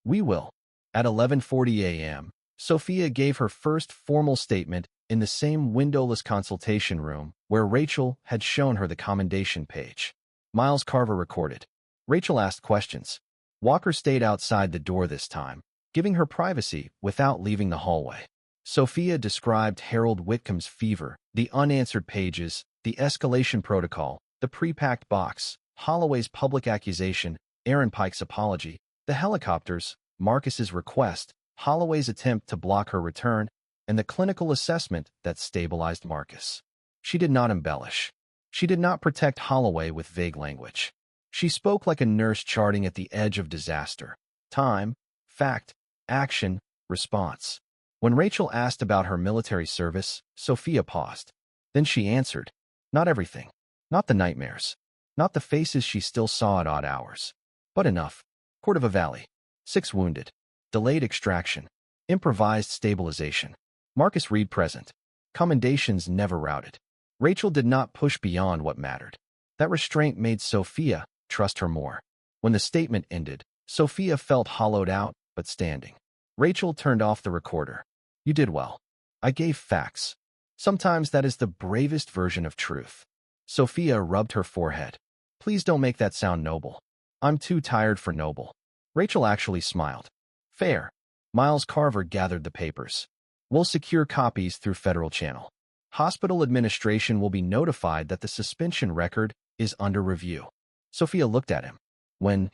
We will. At 11:40 a.m., Sofia gave her first formal statement in the same windowless consultation room where Rachel had shown her the commendation page. Miles Carver recorded. Rachel asked questions. Walker stayed outside the door this time, giving her privacy without leaving the hallway. Sofia described Harold Whitcomb's fever, the unanswered pages, the escalation protocol, the pre-packed box, Holloway's public accusation, Aaron Pike's apology, the helicopters, Marcus's request, Holloway's attempt to block her return, and the clinical assessment that stabilized Marcus. She did not embellish. She did not protect Holloway with vague language. She spoke like a nurse charting at the edge of disaster. Time, fact, action, response. When Rachel asked about her military service, Sofia paused. Then she answered. Not everything. Not the nightmares. Not the faces she still saw at odd hours. But enough. Cordova Valley. 6 wounded. Delayed extraction. Improvised stabilization. Marcus Reed present. Commendations never routed. Rachel did not push beyond what mattered. That restraint made Sofia trust her more. When the statement ended, Sofia felt hollowed out, but standing. Rachel turned off the recorder. You did well. I gave facts. Sometimes that is the bravest version of truth. Sofia rubbed her forehead. Please don't make that sound noble. I'm too tired for noble. Rachel actually smiled. Fair. Miles Carver gathered the papers. We'll secure copies through federal channel. Hospital administration will be notified that the suspension record is under review. Sofia looked at him. When?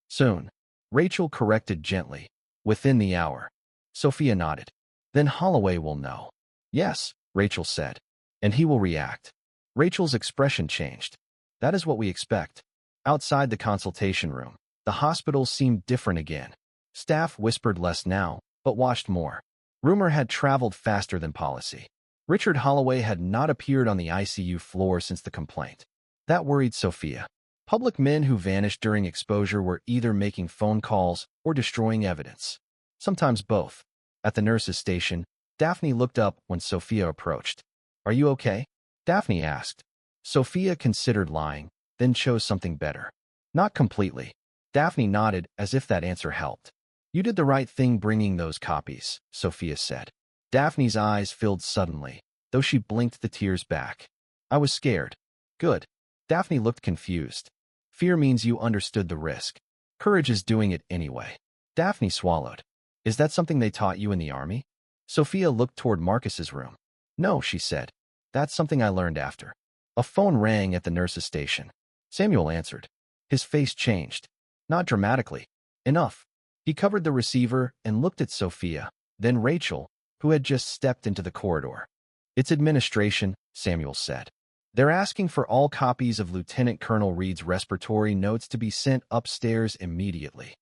Soon. Rachel corrected gently. Within the hour. Sofia nodded. Then Holloway will know. Yes, Rachel said. And he will react. Rachel's expression changed. That is what we expect. Outside the consultation room, the hospital seemed different again. Staff whispered less now, but watched more. Rumor had traveled faster than policy. Richard Holloway had not appeared on the ICU floor since the complaint. That worried Sofia. Public men who vanished during exposure were either making phone calls or destroying evidence. Sometimes both. At the nurse's station, Daphne looked up when Sofia approached. Are you okay? Daphne asked. Sofia considered lying, then chose something better. Not completely. Daphne nodded as if that answer helped. You did the right thing bringing those copies, Sofia said. Daphne's eyes filled suddenly, though she blinked the tears back. I was scared. Good. Daphne looked confused. Fear means you understood the risk. Courage is doing it anyway. Daphne swallowed. Is that something they taught you in the army? Sofia looked toward Marcus's room. No, she said. That's something I learned after. A phone rang at the nurse's station. Samuel answered. His face changed. Not dramatically. Enough. He covered the receiver and looked at Sofia, then Rachel, who had just stepped into the corridor. "It's administration," Samuel said. "They're asking for all copies of Lieutenant Colonel Reed's respiratory notes to be sent upstairs immediately."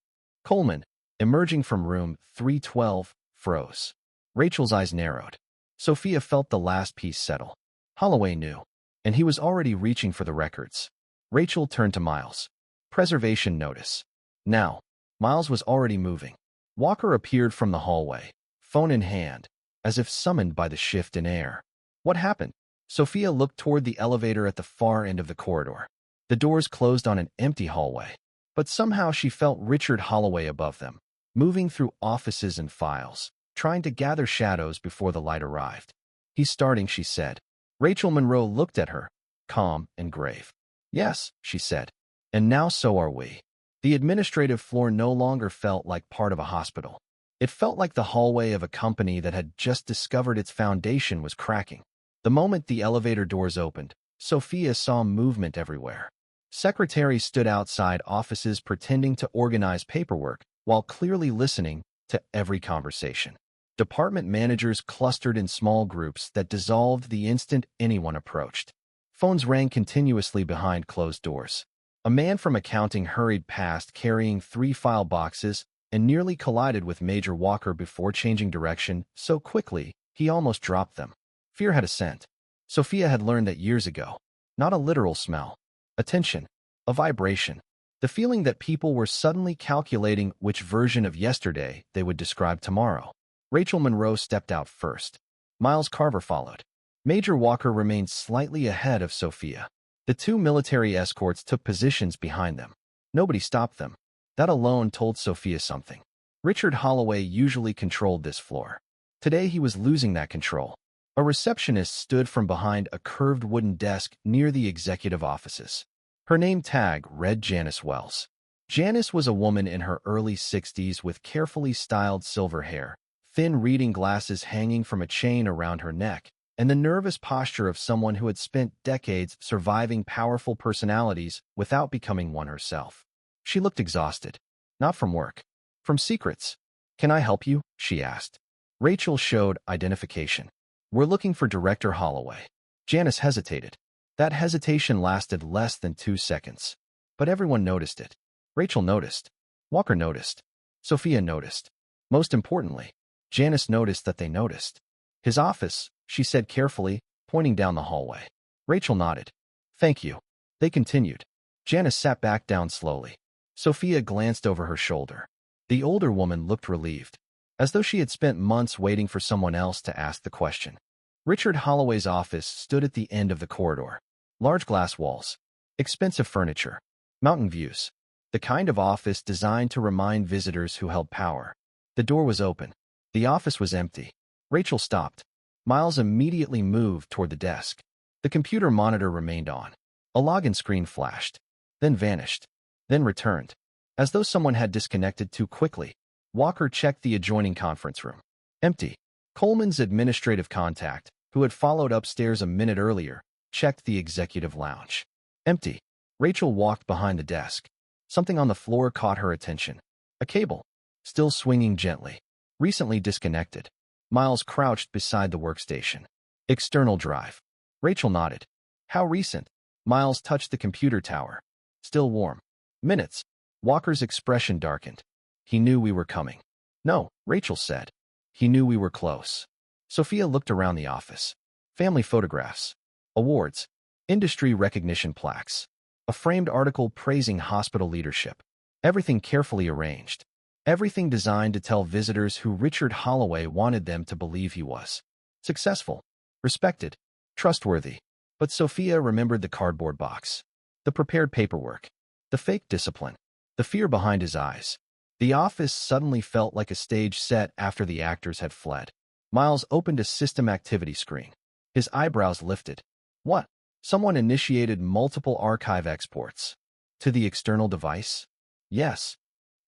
Coleman, emerging from room 312, froze. Rachel's eyes narrowed. Sofia felt the last piece settle. Holloway knew, and he was already reaching for the records. Rachel turned to Miles. "Preservation notice." Now, Miles was already moving. Walker appeared from the hallway, phone in hand, as if summoned by the shift in air. "What happened?" Sofia looked toward the elevator at the far end of the corridor. The doors closed on an empty hallway, but somehow she felt Richard Holloway above them, moving through offices and files, trying to gather shadows before the light arrived. "He's starting," she said. Rachel Monroe looked at her, calm and grave. "Yes," she said. "And now so are we." The administrative floor no longer felt like part of a hospital. It felt like the hallway of a company that had just discovered its foundation was cracking. The moment the elevator doors opened, Sofia saw movement everywhere. Secretaries stood outside offices pretending to organize paperwork while clearly listening to every conversation. Department managers clustered in small groups that dissolved the instant anyone approached. Phones rang continuously behind closed doors. A man from accounting hurried past carrying 3 file boxes and nearly collided with Major Walker before changing direction so quickly he almost dropped them. Fear had a scent. Sofia had learned that years ago. Not a literal smell. A tension. A vibration. The feeling that people were suddenly calculating which version of yesterday they would describe tomorrow. Rachel Monroe stepped out first. Miles Carver followed. Major Walker remained slightly ahead of Sofia. The 2 military escorts took positions behind them. Nobody stopped them. That alone told Sofia something. Richard Holloway usually controlled this floor. Today he was losing that control. A receptionist stood from behind a curved wooden desk near the executive offices. Her name tag read Janice Wells. Janice was a woman in her early 60s with carefully styled silver hair, thin reading glasses hanging from a chain around her neck, and the nervous posture of someone who had spent decades surviving powerful personalities without becoming one herself. She looked exhausted. Not from work. From secrets. "Can I help you?" she asked. Rachel showed identification. "We're looking for Director Holloway." Janice hesitated. That hesitation lasted less than 2 seconds. But everyone noticed it. Rachel noticed. Walker noticed. Sofia noticed. Most importantly, Janice noticed that they noticed. "His office," she said carefully, pointing down the hallway. Rachel nodded. "Thank you." They continued. Janice sat back down slowly. Sofia glanced over her shoulder. The older woman looked relieved, as though she had spent months waiting for someone else to ask the question. Richard Holloway's office stood at the end of the corridor. Large glass walls. Expensive furniture. Mountain views. The kind of office designed to remind visitors who held power. The door was open. The office was empty. Rachel stopped. Miles immediately moved toward the desk. The computer monitor remained on. A login screen flashed, then vanished, then returned. As though someone had disconnected too quickly, Walker checked the adjoining conference room. Empty. Coleman's administrative contact, who had followed upstairs a minute earlier, checked the executive lounge. Empty. Rachel walked behind the desk. Something on the floor caught her attention. A cable. Still swinging gently. Recently disconnected. Miles crouched beside the workstation. External drive. Rachel nodded. "How recent?" Miles touched the computer tower. "Still warm." "Minutes." Walker's expression darkened. "He knew we were coming." "No," Rachel said. "He knew we were close." Sofia looked around the office. Family photographs. Awards. Industry recognition plaques. A framed article praising hospital leadership. Everything carefully arranged. Everything designed to tell visitors who Richard Holloway wanted them to believe he was. Successful. Respected. Trustworthy. But Sofia remembered the cardboard box. The prepared paperwork. The fake discipline. The fear behind his eyes. The office suddenly felt like a stage set after the actors had fled. Miles opened a system activity screen. His eyebrows lifted. What? Someone initiated multiple archive exports. To the external device? Yes.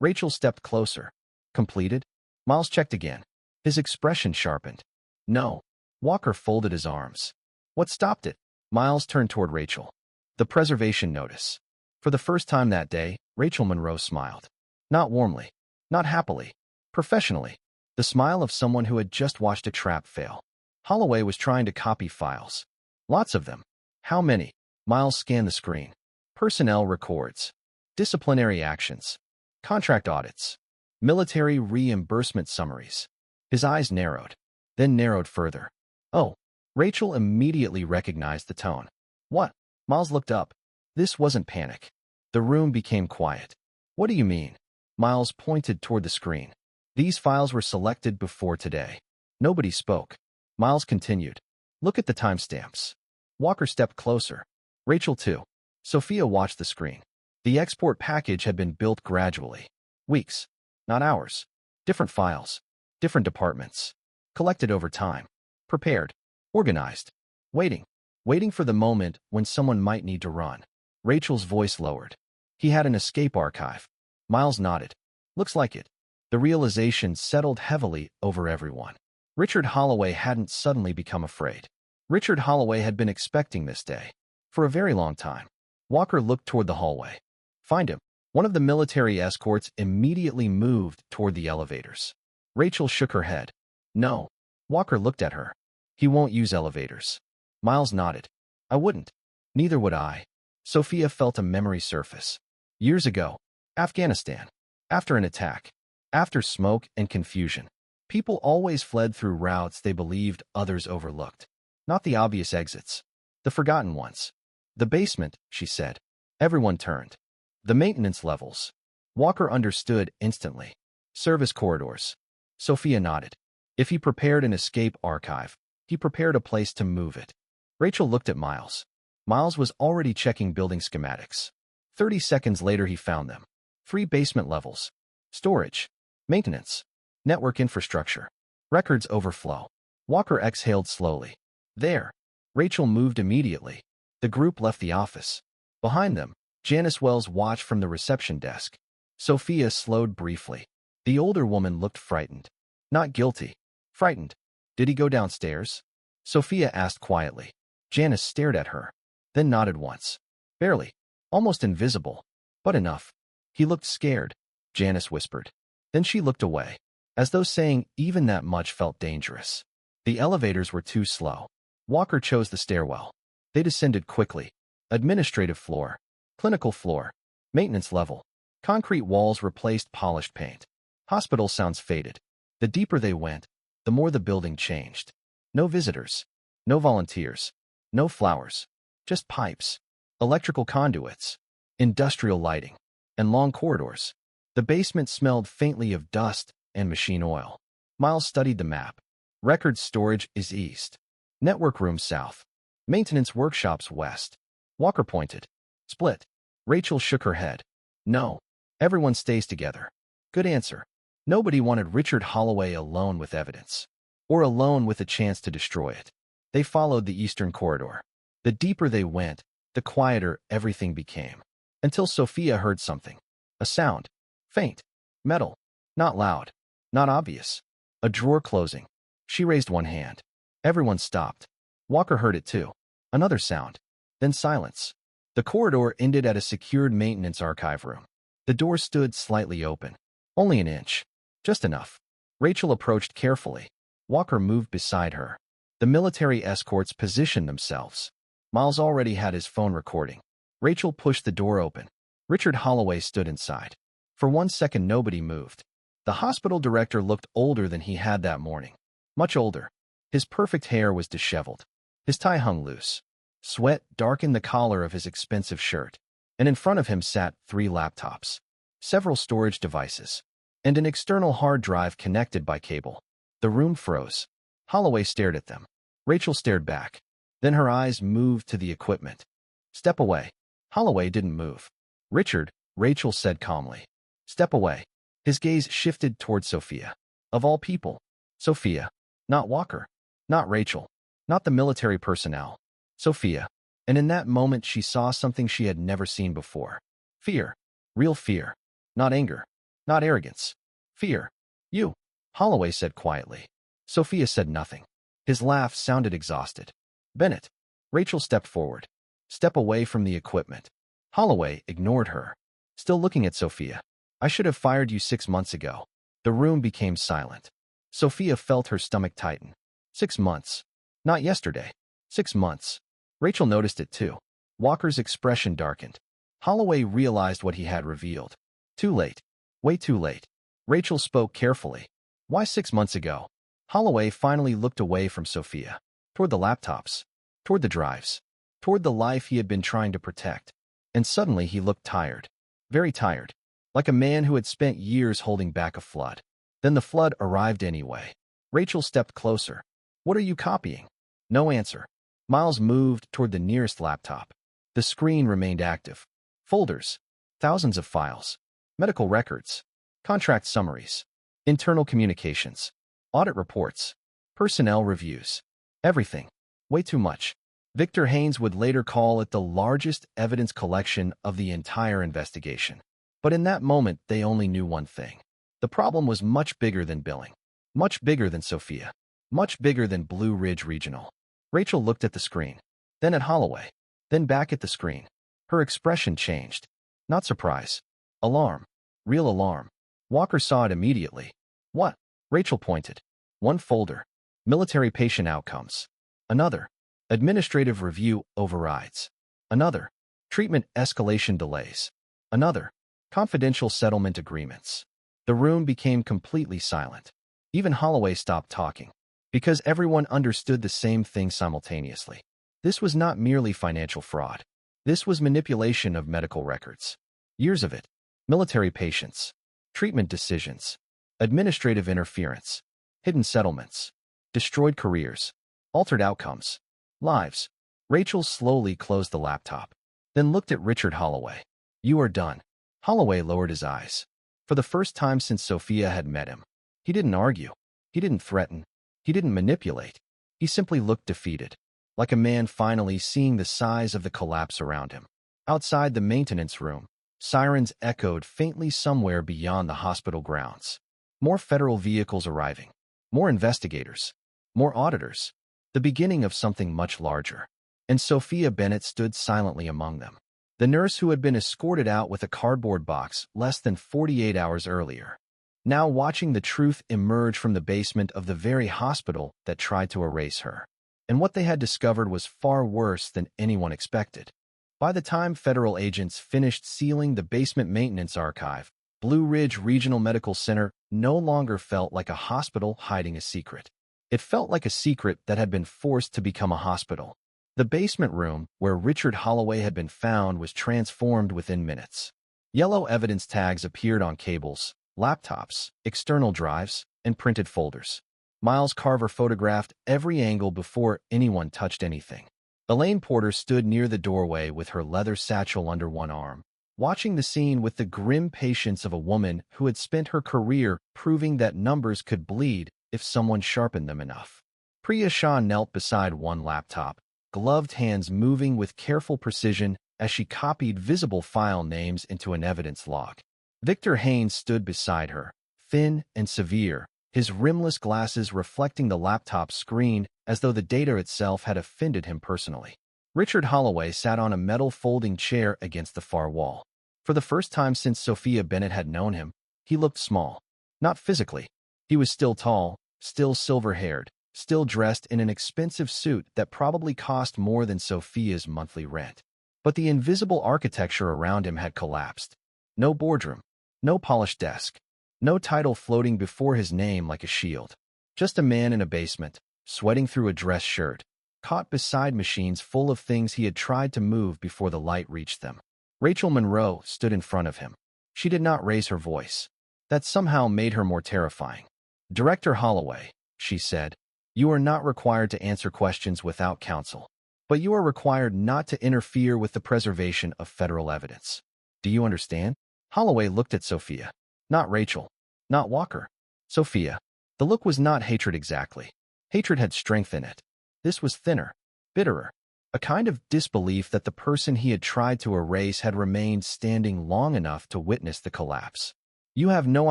Rachel stepped closer. Completed? Miles checked again. His expression sharpened. No. Walker folded his arms. What stopped it? Miles turned toward Rachel. The preservation notice. For the first time that day, Rachel Monroe smiled. Not warmly. Not happily. Professionally. The smile of someone who had just watched a trap fail. Holloway was trying to copy files. Lots of them. How many? Miles scanned the screen. Personnel records. Disciplinary actions. Contract audits. Military reimbursement summaries. His eyes narrowed. Then narrowed further. Oh. Rachel immediately recognized the tone. What? Miles looked up. This wasn't panic. The room became quiet. What do you mean? Miles pointed toward the screen. These files were selected before today. Nobody spoke. Miles continued. Look at the timestamps. Walker stepped closer. Rachel too. Sofia watched the screen. The export package had been built gradually. Weeks, not hours. Different files. Different departments. Collected over time. Prepared. Organized. Waiting. Waiting for the moment when someone might need to run. Rachel's voice lowered. He had an escape archive. Miles nodded. Looks like it. The realization settled heavily over everyone. Richard Holloway hadn't suddenly become afraid. Richard Holloway had been expecting this day. For a very long time. Walker looked toward the hallway. Find him. One of the military escorts immediately moved toward the elevators. Rachel shook her head. No. Walker looked at her. He won't use elevators. Miles nodded. I wouldn't. Neither would I. Sofia felt a memory surface. Years ago. Afghanistan. After an attack. After smoke and confusion. People always fled through routes they believed others overlooked. Not the obvious exits. The forgotten ones. The basement, she said. Everyone turned. The maintenance levels. Walker understood instantly. Service corridors. Sofia nodded. If he prepared an escape archive, he prepared a place to move it. Rachel looked at Miles. Miles was already checking building schematics. 30 seconds later he found them. 3 basement levels. Storage. Maintenance. Network infrastructure. Records overflow. Walker exhaled slowly. There. Rachel moved immediately. The group left the office. Behind them, Janice Wells watched from the reception desk. Sofia slowed briefly. The older woman looked frightened. Not guilty. Frightened. Did he go downstairs? Sofia asked quietly. Janice stared at her. Then nodded once. Barely. Almost invisible. But enough. He looked scared, Janice whispered. Then she looked away, as though saying even that much felt dangerous. The elevators were too slow. Walker chose the stairwell. They descended quickly. Administrative floor. Clinical floor. Maintenance level. Concrete walls replaced polished paint. Hospital sounds faded. The deeper they went, the more the building changed. No visitors. No volunteers. No flowers. Just pipes. Electrical conduits. Industrial lighting. And long corridors. The basement smelled faintly of dust and machine oil. Miles studied the map. Records storage is east. Network room south. Maintenance workshops west. Walker pointed. Split. Rachel shook her head. No. Everyone stays together. Good answer. Nobody wanted Richard Holloway alone with evidence. Or alone with a chance to destroy it. They followed the eastern corridor. The deeper they went, the quieter everything became. Until Sofia heard something. A sound. Faint. Metal. Not loud. Not obvious. A drawer closing. She raised one hand. Everyone stopped. Walker heard it too. Another sound. Then silence. The corridor ended at a secured maintenance archive room. The door stood slightly open. Only an inch. Just enough. Rachel approached carefully. Walker moved beside her. The military escorts positioned themselves. Miles already had his phone recording. Rachel pushed the door open. Richard Holloway stood inside. For 1 second nobody moved. The hospital director looked older than he had that morning. Much older. His perfect hair was disheveled. His tie hung loose. Sweat darkened the collar of his expensive shirt. And in front of him sat 3 laptops. Several storage devices. And an external hard drive connected by cable. The room froze. Holloway stared at them. Rachel stared back. Then her eyes moved to the equipment. Step away. Holloway didn't move. Richard, Rachel said calmly. Step away. His gaze shifted toward Sofia. Of all people. Sofia. Not Walker. Not Rachel. Not the military personnel. Sofia. And in that moment she saw something she had never seen before. Fear. Real fear. Not anger. Not arrogance. Fear. You. Holloway said quietly. Sofia said nothing. His laugh sounded exhausted. Bennett. Rachel stepped forward. Step away from the equipment. Holloway ignored her. Still looking at Sofia. I should have fired you 6 months ago. The room became silent. Sofia felt her stomach tighten. 6 months. Not yesterday. 6 months. Rachel noticed it too. Walker's expression darkened. Holloway realized what he had revealed. Too late. Way too late. Rachel spoke carefully. Why 6 months ago? Holloway finally looked away from Sofia. Toward the laptops. Toward the drives. Toward the life he had been trying to protect. And suddenly he looked tired. Very tired. Like a man who had spent years holding back a flood. Then the flood arrived anyway. Rachel stepped closer. What are you copying? No answer. Miles moved toward the nearest laptop. The screen remained active. Folders. Thousands of files. Medical records. Contract summaries. Internal communications. Audit reports. Personnel reviews. Everything. Way too much. Victor Haynes would later call it the largest evidence collection of the entire investigation. But in that moment, they only knew one thing. The problem was much bigger than billing. Much bigger than Sofia. Much bigger than Blue Ridge Regional. Rachel looked at the screen. Then at Holloway. Then back at the screen. Her expression changed. Not surprise. Alarm. Real alarm. Walker saw it immediately. What? Rachel pointed. One folder. Military patient outcomes. Another. Administrative review overrides. Another. Treatment escalation delays. Another. Confidential settlement agreements. The room became completely silent. Even Holloway stopped talking. Because everyone understood the same thing simultaneously. This was not merely financial fraud. This was manipulation of medical records. Years of it. Military patients. Treatment decisions. Administrative interference. Hidden settlements. Destroyed careers. Altered outcomes. Lives. Rachel slowly closed the laptop. Then looked at Richard Holloway. You are done. Holloway lowered his eyes. For the first time since Sofia had met him. He didn't argue. He didn't threaten. He didn't manipulate. He simply looked defeated. Like a man finally seeing the size of the collapse around him. Outside the maintenance room, sirens echoed faintly somewhere beyond the hospital grounds. More federal vehicles arriving. More investigators. More auditors. The beginning of something much larger. And Sofia Bennett stood silently among them. The nurse who had been escorted out with a cardboard box less than 48 hours earlier. Now watching the truth emerge from the basement of the very hospital that tried to erase her. And what they had discovered was far worse than anyone expected. By the time federal agents finished sealing the basement maintenance archive, Blue Ridge Regional Medical Center no longer felt like a hospital hiding a secret. It felt like a secret that had been forced to become a hospital. The basement room, where Richard Holloway had been found, was transformed within minutes. Yellow evidence tags appeared on cables, laptops, external drives, and printed folders. Miles Carver photographed every angle before anyone touched anything. Elaine Porter stood near the doorway with her leather satchel under one arm, watching the scene with the grim patience of a woman who had spent her career proving that numbers could bleed if someone sharpened them enough. Priya Shah knelt beside one laptop, gloved hands moving with careful precision as she copied visible file names into an evidence log. Victor Haynes stood beside her, thin and severe, his rimless glasses reflecting the laptop screen as though the data itself had offended him personally. Richard Holloway sat on a metal folding chair against the far wall. For the first time since Sofia Bennett had known him, he looked small. Not physically. He was still tall, still silver-haired, still dressed in an expensive suit that probably cost more than Sofia's monthly rent. But the invisible architecture around him had collapsed. No boardroom. No polished desk. No title floating before his name like a shield. Just a man in a basement, sweating through a dress shirt, caught beside machines full of things he had tried to move before the light reached them. Rachel Monroe stood in front of him. She did not raise her voice. That somehow made her more terrifying. Director Holloway, she said, you are not required to answer questions without counsel. But you are required not to interfere with the preservation of federal evidence. Do you understand? Holloway looked at Sofia. Not Rachel. Not Walker. Sofia. The look was not hatred exactly. Hatred had strength in it. This was thinner, bitterer. A kind of disbelief that the person he had tried to erase had remained standing long enough to witness the collapse. You have no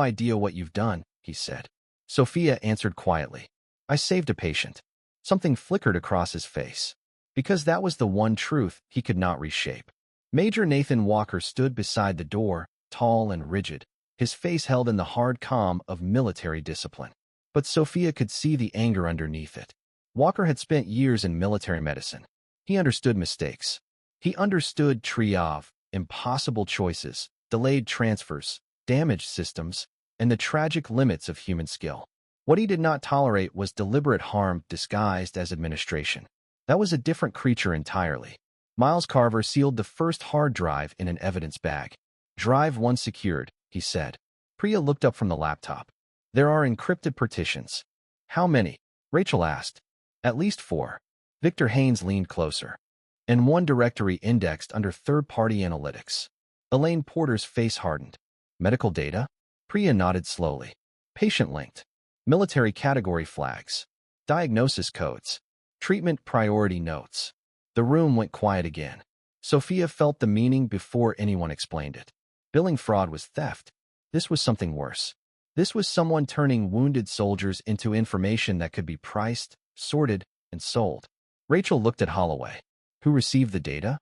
idea what you've done, he said. Sofia answered quietly. I saved a patient. Something flickered across his face. Because that was the one truth he could not reshape. Major Nathan Walker stood beside the door, tall and rigid. his face held in the hard calm of military discipline. But Sofia could see the anger underneath it. Walker had spent years in military medicine. He understood mistakes. He understood triage, impossible choices, delayed transfers, damaged systems, and the tragic limits of human skill. What he did not tolerate was deliberate harm disguised as administration. That was a different creature entirely. Miles Carver sealed the first hard drive in an evidence bag. "Drive 1 secured," he said. Priya looked up from the laptop. "There are encrypted partitions." "How many?" Rachel asked. "At least 4. Victor Haynes leaned closer. "And 1 directory indexed under third-party analytics." Elaine Porter's face hardened. "Medical data?" Priya nodded slowly. "Patient-linked. Military category flags. Diagnosis codes. Treatment priority notes." The room went quiet again. Sofia felt the meaning before anyone explained it. Billing fraud was theft. This was something worse. This was someone turning wounded soldiers into information that could be priced, sorted, and sold. Rachel looked at Holloway. "Who received the data?"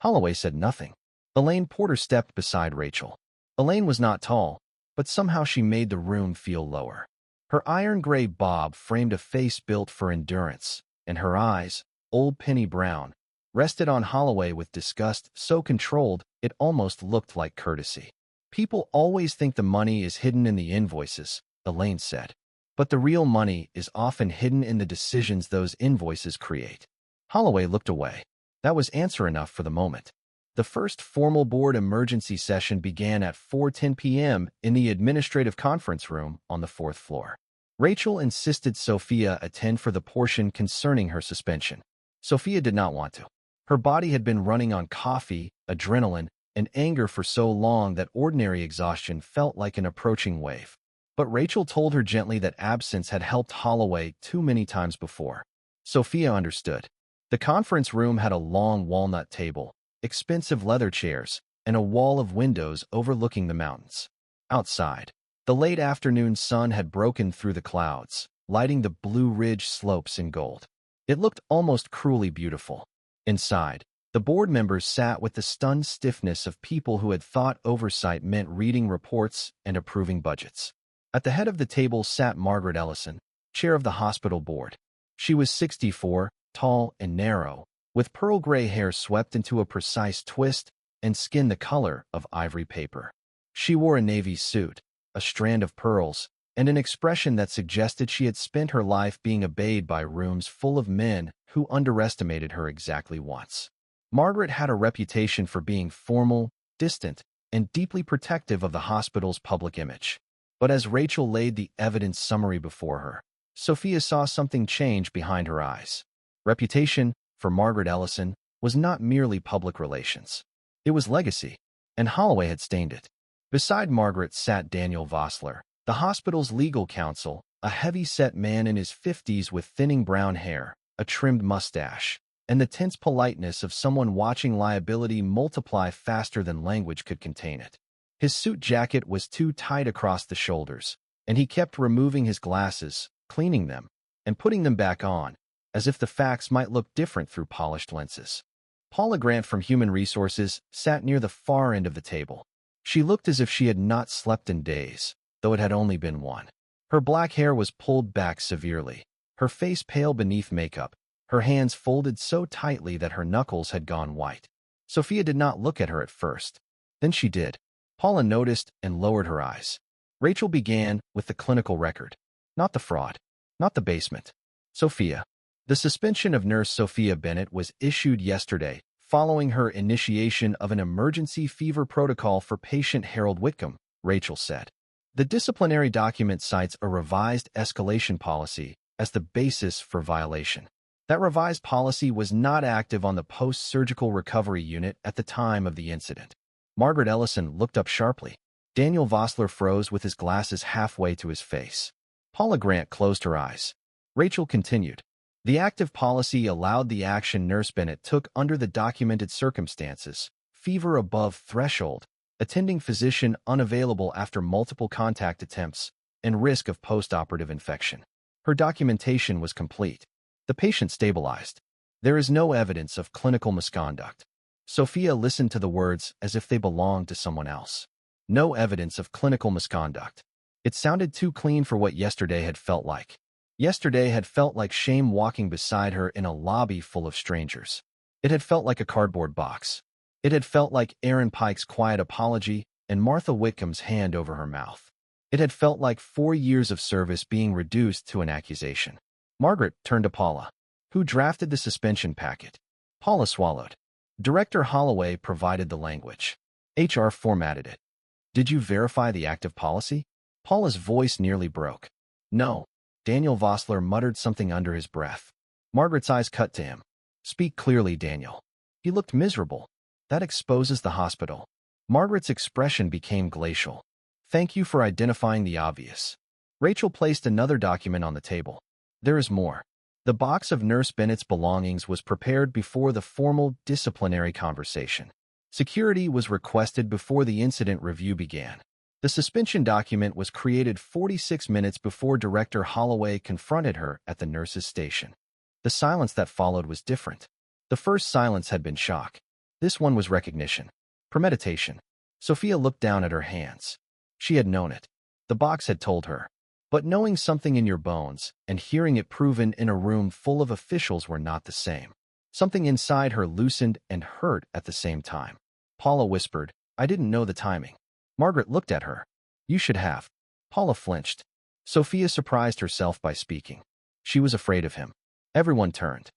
Holloway said nothing. Elaine Porter stepped beside Rachel. Elaine was not tall, but somehow she made the room feel lower. Her iron-gray bob framed a face built for endurance, and her eyes, old penny brown, rested on Holloway with disgust so controlled it almost looked like courtesy. "People always think the money is hidden in the invoices," Elaine said. "But the real money is often hidden in the decisions those invoices create." Holloway looked away. That was answer enough for the moment. The first formal board emergency session began at 4:10 p.m. in the administrative conference room on the 4th floor. Rachel insisted Sofia attend for the portion concerning her suspension. Sofia did not want to. Her body had been running on coffee, adrenaline, and anger for so long that ordinary exhaustion felt like an approaching wave. But Rachel told her gently that absence had helped Holloway too many times before. Sofia understood. The conference room had a long walnut table, expensive leather chairs, and a wall of windows overlooking the mountains. Outside, the late afternoon sun had broken through the clouds, lighting the Blue Ridge slopes in gold. It looked almost cruelly beautiful. Inside, the board members sat with the stunned stiffness of people who had thought oversight meant reading reports and approving budgets. At the head of the table sat Margaret Ellison, chair of the hospital board. She was 64, tall and narrow, with pearl gray hair swept into a precise twist and skin the color of ivory paper. She wore a navy suit, a strand of pearls, and an expression that suggested she had spent her life being obeyed by rooms full of men who underestimated her exactly once. Margaret had a reputation for being formal, distant, and deeply protective of the hospital's public image. But as Rachel laid the evidence summary before her, Sofia saw something change behind her eyes. Reputation, for Margaret Ellison, was not merely public relations. It was legacy, and Holloway had stained it. Beside Margaret sat Daniel Vossler, the hospital's legal counsel, a heavy-set man in his 50s with thinning brown hair, a trimmed mustache, and the tense politeness of someone watching liability multiply faster than language could contain it. His suit jacket was too tight across the shoulders, and he kept removing his glasses, cleaning them, and putting them back on, as if the facts might look different through polished lenses. Paula Grant from Human Resources sat near the far end of the table. She looked as if she had not slept in days, though it had only been one. Her black hair was pulled back severely, her face pale beneath makeup, her hands folded so tightly that her knuckles had gone white. Sofia did not look at her at first. Then she did. Paula noticed and lowered her eyes. Rachel began with the clinical record. Not the fraud. Not the basement. Sofia. The suspension of Nurse Sofia Bennett was issued yesterday, following her initiation of an emergency fever protocol for patient Harold Whitcomb, Rachel said. The disciplinary document cites a revised escalation policy as the basis for violation. That revised policy was not active on the post-surgical recovery unit at the time of the incident. Margaret Ellison looked up sharply. Daniel Vossler froze with his glasses halfway to his face. Paula Grant closed her eyes. Rachel continued. The active policy allowed the action Nurse Bennett took under the documented circumstances, fever above threshold, attending physician unavailable after multiple contact attempts, and risk of post-operative infection. Her documentation was complete. The patient stabilized. There is no evidence of clinical misconduct. Sofia listened to the words as if they belonged to someone else. No evidence of clinical misconduct. It sounded too clean for what yesterday had felt like. Yesterday had felt like shame walking beside her in a lobby full of strangers. It had felt like a cardboard box. It had felt like Aaron Pike's quiet apology and Martha Whitcomb's hand over her mouth. It had felt like 4 years of service being reduced to an accusation. Margaret turned to Paula. Who drafted the suspension packet? Paula swallowed. Director Holloway provided the language. HR formatted it. Did you verify the active policy? Paula's voice nearly broke. No. Daniel Vossler muttered something under his breath. Margaret's eyes cut to him. Speak clearly, Daniel. He looked miserable. That exposes the hospital. Margaret's expression became glacial. Thank you for identifying the obvious. Rachel placed another document on the table. There is more. The box of Nurse Bennett's belongings was prepared before the formal disciplinary conversation. Security was requested before the incident review began. The suspension document was created 46 minutes before Director Holloway confronted her at the nurse's station. The silence that followed was different. The first silence had been shock. This one was recognition. Premeditation. Sofia looked down at her hands. She had known it. The box had told her. But knowing something in your bones and hearing it proven in a room full of officials were not the same. Something inside her loosened and hurt at the same time. Paula whispered, I didn't know the timing. Margaret looked at her. You should have. Paula flinched. Sofia surprised herself by speaking. She was afraid of him. Everyone turned.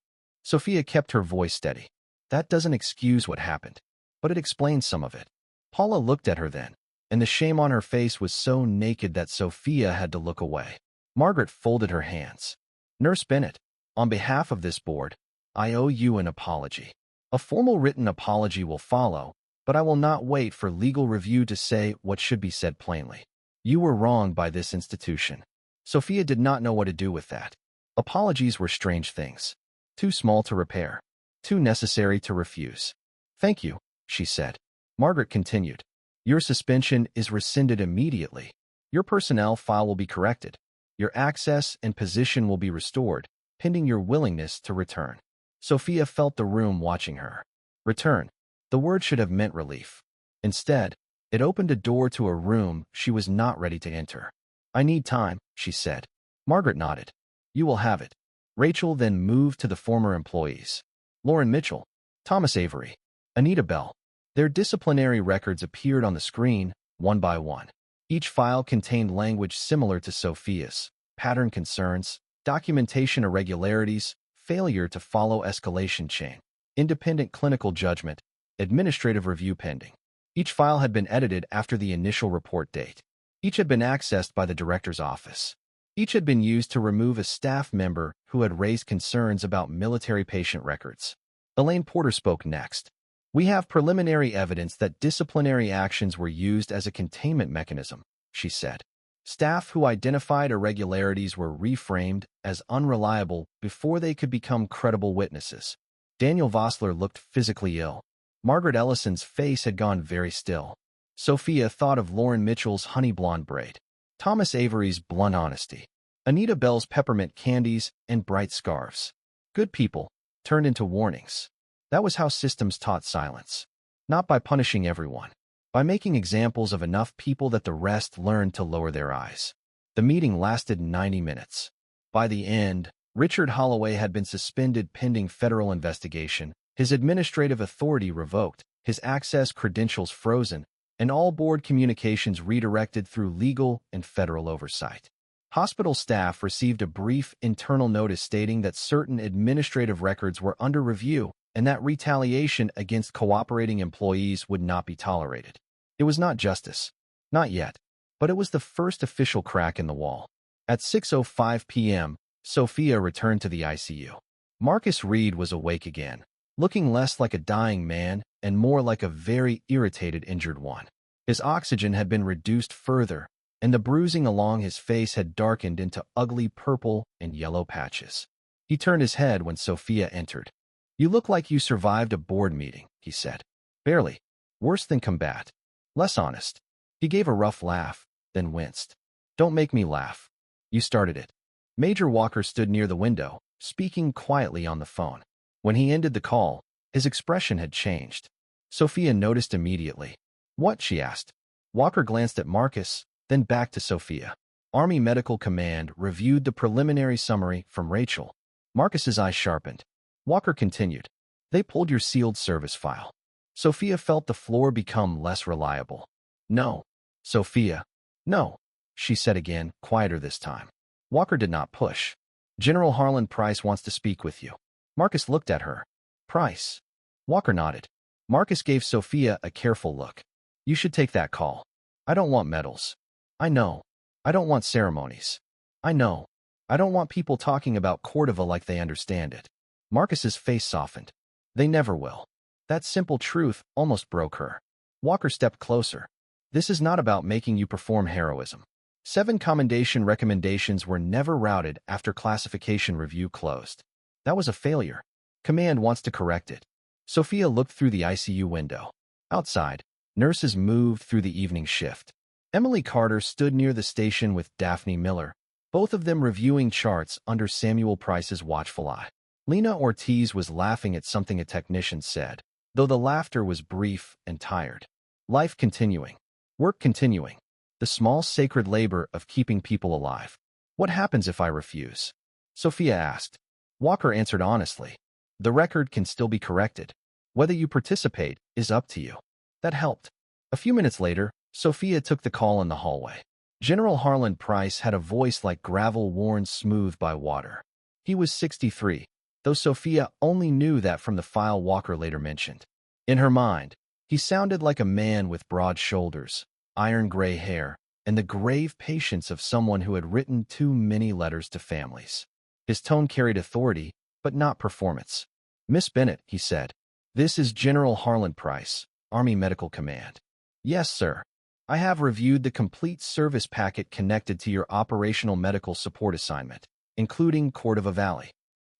Sofia kept her voice steady. That doesn't excuse what happened, but it explains some of it. Paula looked at her then, and the shame on her face was so naked that Sofia had to look away. Margaret folded her hands. Nurse Bennett, on behalf of this board, I owe you an apology. A formal written apology will follow, but I will not wait for legal review to say what should be said plainly. You were wronged by this institution. Sofia did not know what to do with that. Apologies were strange things. Too small to repair. Too necessary to refuse. Thank you, she said. Margaret continued. Your suspension is rescinded immediately. Your personnel file will be corrected. Your access and position will be restored, pending your willingness to return. Sofia felt the room watching her. Return. The word should have meant relief. Instead, it opened a door to a room she was not ready to enter. I need time, she said. Margaret nodded. You will have it. Rachel then moved to the former employees. Lauren Mitchell, Thomas Avery, Anita Bell. Their disciplinary records appeared on the screen, one by one. Each file contained language similar to Sofia's: pattern concerns, documentation irregularities, failure to follow escalation chain, independent clinical judgment, administrative review pending. Each file had been edited after the initial report date. Each had been accessed by the director's office. Each had been used to remove a staff member who had raised concerns about military patient records. Elaine Porter spoke next. We have preliminary evidence that disciplinary actions were used as a containment mechanism, she said. Staff who identified irregularities were reframed as unreliable before they could become credible witnesses. Daniel Vossler looked physically ill. Margaret Ellison's face had gone very still. Sofia thought of Lauren Mitchell's honey blonde braid, Thomas Avery's blunt honesty, Anita Bell's peppermint candies and bright scarves. Good people turned into warnings. That was how systems taught silence. Not by punishing everyone, by making examples of enough people that the rest learned to lower their eyes. The meeting lasted 90 minutes. By the end, Richard Holloway had been suspended pending federal investigation, his administrative authority revoked, his access credentials frozen, and all board communications redirected through legal and federal oversight. Hospital staff received a brief internal notice stating that certain administrative records were under review and that retaliation against cooperating employees would not be tolerated. It was not justice. Not yet. But it was the first official crack in the wall. At 6:05 p.m., Sofia returned to the ICU. Marcus Reed was awake again, looking less like a dying man and more like a very irritated injured one. His oxygen had been reduced further, and the bruising along his face had darkened into ugly purple and yellow patches. He turned his head when Sofia entered. You look like you survived a board meeting, he said. Barely. Worse than combat. Less honest. He gave a rough laugh, then winced. Don't make me laugh. You started it. Major Walker stood near the window, speaking quietly on the phone. When he ended the call, his expression had changed. Sofia noticed immediately. What? She asked. Walker glanced at Marcus, then back to Sofia. Army Medical Command reviewed the preliminary summary from Rachel. Marcus's eyes sharpened. Walker continued. They pulled your sealed service file. Sofia felt the floor become less reliable. No. Sofia. No, she said again, quieter this time. Walker did not push. General Harlan Price wants to speak with you. Marcus looked at her. Price. Walker nodded. Marcus gave Sofia a careful look. You should take that call. I don't want medals. I know. I don't want ceremonies. I know. I don't want people talking about Cordova like they understand it. Marcus's face softened. They never will. That simple truth almost broke her. Walker stepped closer. This is not about making you perform heroism. 7 commendation recommendations were never routed after classification review closed. That was a failure. Command wants to correct it. Sofia looked through the ICU window. Outside, nurses moved through the evening shift. Emily Carter stood near the station with Daphne Miller, both of them reviewing charts under Samuel Price's watchful eye. Lena Ortiz was laughing at something a technician said, though the laughter was brief and tired. Life continuing. Work continuing. The small sacred labor of keeping people alive. What happens if I refuse? Sofia asked. Walker answered honestly. The record can still be corrected. Whether you participate is up to you. That helped. A few minutes later, Sofia took the call in the hallway. General Harlan Price had a voice like gravel worn smooth by water. He was 63, though Sofia only knew that from the file Walker later mentioned. In her mind, he sounded like a man with broad shoulders, iron gray hair, and the grave patience of someone who had written too many letters to families. His tone carried authority, but not performance. Miss Bennett, he said, this is General Harlan Price, Army Medical Command. Yes, sir. I have reviewed the complete service packet connected to your operational medical support assignment, including Cordova Valley.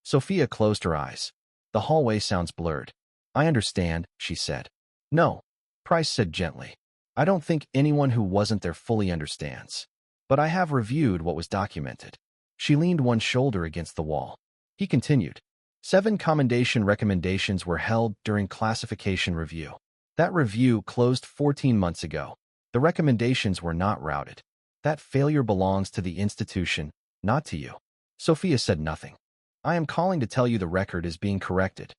Sofia closed her eyes. The hallway sounds blurred. I understand, she said. No, Price said gently. I don't think anyone who wasn't there fully understands. But I have reviewed what was documented. She leaned one shoulder against the wall. He continued. 7 commendation recommendations were held during classification review. That review closed 14 months ago. The recommendations were not routed. That failure belongs to the institution, not to you. Sofia said nothing. I am calling to tell you the record is being corrected.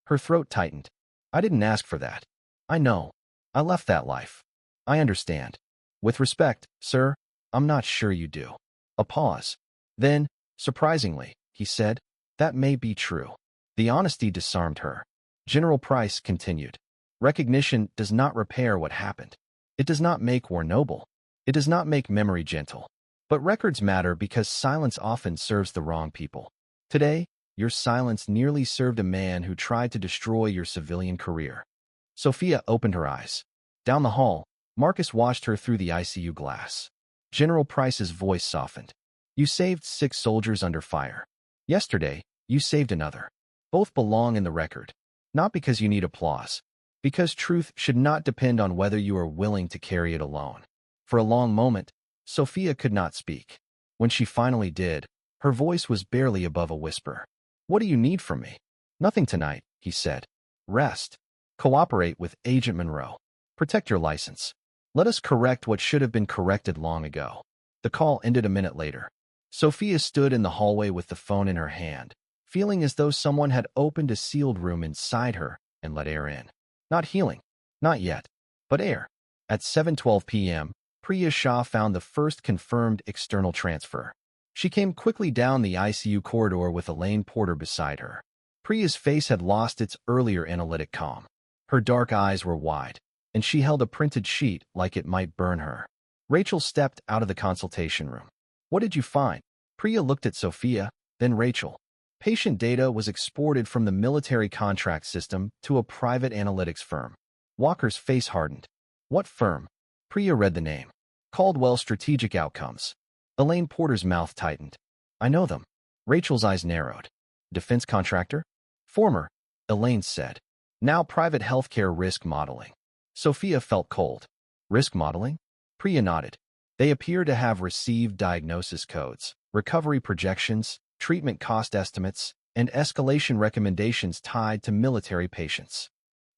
Her throat tightened. I didn't ask for that. I know. I left that life. I understand. With respect, sir, I'm not sure you do. A pause. Then, surprisingly, he said, that may be true. The honesty disarmed her. General Price continued. Recognition does not repair what happened. It does not make war noble. It does not make memory gentle. But records matter because silence often serves the wrong people. Today, your silence nearly served a man who tried to destroy your civilian career. Sofia opened her eyes. Down the hall, Marcus watched her through the ICU glass. General Price's voice softened. You saved 6 soldiers under fire. Yesterday, you saved another. Both belong in the record. Not because you need applause. Because truth should not depend on whether you are willing to carry it alone. For a long moment, Sofia could not speak. When she finally did, her voice was barely above a whisper. What do you need from me? Nothing tonight, he said. Rest. Cooperate with Agent Monroe. Protect your license. Let us correct what should have been corrected long ago. The call ended a minute later. Sofia stood in the hallway with the phone in her hand, feeling as though someone had opened a sealed room inside her and let air in. Not healing. Not yet. But air. At 7:12 p.m., Priya Shah found the first confirmed external transfer. She came quickly down the ICU corridor with Elaine Porter beside her. Priya's face had lost its earlier analytic calm. Her dark eyes were wide, and she held a printed sheet like it might burn her. Rachel stepped out of the consultation room. What did you find? Priya looked at Sofia, then Rachel. Patient data was exported from the military contract system to a private analytics firm. Walker's face hardened. What firm? Priya read the name. Caldwell Strategic Outcomes. Elaine Porter's mouth tightened. I know them. Rachel's eyes narrowed. Defense contractor? Former, Elaine said. Now private healthcare risk modeling. Sofia felt cold. Risk modeling? Priya nodded. They appear to have received diagnosis codes, recovery projections, treatment cost estimates, and escalation recommendations tied to military patients.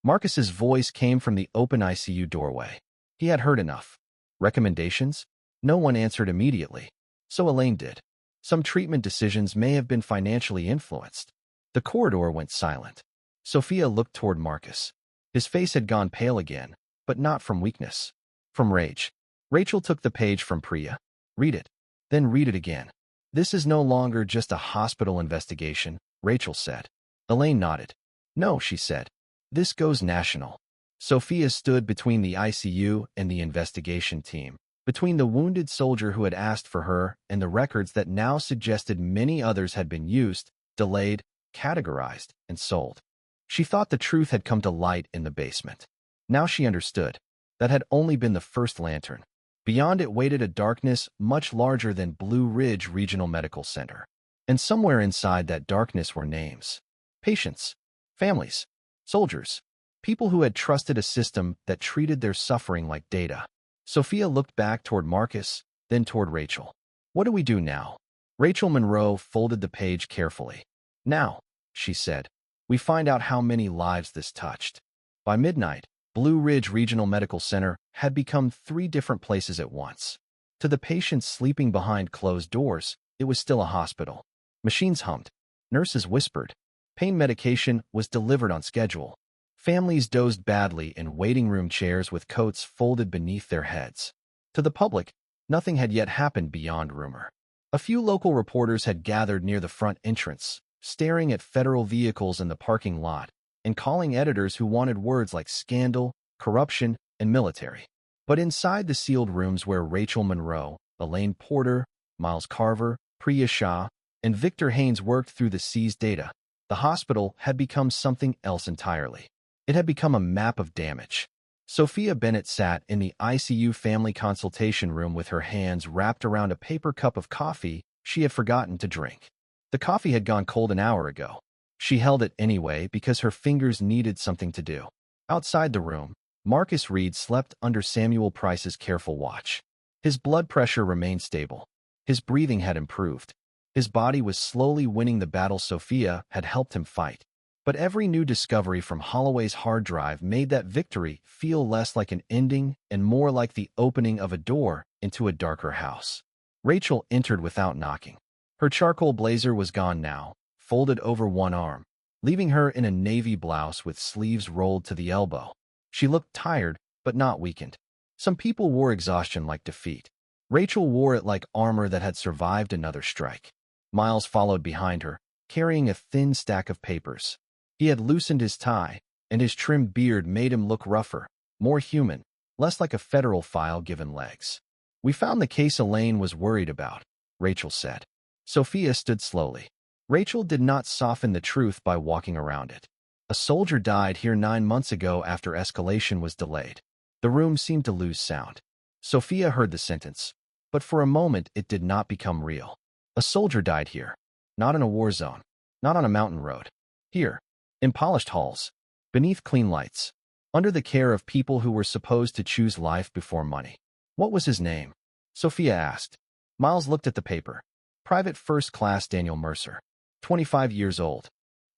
Marcus's voice came from the open ICU doorway. He had heard enough. Recommendations? No one answered immediately, so Elaine did. Some treatment decisions may have been financially influenced. The corridor went silent. Sofia looked toward Marcus. His face had gone pale again, but not from weakness. From rage. Rachel took the page from Priya. Read it. Then read it again. This is no longer just a hospital investigation, Rachel said. Elaine nodded. No, she said. This goes national. Sofia stood between the ICU and the investigation team, between the wounded soldier who had asked for her and the records that now suggested many others had been used, delayed, categorized, and sold. She thought the truth had come to light in the basement. Now she understood. That had only been the first lantern. Beyond it waited a darkness much larger than Blue Ridge Regional Medical Center. And somewhere inside that darkness were names. Patients. Families. Soldiers. People who had trusted a system that treated their suffering like data. Sofia looked back toward Marcus, then toward Rachel. What do we do now? Rachel Monroe folded the page carefully. Now, she said, we find out how many lives this touched. By midnight, Blue Ridge Regional Medical Center had become 3 different places at once. To the patients sleeping behind closed doors, it was still a hospital. Machines hummed. Nurses whispered. Pain medication was delivered on schedule. Families dozed badly in waiting room chairs with coats folded beneath their heads. To the public, nothing had yet happened beyond rumor. A few local reporters had gathered near the front entrance, staring at federal vehicles in the parking lot, and calling editors who wanted words like scandal, corruption, and military. But inside the sealed rooms where Rachel Monroe, Elaine Porter, Miles Carver, Priya Shah, and Victor Haynes worked through the seized data, the hospital had become something else entirely. It had become a map of damage. Sofia Bennett sat in the ICU family consultation room with her hands wrapped around a paper cup of coffee she had forgotten to drink. The coffee had gone cold an hour ago. She held it anyway because her fingers needed something to do. Outside the room, Marcus Reed slept under Samuel Price's careful watch. His blood pressure remained stable. His breathing had improved. His body was slowly winning the battle Sofia had helped him fight. But every new discovery from Holloway's hard drive made that victory feel less like an ending and more like the opening of a door into a darker house. Rachel entered without knocking. Her charcoal blazer was gone now, folded over one arm, leaving her in a navy blouse with sleeves rolled to the elbow. She looked tired, but not weakened. Some people wore exhaustion like defeat. Rachel wore it like armor that had survived another strike. Miles followed behind her, carrying a thin stack of papers. He had loosened his tie, and his trimmed beard made him look rougher, more human, less like a federal file given legs. We found the case Elaine was worried about, Rachel said. Sofia stood slowly. Rachel did not soften the truth by walking around it. A soldier died here 9 months ago after escalation was delayed. The room seemed to lose sound. Sofia heard the sentence, but for a moment it did not become real. A soldier died here, not in a war zone, not on a mountain road. Here, in polished halls, beneath clean lights, under the care of people who were supposed to choose life before money. What was his name? Sofia asked. Miles looked at the paper. Private First Class Daniel Mercer, 25 years old.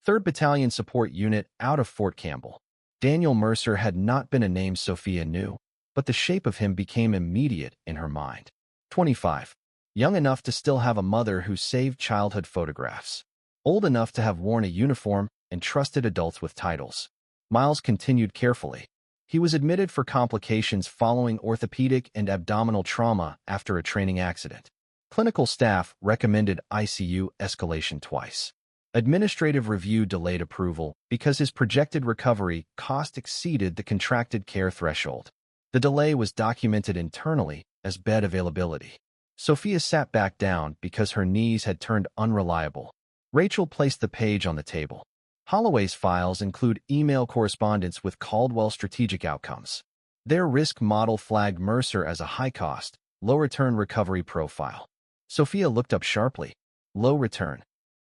3rd Battalion Support Unit out of Fort Campbell. Daniel Mercer had not been a name Sofia knew, but the shape of him became immediate in her mind. 25. Young enough to still have a mother who saved childhood photographs. Old enough to have worn a uniform and trusted adults with titles. Miles continued carefully. He was admitted for complications following orthopedic and abdominal trauma after a training accident. Clinical staff recommended ICU escalation twice. Administrative review delayed approval because his projected recovery cost exceeded the contracted care threshold. The delay was documented internally as bed availability. Sofia sat back down because her knees had turned unreliable. Rachel placed the page on the table. Holloway's files include email correspondence with Caldwell Strategic Outcomes. Their risk model flagged Mercer as a high-cost, low-return recovery profile. Sofia looked up sharply. Low return.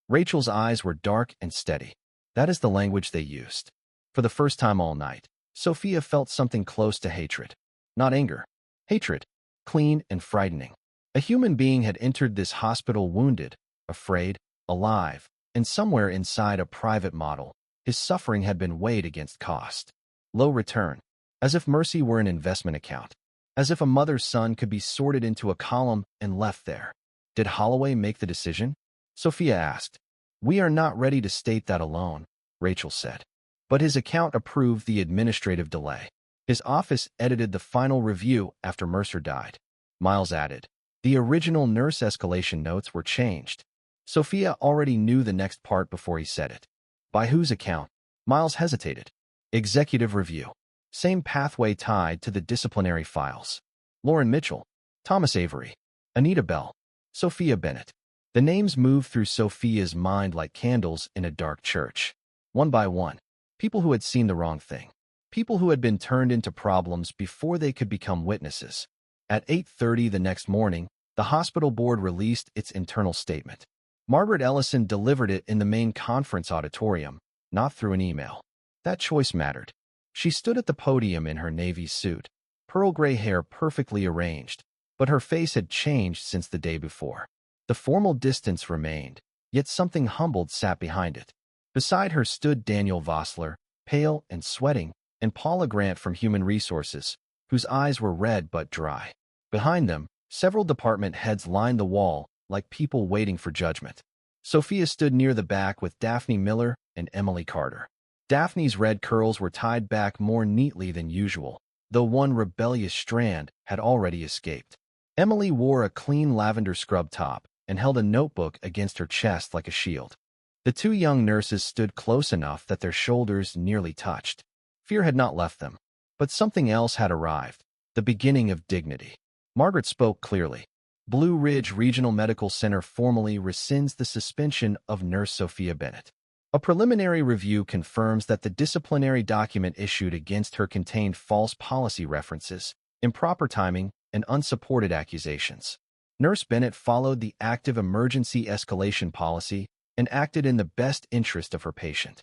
Rachel's eyes were dark and steady. That is the language they used. For the first time all night, Sofia felt something close to hatred. Not anger. Hatred. Clean and frightening. A human being had entered this hospital wounded, afraid, alive, and somewhere inside a private model, his suffering had been weighed against cost. Low return. As if mercy were an investment account. as if a mother's son could be sorted into a column and left there. Did Holloway make the decision? Sophia asked. We are not ready to state that alone, Rachel said. But his account approved the administrative delay. His office edited the final review after Mercer died. Miles added. The original nurse escalation notes were changed. Sophia already knew the next part before he said it. By whose account? Miles hesitated. Executive review. Same pathway tied to the disciplinary files. Lauren Mitchell, Thomas Avery, Anita Bell, Sophia Bennett. The names moved through Sophia's mind like candles in a dark church. One by one, people who had seen the wrong thing. People who had been turned into problems before they could become witnesses. At 8:30 the next morning, the hospital board released its internal statement. Margaret Ellison delivered it in the main conference auditorium, not through an email. That choice mattered. She stood at the podium in her navy suit, pearl gray hair perfectly arranged, but her face had changed since the day before. The formal distance remained, yet something humbled sat behind it. Beside her stood Daniel Vossler, pale and sweating, and Paula Grant from Human Resources, whose eyes were red but dry. Behind them, several department heads lined the wall, like people waiting for judgment. Sophia stood near the back with Daphne Miller and Emily Carter. Daphne's red curls were tied back more neatly than usual, though one rebellious strand had already escaped. Emily wore a clean lavender scrub top and held a notebook against her chest like a shield. The two young nurses stood close enough that their shoulders nearly touched. Fear had not left them, but something else had arrived, the beginning of dignity. Margaret spoke clearly. Blue Ridge Regional Medical Center formally rescinds the suspension of Nurse Sofia Bennett. A preliminary review confirms that the disciplinary document issued against her contained false policy references, improper timing, and unsupported accusations. Nurse Bennett followed the active emergency escalation policy and acted in the best interest of her patient.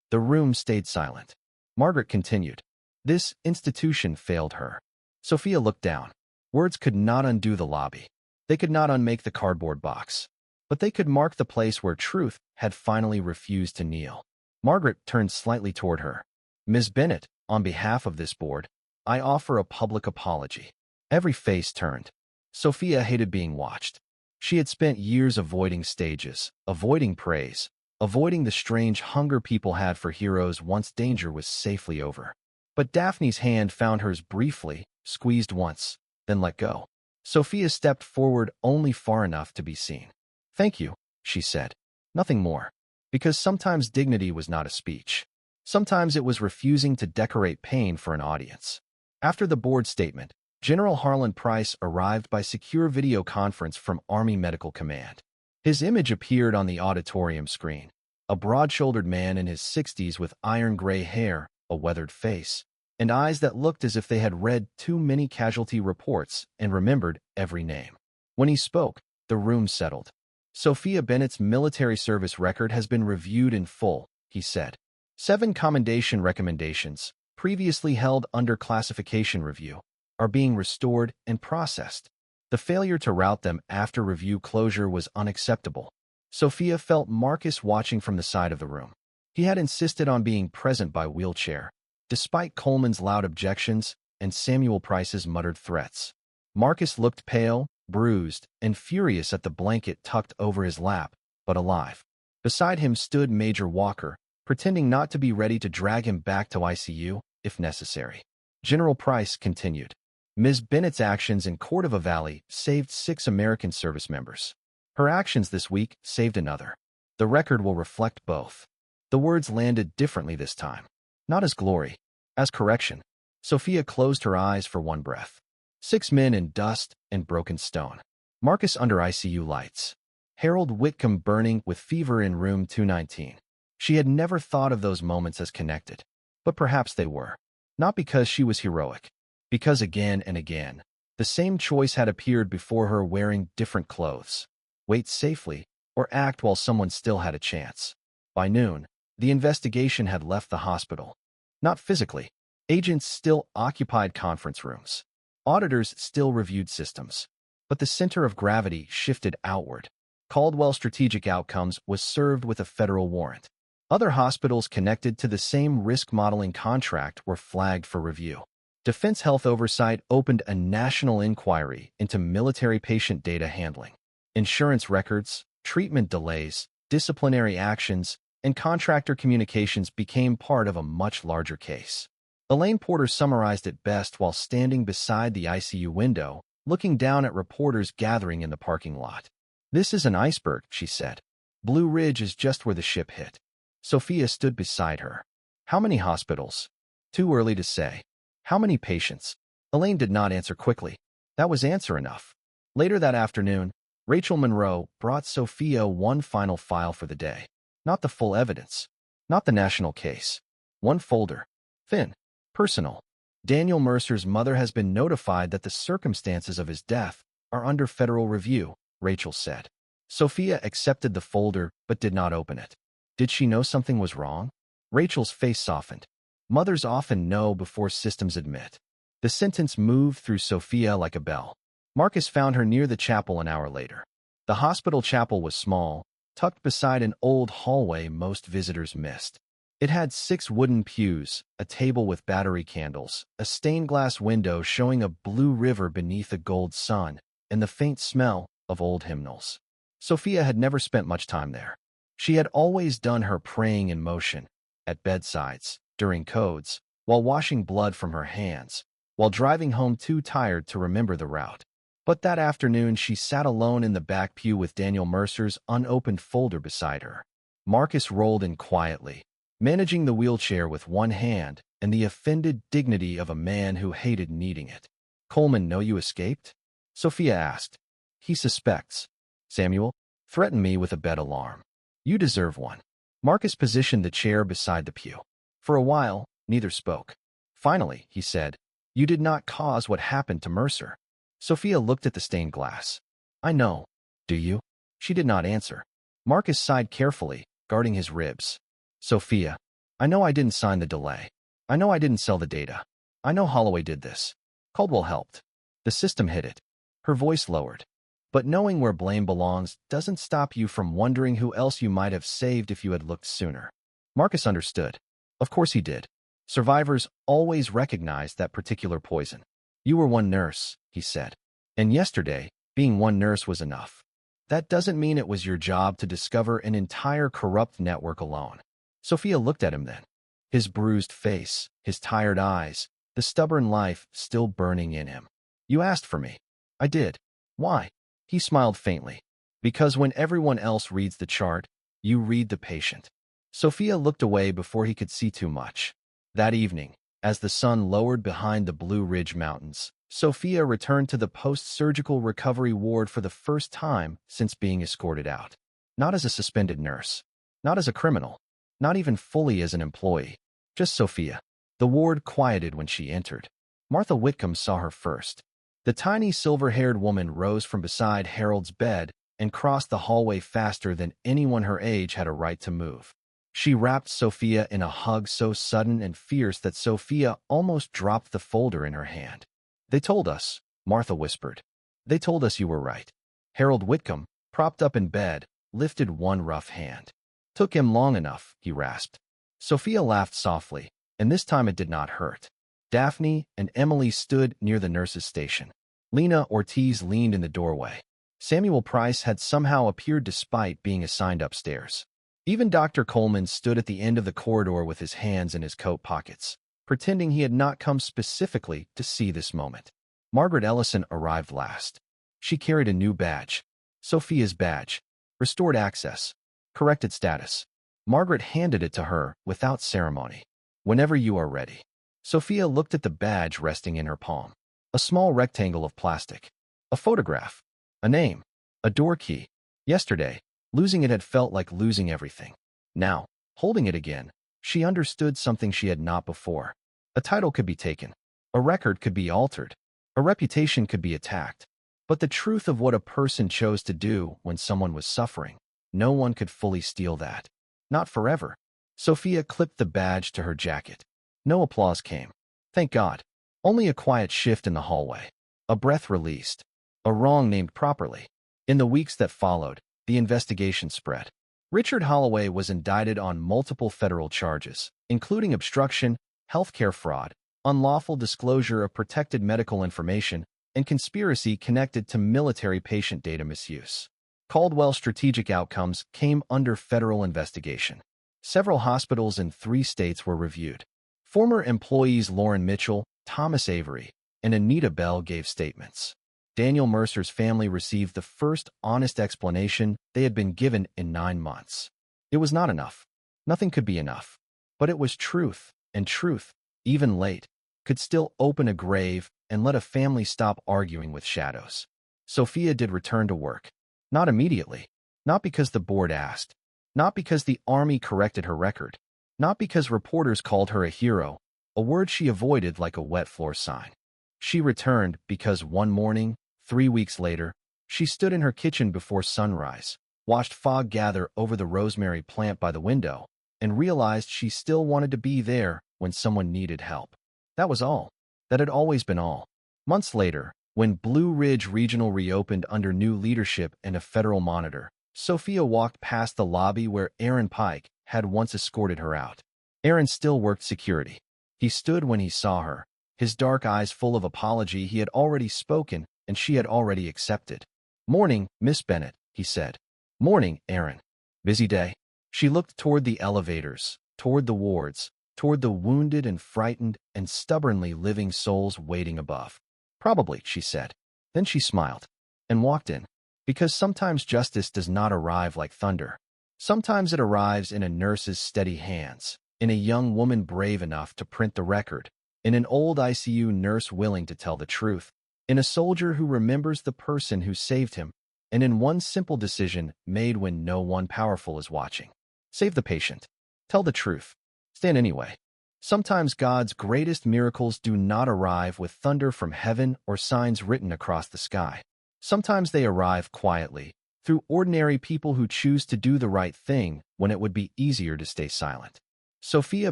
The room stayed silent. Margaret continued. This institution failed her. Sophia looked down. Words could not undo the lobby. They could not unmake the cardboard box. But they could mark the place where truth had finally refused to kneel. Margaret turned slightly toward her. Ms. Bennett, on behalf of this board, I offer a public apology. Every face turned. Sophia hated being watched. She had spent years avoiding stages, avoiding praise, avoiding the strange hunger people had for heroes once danger was safely over. But Daphne's hand found hers briefly, squeezed once, then let go. Sophia stepped forward only far enough to be seen. Thank you, she said. Nothing more. Because sometimes dignity was not a speech. Sometimes it was refusing to decorate pain for an audience. After the board statement, General Harlan Price arrived by secure video conference from Army Medical Command. His image appeared on the auditorium screen. A broad-shouldered man in his 60s with iron gray hair, a weathered face, and eyes that looked as if they had read too many casualty reports and remembered every name. When he spoke, the room settled. Sophia Bennett's military service record has been reviewed in full, he said. 7 commendation recommendations, previously held under classification review, are being restored and processed. The failure to route them after review closure was unacceptable. Sophia felt Marcus watching from the side of the room. He had insisted on being present by wheelchair, despite Coleman's loud objections and Samuel Price's muttered threats. Marcus looked pale, bruised, and furious at the blanket tucked over his lap, but alive. Beside him stood Major Walker, pretending not to be ready to drag him back to ICU, if necessary. General Price continued. Ms. Bennett's actions in Cordova Valley saved 6 American service members. Her actions this week saved another. The record will reflect both. The words landed differently this time. Not as glory, as correction. Sophia closed her eyes for one breath. 6 men in dust and broken stone. Marcus under ICU lights. Harold Whitcomb burning with fever in room 219. She had never thought of those moments as connected. But perhaps they were. Not because she was heroic. Because again and again, the same choice had appeared before her wearing different clothes. Wait safely, or act while someone still had a chance. By noon, the investigation had left the hospital. Not physically. Agents still occupied conference rooms. Auditors still reviewed systems. But the center of gravity shifted outward. Caldwell Strategic Outcomes was served with a federal warrant. Other hospitals connected to the same risk modeling contract were flagged for review. Defense Health Oversight opened a national inquiry into military patient data handling. Insurance records, treatment delays, disciplinary actions, and contractor communications became part of a much larger case. Elaine Porter summarized it best while standing beside the ICU window, looking down at reporters gathering in the parking lot. "This is an iceberg," she said. "Blue Ridge is just where the ship hit." Sofia stood beside her. "How many hospitals?" "Too early to say." "How many patients?" Elaine did not answer quickly. That was answer enough. Later that afternoon, Rachel Monroe brought Sofia one final file for the day. Not the full evidence. Not the national case. One folder. Thin. Personal. "Daniel Mercer's mother has been notified that the circumstances of his death are under federal review," Rachel said. Sofia accepted the folder but did not open it. Did she know something was wrong? Rachel's face softened. Mothers often know before systems admit. The sentence moved through Sofia like a bell. Marcus found her near the chapel an hour later. The hospital chapel was small, tucked beside an old hallway most visitors missed. It had 6 wooden pews, a table with battery candles, a stained glass window showing a blue river beneath a gold sun, and the faint smell of old hymnals. Sofia had never spent much time there. She had always done her praying in motion, at bedsides, during codes, while washing blood from her hands, while driving home too tired to remember the route. But that afternoon she sat alone in the back pew with Daniel Mercer's unopened folder beside her. Marcus rolled in quietly, managing the wheelchair with one hand and the offended dignity of a man who hated needing it. "Coleman know you escaped?" Sofia asked. "He suspects. Samuel threatened me with a bed alarm. You deserve one." Marcus positioned the chair beside the pew. For a while, neither spoke. Finally, he said, "You did not cause what happened to Mercer." Sofia looked at the stained glass. "I know. Do you?" She did not answer. Marcus sighed carefully, guarding his ribs. "Sofia, I know I didn't sign the delay. I know I didn't sell the data. I know Holloway did this. Caldwell helped. The system hid it." Her voice lowered. "But knowing where blame belongs doesn't stop you from wondering who else you might have saved if you had looked sooner." Marcus understood. Of course he did. Survivors always recognize that particular poison. "You were one nurse," he said. "And yesterday, being one nurse was enough. That doesn't mean it was your job to discover an entire corrupt network alone." Sofia looked at him then. His bruised face, his tired eyes, the stubborn life still burning in him. "You asked for me." "I did." "Why?" He smiled faintly. "Because when everyone else reads the chart, you read the patient." Sofia looked away before he could see too much. That evening, as the sun lowered behind the Blue Ridge Mountains, Sofia returned to the post-surgical recovery ward for the first time since being escorted out. Not as a suspended nurse. Not as a criminal. Not even fully as an employee. Just Sofia. The ward quieted when she entered. Martha Whitcomb saw her first. The tiny silver-haired woman rose from beside Harold's bed and crossed the hallway faster than anyone her age had a right to move. She wrapped Sofia in a hug so sudden and fierce that Sofia almost dropped the folder in her hand. "They told us," Martha whispered. "They told us you were right." Harold Whitcomb, propped up in bed, lifted one rough hand. "Took him long enough," he rasped. Sofia laughed softly, and this time it did not hurt. Daphne and Emily stood near the nurse's station. Lena Ortiz leaned in the doorway. Samuel Price had somehow appeared despite being assigned upstairs. Even Dr. Coleman stood at the end of the corridor with his hands in his coat pockets, pretending he had not come specifically to see this moment. Margaret Ellison arrived last. She carried a new badge. Sofia's badge. Restored access. Corrected status. Margaret handed it to her without ceremony. "Whenever you are ready." Sofia looked at the badge resting in her palm. A small rectangle of plastic. A photograph. A name. A door key. Yesterday, losing it had felt like losing everything. Now, holding it again, she understood something she had not before. A title could be taken. A record could be altered. A reputation could be attacked. But the truth of what a person chose to do when someone was suffering, no one could fully steal that. Not forever. Sofia clipped the badge to her jacket. No applause came. Thank God. Only a quiet shift in the hallway. A breath released. A wrong named properly. In the weeks that followed, the investigation spread. Richard Holloway was indicted on multiple federal charges, including obstruction, healthcare fraud, unlawful disclosure of protected medical information, and conspiracy connected to military patient data misuse. Caldwell's strategic outcomes came under federal investigation. Several hospitals in 3 states were reviewed. Former employees Lauren Mitchell, Thomas Avery, and Anita Bell gave statements. Daniel Mercer's family received the first honest explanation they had been given in 9 months. It was not enough. Nothing could be enough. But it was truth, and truth, even late, could still open a grave and let a family stop arguing with shadows. Sofia did return to work. Not immediately. Not because the board asked. Not because the Army corrected her record. Not because reporters called her a hero, a word she avoided like a wet floor sign. She returned because one morning, 3 weeks later, she stood in her kitchen before sunrise, watched fog gather over the rosemary plant by the window, and realized she still wanted to be there when someone needed help. That was all. That had always been all. Months later, when Blue Ridge Regional reopened under new leadership and a federal monitor, Sofia walked past the lobby where Aaron Pike had once escorted her out. Aaron still worked security. He stood when he saw her, his dark eyes full of apology. He had already spoken, and she had already accepted. "Morning, Miss Bennett," he said. "Morning, Aaron. Busy day?" She looked toward the elevators, toward the wards, toward the wounded and frightened and stubbornly living souls waiting above. "Probably," she said. Then she smiled and walked in. Because sometimes justice does not arrive like thunder. Sometimes it arrives in a nurse's steady hands, in a young woman brave enough to print the record, in an old ICU nurse willing to tell the truth, in a soldier who remembers the person who saved him, and in one simple decision made when no one powerful is watching. Save the patient. Tell the truth. Stand anyway. Sometimes God's greatest miracles do not arrive with thunder from heaven or signs written across the sky. Sometimes they arrive quietly, through ordinary people who choose to do the right thing when it would be easier to stay silent. Sofia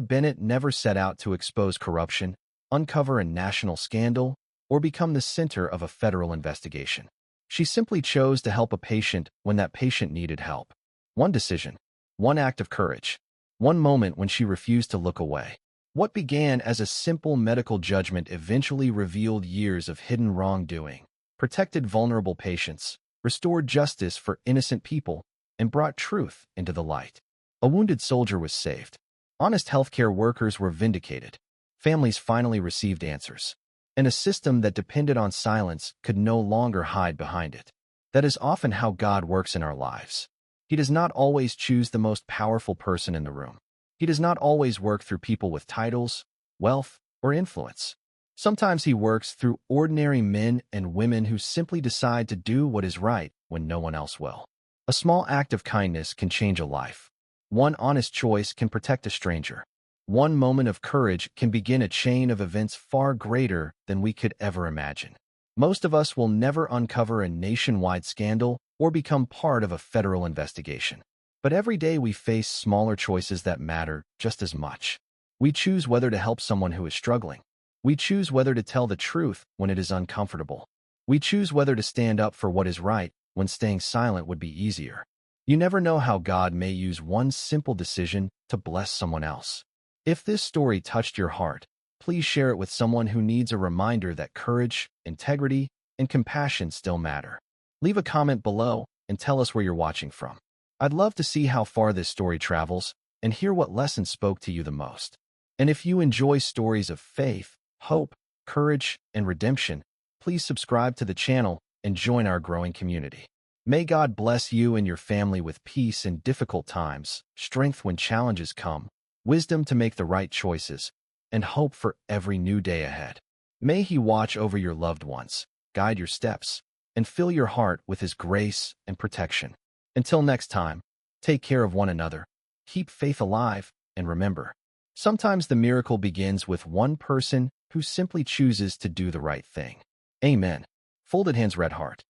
Bennett never set out to expose corruption, uncover a national scandal, or become the center of a federal investigation. She simply chose to help a patient when that patient needed help. One decision, one act of courage, one moment when she refused to look away. What began as a simple medical judgment eventually revealed years of hidden wrongdoing, protected vulnerable patients, restored justice for innocent people, and brought truth into the light. A wounded soldier was saved. Honest healthcare workers were vindicated. Families finally received answers. And a system that depended on silence could no longer hide behind it. That is often how God works in our lives. He does not always choose the most powerful person in the room. He does not always work through people with titles, wealth, or influence. Sometimes he works through ordinary men and women who simply decide to do what is right when no one else will. A small act of kindness can change a life. One honest choice can protect a stranger. One moment of courage can begin a chain of events far greater than we could ever imagine. Most of us will never uncover a nationwide scandal or become part of a federal investigation. But every day we face smaller choices that matter just as much. We choose whether to help someone who is struggling. We choose whether to tell the truth when it is uncomfortable. We choose whether to stand up for what is right when staying silent would be easier. You never know how God may use one simple decision to bless someone else. If this story touched your heart, please share it with someone who needs a reminder that courage, integrity, and compassion still matter. Leave a comment below and tell us where you're watching from. I'd love to see how far this story travels and hear what lesson spoke to you the most. And if you enjoy stories of faith, hope, courage, and redemption, please subscribe to the channel and join our growing community. May God bless you and your family with peace in difficult times, strength when challenges come, wisdom to make the right choices, and hope for every new day ahead. May He watch over your loved ones, guide your steps, and fill your heart with His grace and protection. Until next time, take care of one another, keep faith alive, and remember, sometimes the miracle begins with one person who simply chooses to do the right thing. Amen. Folded hands, red heart.